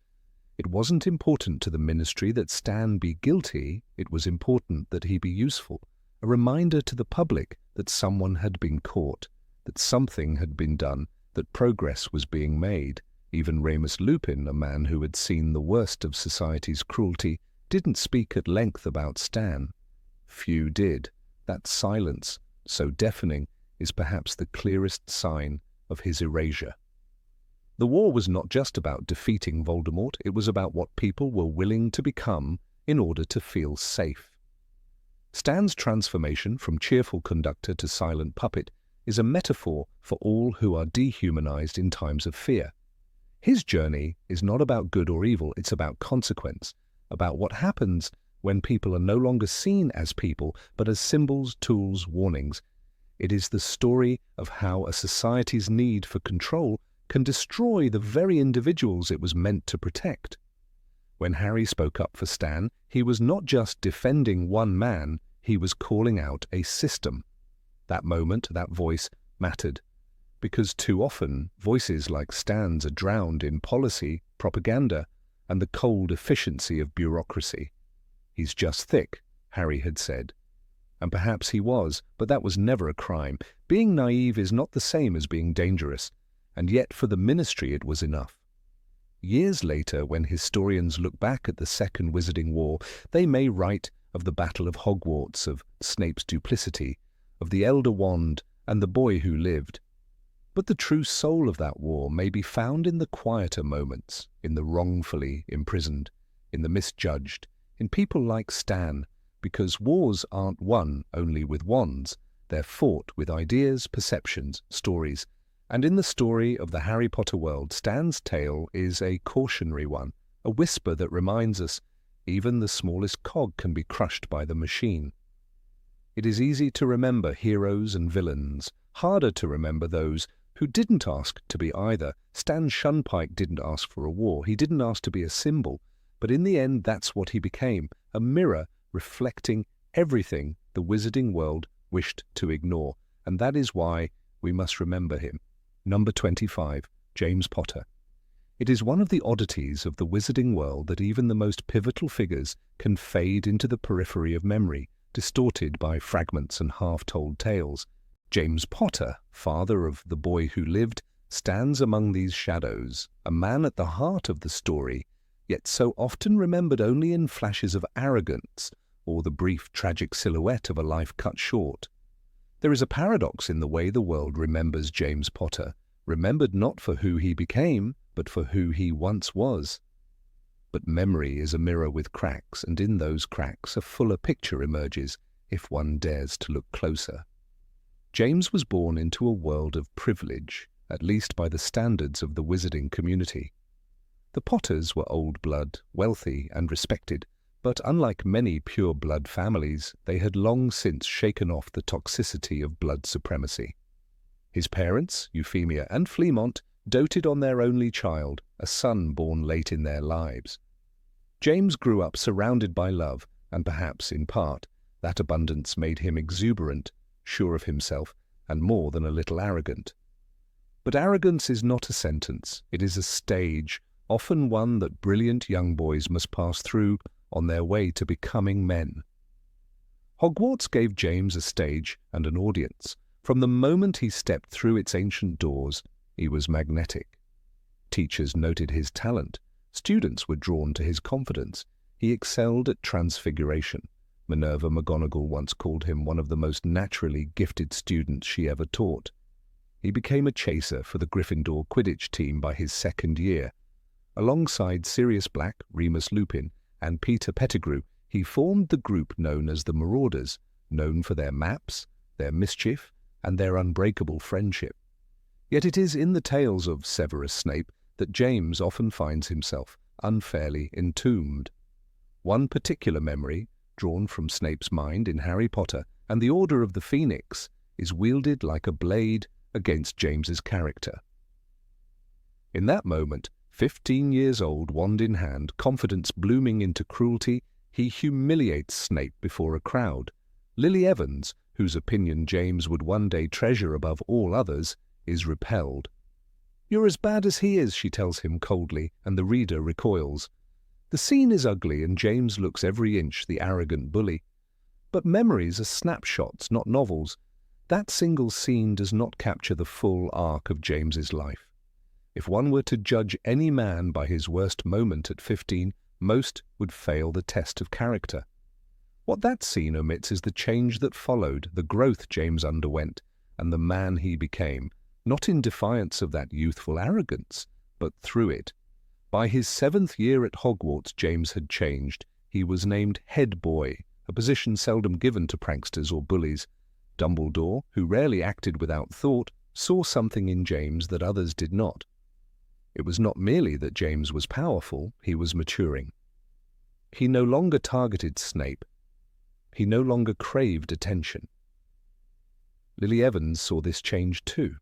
It wasn't important to the ministry that Stan be guilty, it was important that he be useful, a reminder to the public that someone had been caught, that something had been done, that progress was being made. Even Remus Lupin, a man who had seen the worst of society's cruelty, didn't speak at length about Stan. Few did. That silence, so deafening, is perhaps the clearest sign of his erasure. The war was not just about defeating Voldemort, it was about what people were willing to become in order to feel safe. Stan's transformation from cheerful conductor to silent puppet is a metaphor for all who are dehumanized in times of fear. His journey is not about good or evil, it's about consequence, about what happens when people are no longer seen as people, but as symbols, tools, warnings. It is the story of how a society's need for control can destroy the very individuals it was meant to protect. When Harry spoke up for Stan, he was not just defending one man, he was calling out a system. That moment, that voice, mattered, because too often voices like Stan's are drowned in policy, propaganda, and the cold efficiency of bureaucracy. He's just thick, Harry had said. And perhaps he was, but that was never a crime. Being naive is not the same as being dangerous, and yet for the ministry it was enough. Years later, when historians look back at the Second Wizarding War, they may write of the Battle of Hogwarts, of Snape's duplicity, of the Elder Wand and the boy who lived. But the true soul of that war may be found in the quieter moments, in the wrongfully imprisoned, in the misjudged, in people like Stan, because wars aren't won only with wands, they're fought with ideas, perceptions, stories. And in the story of the Harry Potter world, Stan's tale is a cautionary one, a whisper that reminds us even the smallest cog can be crushed by the machine. It is easy to remember heroes and villains, harder to remember those who didn't ask to be either. Stan Shunpike didn't ask for a war, he didn't ask to be a symbol, but in the end that's what he became, a mirror reflecting everything the wizarding world wished to ignore, and that is why we must remember him. Number 25, James Potter. It is one of the oddities of the wizarding world that even the most pivotal figures can fade into the periphery of memory, distorted by fragments and half-told tales. James Potter, father of the boy who lived, stands among these shadows, a man at the heart of the story, yet so often remembered only in flashes of arrogance or the brief tragic silhouette of a life cut short. There is a paradox in the way the world remembers James Potter, remembered not for who he became, but for who he once was. But memory is a mirror with cracks, and in those cracks a fuller picture emerges, if one dares to look closer. James was born into a world of privilege, at least by the standards of the wizarding community. The Potters were old blood, wealthy and respected, but unlike many pure-blood families, they had long since shaken off the toxicity of blood supremacy. His parents, Euphemia and Fleamont, doted on their only child, a son born late in their lives. James grew up surrounded by love, and perhaps, in part, that abundance made him exuberant, sure of himself, and more than a little arrogant. But arrogance is not a sentence, it is a stage, often one that brilliant young boys must pass through on their way to becoming men. Hogwarts gave James a stage and an audience. From the moment he stepped through its ancient doors, he was magnetic. Teachers noted his talent. Students were drawn to his confidence. He excelled at transfiguration. Minerva McGonagall once called him one of the most naturally gifted students she ever taught. He became a chaser for the Gryffindor Quidditch team by his second year. Alongside Sirius Black, Remus Lupin, and Peter Pettigrew, he formed the group known as the Marauders, known for their maps, their mischief, and their unbreakable friendship. Yet it is in the tales of Severus Snape that James often finds himself unfairly entombed. One particular memory, drawn from Snape's mind in Harry Potter and the Order of the Phoenix, is wielded like a blade against James's character. In that moment, 15 years old, wand in hand, confidence blooming into cruelty, he humiliates Snape before a crowd. Lily Evans, whose opinion James would one day treasure above all others, is repelled. "You're as bad as he is," she tells him coldly, and the reader recoils. The scene is ugly, and James looks every inch the arrogant bully. But memories are snapshots, not novels. That single scene does not capture the full arc of James's life. If one were to judge any man by his worst moment at 15, most would fail the test of character. What that scene omits is the change that followed, the growth James underwent, and the man he became, not in defiance of that youthful arrogance, but through it. By his 7th year at Hogwarts, James had changed. He was named head boy, a position seldom given to pranksters or bullies. Dumbledore, who rarely acted without thought, saw something in James that others did not. It was not merely that James was powerful, he was maturing. He no longer targeted Snape. He no longer craved attention. Lily Evans saw this change too.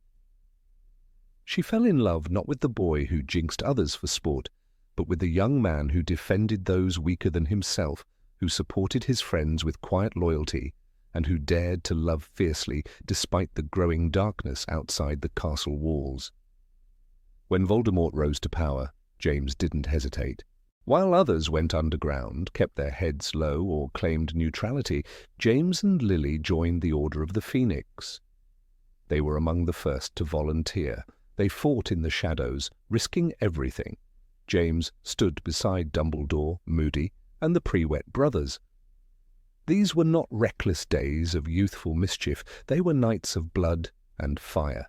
She fell in love not with the boy who jinxed others for sport, but with the young man who defended those weaker than himself, who supported his friends with quiet loyalty, and who dared to love fiercely despite the growing darkness outside the castle walls. When Voldemort rose to power, James didn't hesitate. While others went underground, kept their heads low, or claimed neutrality, James and Lily joined the Order of the Phoenix. They were among the first to volunteer. They fought in the shadows, risking everything. James stood beside Dumbledore, Moody, and the Prewett brothers. These were not reckless days of youthful mischief. They were nights of blood and fire.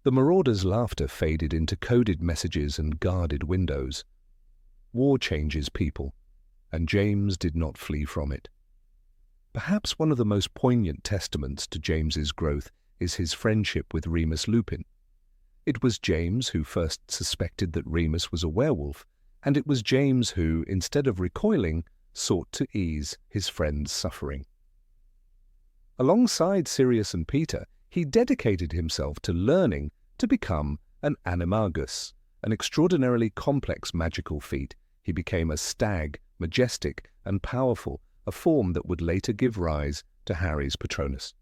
The Marauders' laughter faded into coded messages and guarded windows. War changes people, and James did not flee from it. Perhaps one of the most poignant testaments to James's growth is his friendship with Remus Lupin. It was James who first suspected that Remus was a werewolf, and it was James who, instead of recoiling, sought to ease his friend's suffering. Alongside Sirius and Peter, he dedicated himself to learning to become an animagus, an extraordinarily complex magical feat. He became a stag, majestic and powerful, a form that would later give rise to Harry's Patronus.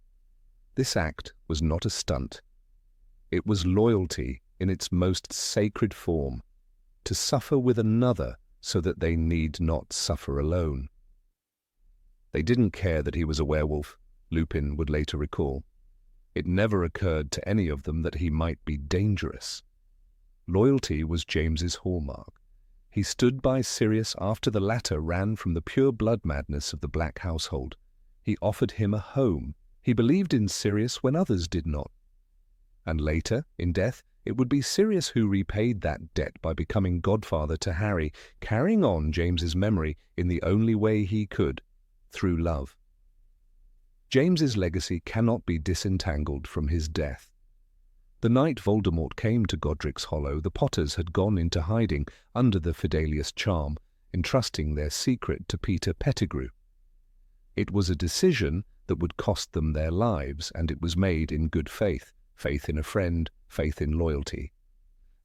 This act was not a stunt. It was loyalty in its most sacred form, to suffer with another so that they need not suffer alone. They didn't care that he was a werewolf, Lupin would later recall. It never occurred to any of them that he might be dangerous. Loyalty was James's hallmark. He stood by Sirius after the latter ran from the pure blood madness of the Black household. He offered him a home. He believed in Sirius when others did not. And later, in death, it would be Sirius who repaid that debt by becoming godfather to Harry, carrying on James's memory in the only way he could, through love. James's legacy cannot be disentangled from his death. The night Voldemort came to Godric's Hollow, the Potters had gone into hiding under the Fidelius charm, entrusting their secret to Peter Pettigrew. It was a decision that would cost them their lives, and it was made in good faith, faith in a friend, faith in loyalty.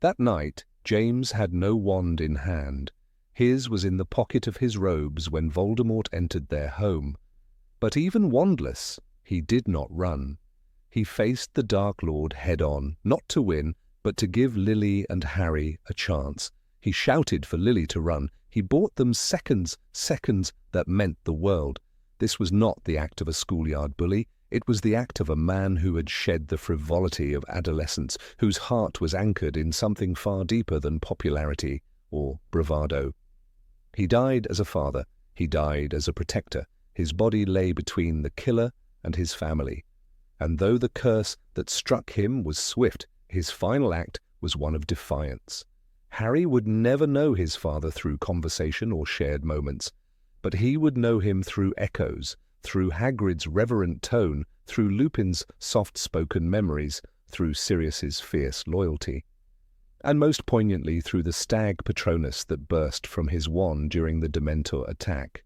That night, James had no wand in hand. His was in the pocket of his robes when Voldemort entered their home. But even wandless, he did not run. He faced the Dark Lord head-on, not to win, but to give Lily and Harry a chance. He shouted for Lily to run. He bought them seconds that meant the world. This was not the act of a schoolyard bully. It was the act of a man who had shed the frivolity of adolescence, whose heart was anchored in something far deeper than popularity or bravado. He died as a father. He died as a protector. His body lay between the killer and his family. And though the curse that struck him was swift, his final act was one of defiance. Harry would never know his father through conversation or shared moments, but he would know him through echoes, through Hagrid's reverent tone, through Lupin's soft-spoken memories, through Sirius's fierce loyalty, and most poignantly through the stag Patronus that burst from his wand during the Dementor attack.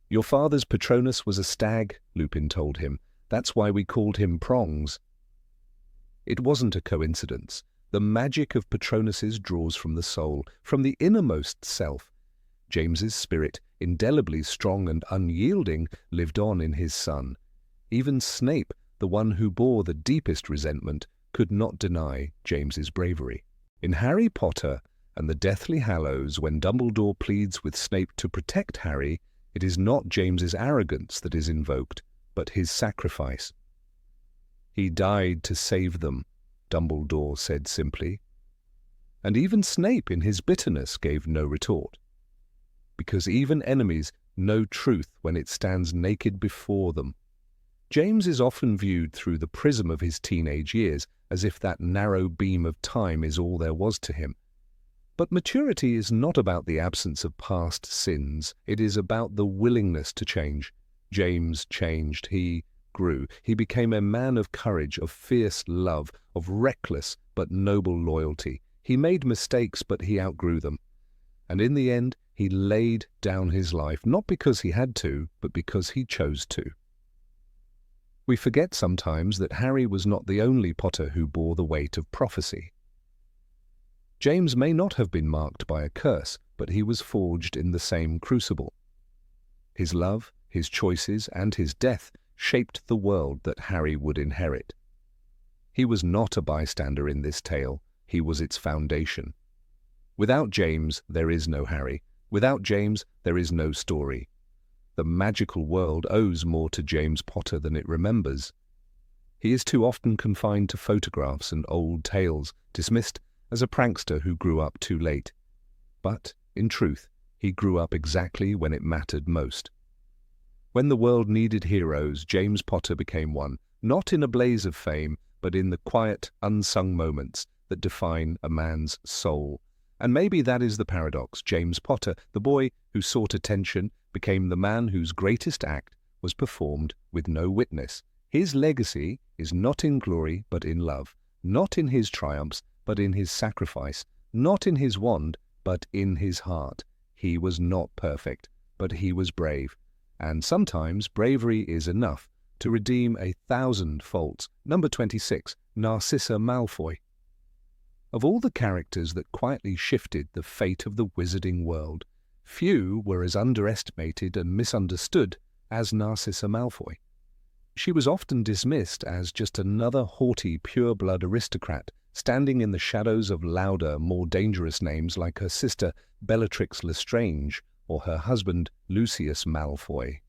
"Your father's Patronus was a stag," Lupin told him. "That's why we called him Prongs." It wasn't a coincidence. The magic of Patronuses draws from the soul, from the innermost self. James's spirit, indelibly strong and unyielding, lived on in his son. Even Snape, the one who bore the deepest resentment, could not deny James's bravery. In Harry Potter and the Deathly Hallows, when Dumbledore pleads with Snape to protect Harry, it is not James's arrogance that is invoked, but his sacrifice. "He died to save them," Dumbledore said simply. And even Snape in his bitterness gave no retort. Because even enemies know truth when it stands naked before them. James is often viewed through the prism of his teenage years, as if that narrow beam of time is all there was to him. But maturity is not about the absence of past sins. It is about the willingness to change. James changed. He grew. He became a man of courage, of fierce love, of reckless but noble loyalty. He made mistakes, but he outgrew them. And in the end, he laid down his life, not because he had to, but because he chose to. We forget sometimes that Harry was not the only Potter who bore the weight of prophecy. James may not have been marked by a curse, but he was forged in the same crucible. His love, his choices, and his death shaped the world that Harry would inherit. He was not a bystander in this tale. He was its foundation. Without James, there is no Harry. Without James, there is no story. The magical world owes more to James Potter than it remembers. He is too often confined to photographs and old tales, dismissed as a prankster who grew up too late. But, in truth, he grew up exactly when it mattered most. When the world needed heroes, James Potter became one, not in a blaze of fame, but in the quiet, unsung moments that define a man's soul. And maybe that is the paradox. James Potter, the boy who sought attention, became the man whose greatest act was performed with no witness. His legacy is not in glory, but in love, not in his triumphs, but in his sacrifice, not in his wand, but in his heart. He was not perfect, but he was brave. And sometimes bravery is enough to redeem 1,000 faults. Number 26, Narcissa Malfoy. Of all the characters that quietly shifted the fate of the wizarding world, few were as underestimated and misunderstood as Narcissa Malfoy. She was often dismissed as just another haughty, pure-blood aristocrat, standing in the shadows of louder, more dangerous names like her sister Bellatrix Lestrange or her husband Lucius Malfoy.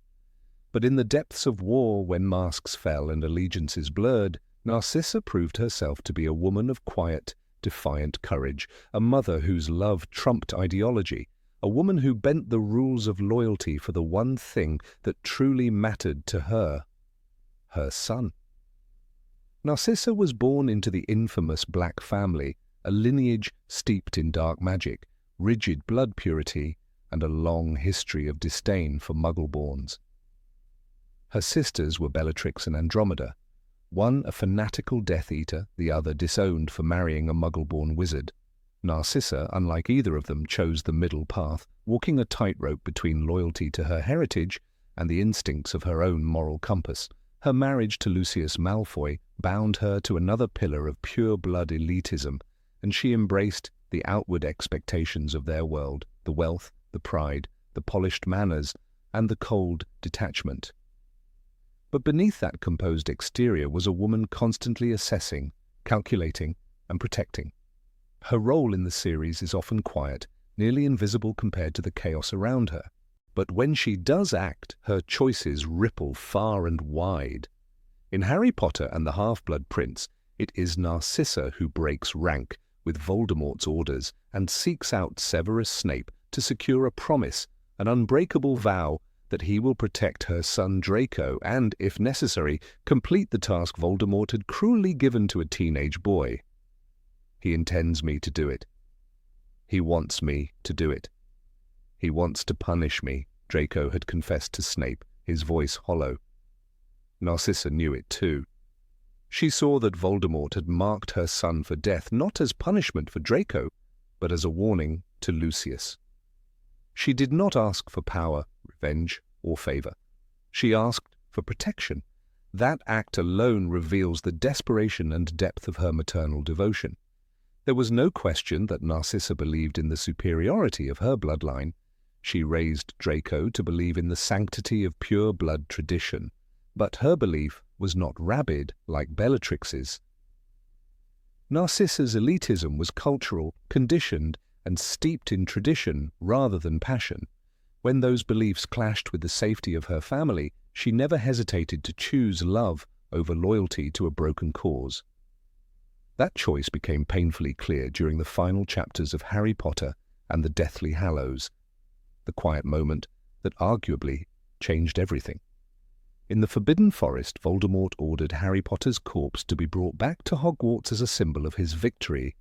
But in the depths of war, when masks fell and allegiances blurred, Narcissa proved herself to be a woman of quiet, defiant courage, a mother whose love trumped ideology, a woman who bent the rules of loyalty for the one thing that truly mattered to her, her son. Narcissa was born into the infamous Black family, a lineage steeped in dark magic, rigid blood purity, and a long history of disdain for Muggle-borns. Her sisters were Bellatrix and Andromeda, one a fanatical Death Eater, the other disowned for marrying a Muggle-born wizard. Narcissa, unlike either of them, chose the middle path, walking a tightrope between loyalty to her heritage and the instincts of her own moral compass. Her marriage to Lucius Malfoy bound her to another pillar of pure-blood elitism, and she embraced the outward expectations of their world, the wealth, the pride, the polished manners, and the cold detachment. But beneath that composed exterior was a woman constantly assessing, calculating, and protecting. Her role in the series is often quiet, nearly invisible compared to the chaos around her. But when she does act, her choices ripple far and wide. In Harry Potter and the Half-Blood Prince, it is Narcissa who breaks rank with Voldemort's orders and seeks out Severus Snape to secure a promise, an unbreakable vow that he will protect her son Draco and, if necessary, complete the task Voldemort had cruelly given to a teenage boy. He intends me to do it. He wants me to do it. He wants to punish me, Draco had confessed to Snape, his voice hollow. Narcissa knew it too. She saw that Voldemort had marked her son for death not as punishment for Draco, but as a warning to Lucius. She did not ask for power, revenge, or favor. She asked for protection. That act alone reveals the desperation and depth of her maternal devotion. There was no question that Narcissa believed in the superiority of her bloodline. She raised Draco to believe in the sanctity of pure blood tradition, but her belief was not rabid like Bellatrix's. Narcissa's elitism was cultural, conditioned, and steeped in tradition rather than passion. When those beliefs clashed with the safety of her family, she never hesitated to choose love over loyalty to a broken cause. That choice became painfully clear during the final chapters of Harry Potter and the Deathly Hallows, the quiet moment that arguably changed everything. In the Forbidden Forest, Voldemort ordered Harry Potter's corpse to be brought back to Hogwarts as a symbol of his victory.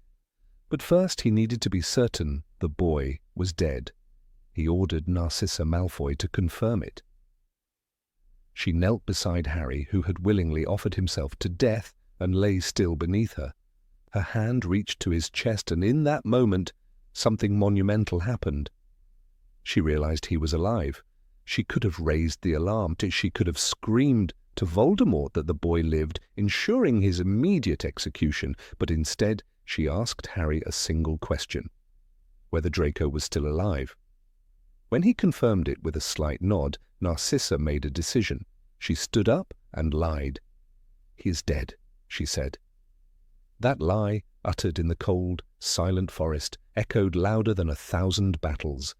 But first he needed to be certain the boy was dead. He ordered Narcissa Malfoy to confirm it. She knelt beside Harry, who had willingly offered himself to death, and lay still beneath her. Her hand reached to his chest, and in that moment, something monumental happened. She realized he was alive. She could have raised the alarm. She could have screamed to Voldemort that the boy lived, ensuring his immediate execution, but instead she asked Harry a single question: whether Draco was still alive. When he confirmed it with a slight nod, Narcissa made a decision. She stood up and lied. "He is dead," she said. That lie, uttered in the cold, silent forest, echoed louder than 1,000 battles.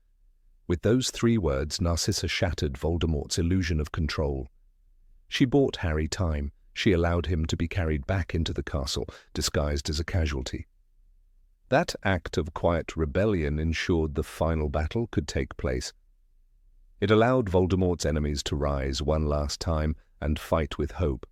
With those 3 words, Narcissa shattered Voldemort's illusion of control. She bought Harry time. She allowed him to be carried back into the castle, disguised as a casualty. That act of quiet rebellion ensured the final battle could take place. It allowed Voldemort's enemies to rise one last time and fight with hope.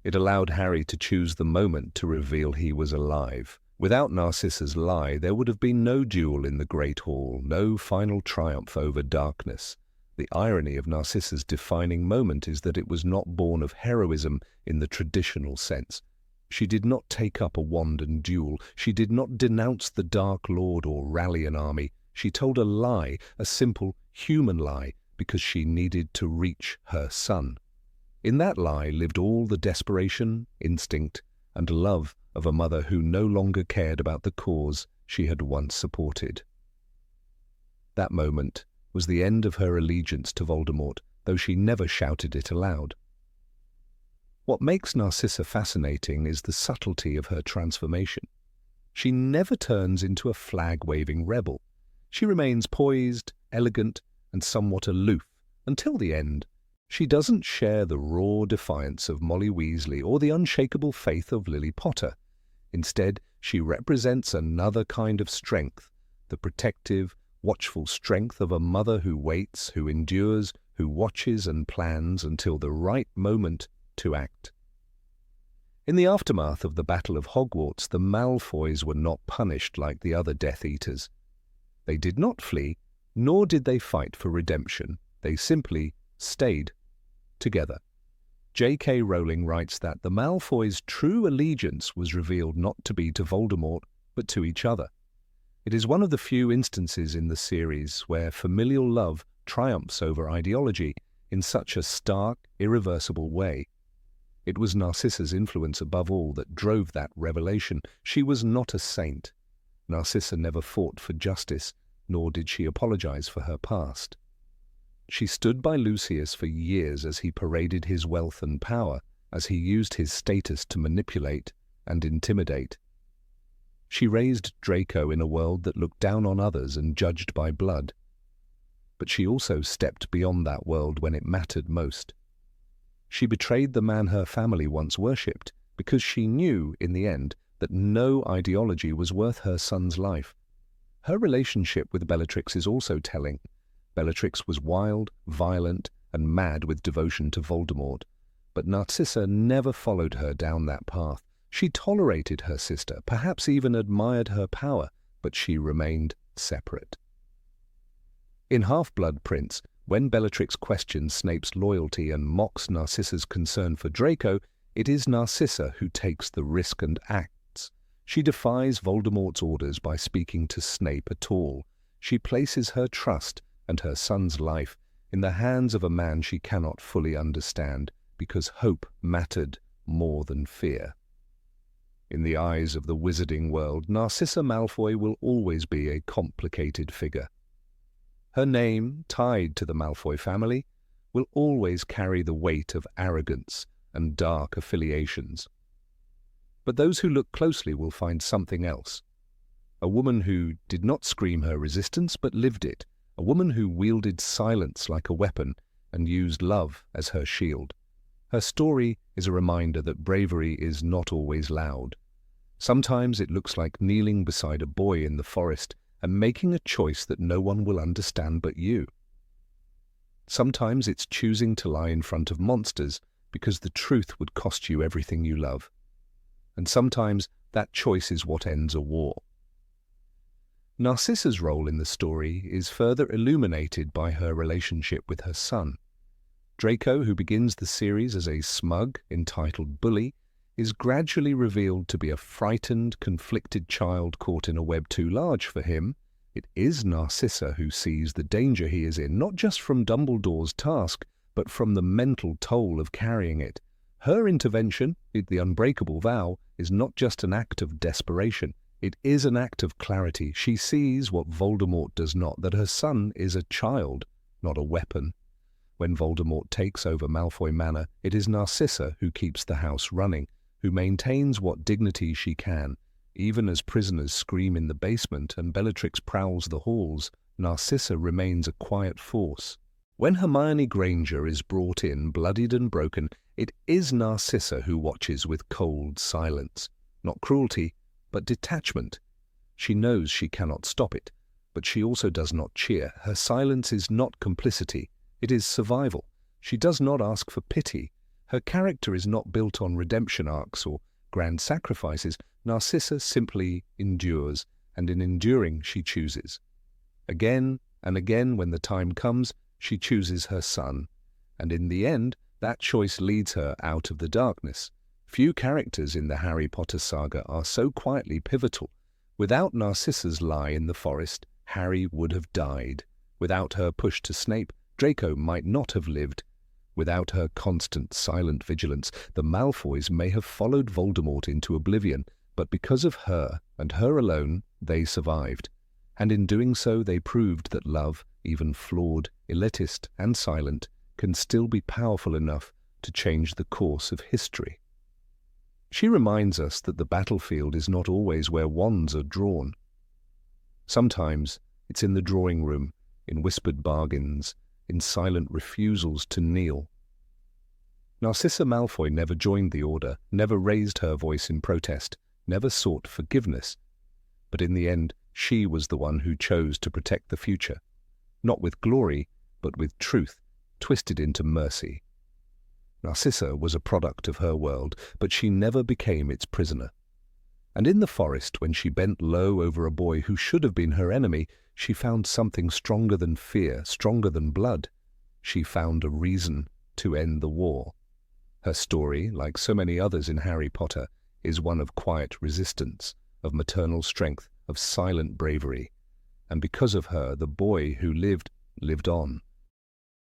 It allowed Harry to choose the moment to reveal he was alive. Without Narcissa's lie, there would have been no duel in the Great Hall, no final triumph over darkness. The irony of Narcissa's defining moment is that it was not born of heroism in the traditional sense. She did not take up a wand and duel. She did not denounce the Dark Lord or rally an army. She told a lie, a simple human lie, because she needed to reach her son. In that lie lived all the desperation, instinct, and love of a mother who no longer cared about the cause she had once supported. That moment was the end of her allegiance to Voldemort, though she never shouted it aloud. What makes Narcissa fascinating is the subtlety of her transformation. She never turns into a flag-waving rebel. She remains poised, elegant, and somewhat aloof until the end. She doesn't share the raw defiance of Molly Weasley or the unshakable faith of Lily Potter. Instead, she represents another kind of strength, the protective, watchful strength of a mother who waits, who endures, who watches and plans until the right moment to act. In the aftermath of the Battle of Hogwarts, the Malfoys were not punished like the other Death Eaters. They did not flee, nor did they fight for redemption. They simply stayed together. J.K. Rowling writes that the Malfoys' true allegiance was revealed not to be to Voldemort, but to each other. It is one of the few instances in the series where familial love triumphs over ideology in such a stark, irreversible way. It was Narcissa's influence above all that drove that revelation. She was not a saint. Narcissa never fought for justice, nor did she apologize for her past. She stood by Lucius for years as he paraded his wealth and power, as he used his status to manipulate and intimidate. She raised Draco in a world that looked down on others and judged by blood. But she also stepped beyond that world when it mattered most. She betrayed the man her family once worshipped because she knew, in the end, that no ideology was worth her son's life. Her relationship with Bellatrix is also telling. Bellatrix was wild, violent, and mad with devotion to Voldemort, but Narcissa never followed her down that path. She tolerated her sister, perhaps even admired her power, but she remained separate. In Half-Blood Prince, when Bellatrix questions Snape's loyalty and mocks Narcissa's concern for Draco, it is Narcissa who takes the risk and acts. She defies Voldemort's orders by speaking to Snape at all. She places her trust and her son's life in the hands of a man she cannot fully understand, because hope mattered more than fear. In the eyes of the wizarding world, Narcissa Malfoy will always be a complicated figure. Her name, tied to the Malfoy family, will always carry the weight of arrogance and dark affiliations. But those who look closely will find something else. A woman who did not scream her resistance but lived it. A woman who wielded silence like a weapon and used love as her shield. Her story is a reminder that bravery is not always loud. Sometimes it looks like kneeling beside a boy in the forest and making a choice that no one will understand but you. Sometimes it's choosing to lie in front of monsters because the truth would cost you everything you love. And sometimes that choice is what ends a war. Narcissa's role in the story is further illuminated by her relationship with her son. Draco, who begins the series as a smug, entitled bully, is gradually revealed to be a frightened, conflicted child caught in a web too large for him. It is Narcissa who sees the danger he is in, not just from Dumbledore's task, but from the mental toll of carrying it. Her intervention, the unbreakable vow, is not just an act of desperation. It is an act of clarity. She sees what Voldemort does not, that her son is a child, not a weapon. When Voldemort takes over Malfoy Manor, it is Narcissa who keeps the house running, who maintains what dignity she can. Even as prisoners scream in the basement and Bellatrix prowls the halls, Narcissa remains a quiet force. When Hermione Granger is brought in, bloodied and broken, it is Narcissa who watches with cold silence. Not cruelty, but detachment. She knows she cannot stop it, but she also does not cheer. Her silence is not complicity, it is survival. She does not ask for pity. Her character is not built on redemption arcs or grand sacrifices. Narcissa simply endures, and in enduring she chooses. Again and again, when the time comes, she chooses her son, and in the end, that choice leads her out of the darkness. Few characters in the Harry Potter saga are so quietly pivotal. Without Narcissa's lie in the forest, Harry would have died. Without her push to Snape, Draco might not have lived. Without her constant, silent vigilance, the Malfoys may have followed Voldemort into oblivion, but because of her, and her alone, they survived. And in doing so, they proved that love, even flawed, elitist, and silent, can still be powerful enough to change the course of history. She reminds us that the battlefield is not always where wands are drawn. Sometimes it's in the drawing room, in whispered bargains, in silent refusals to kneel. Narcissa Malfoy never joined the Order, never raised her voice in protest, never sought forgiveness. But in the end, she was the one who chose to protect the future, not with glory, but with truth, twisted into mercy. Narcissa was a product of her world, but she never became its prisoner. And in the forest, when she bent low over a boy who should have been her enemy, she found something stronger than fear, stronger than blood. She found a reason to end the war. Her story, like so many others in Harry Potter, is one of quiet resistance, of maternal strength, of silent bravery. And because of her, the boy who lived on.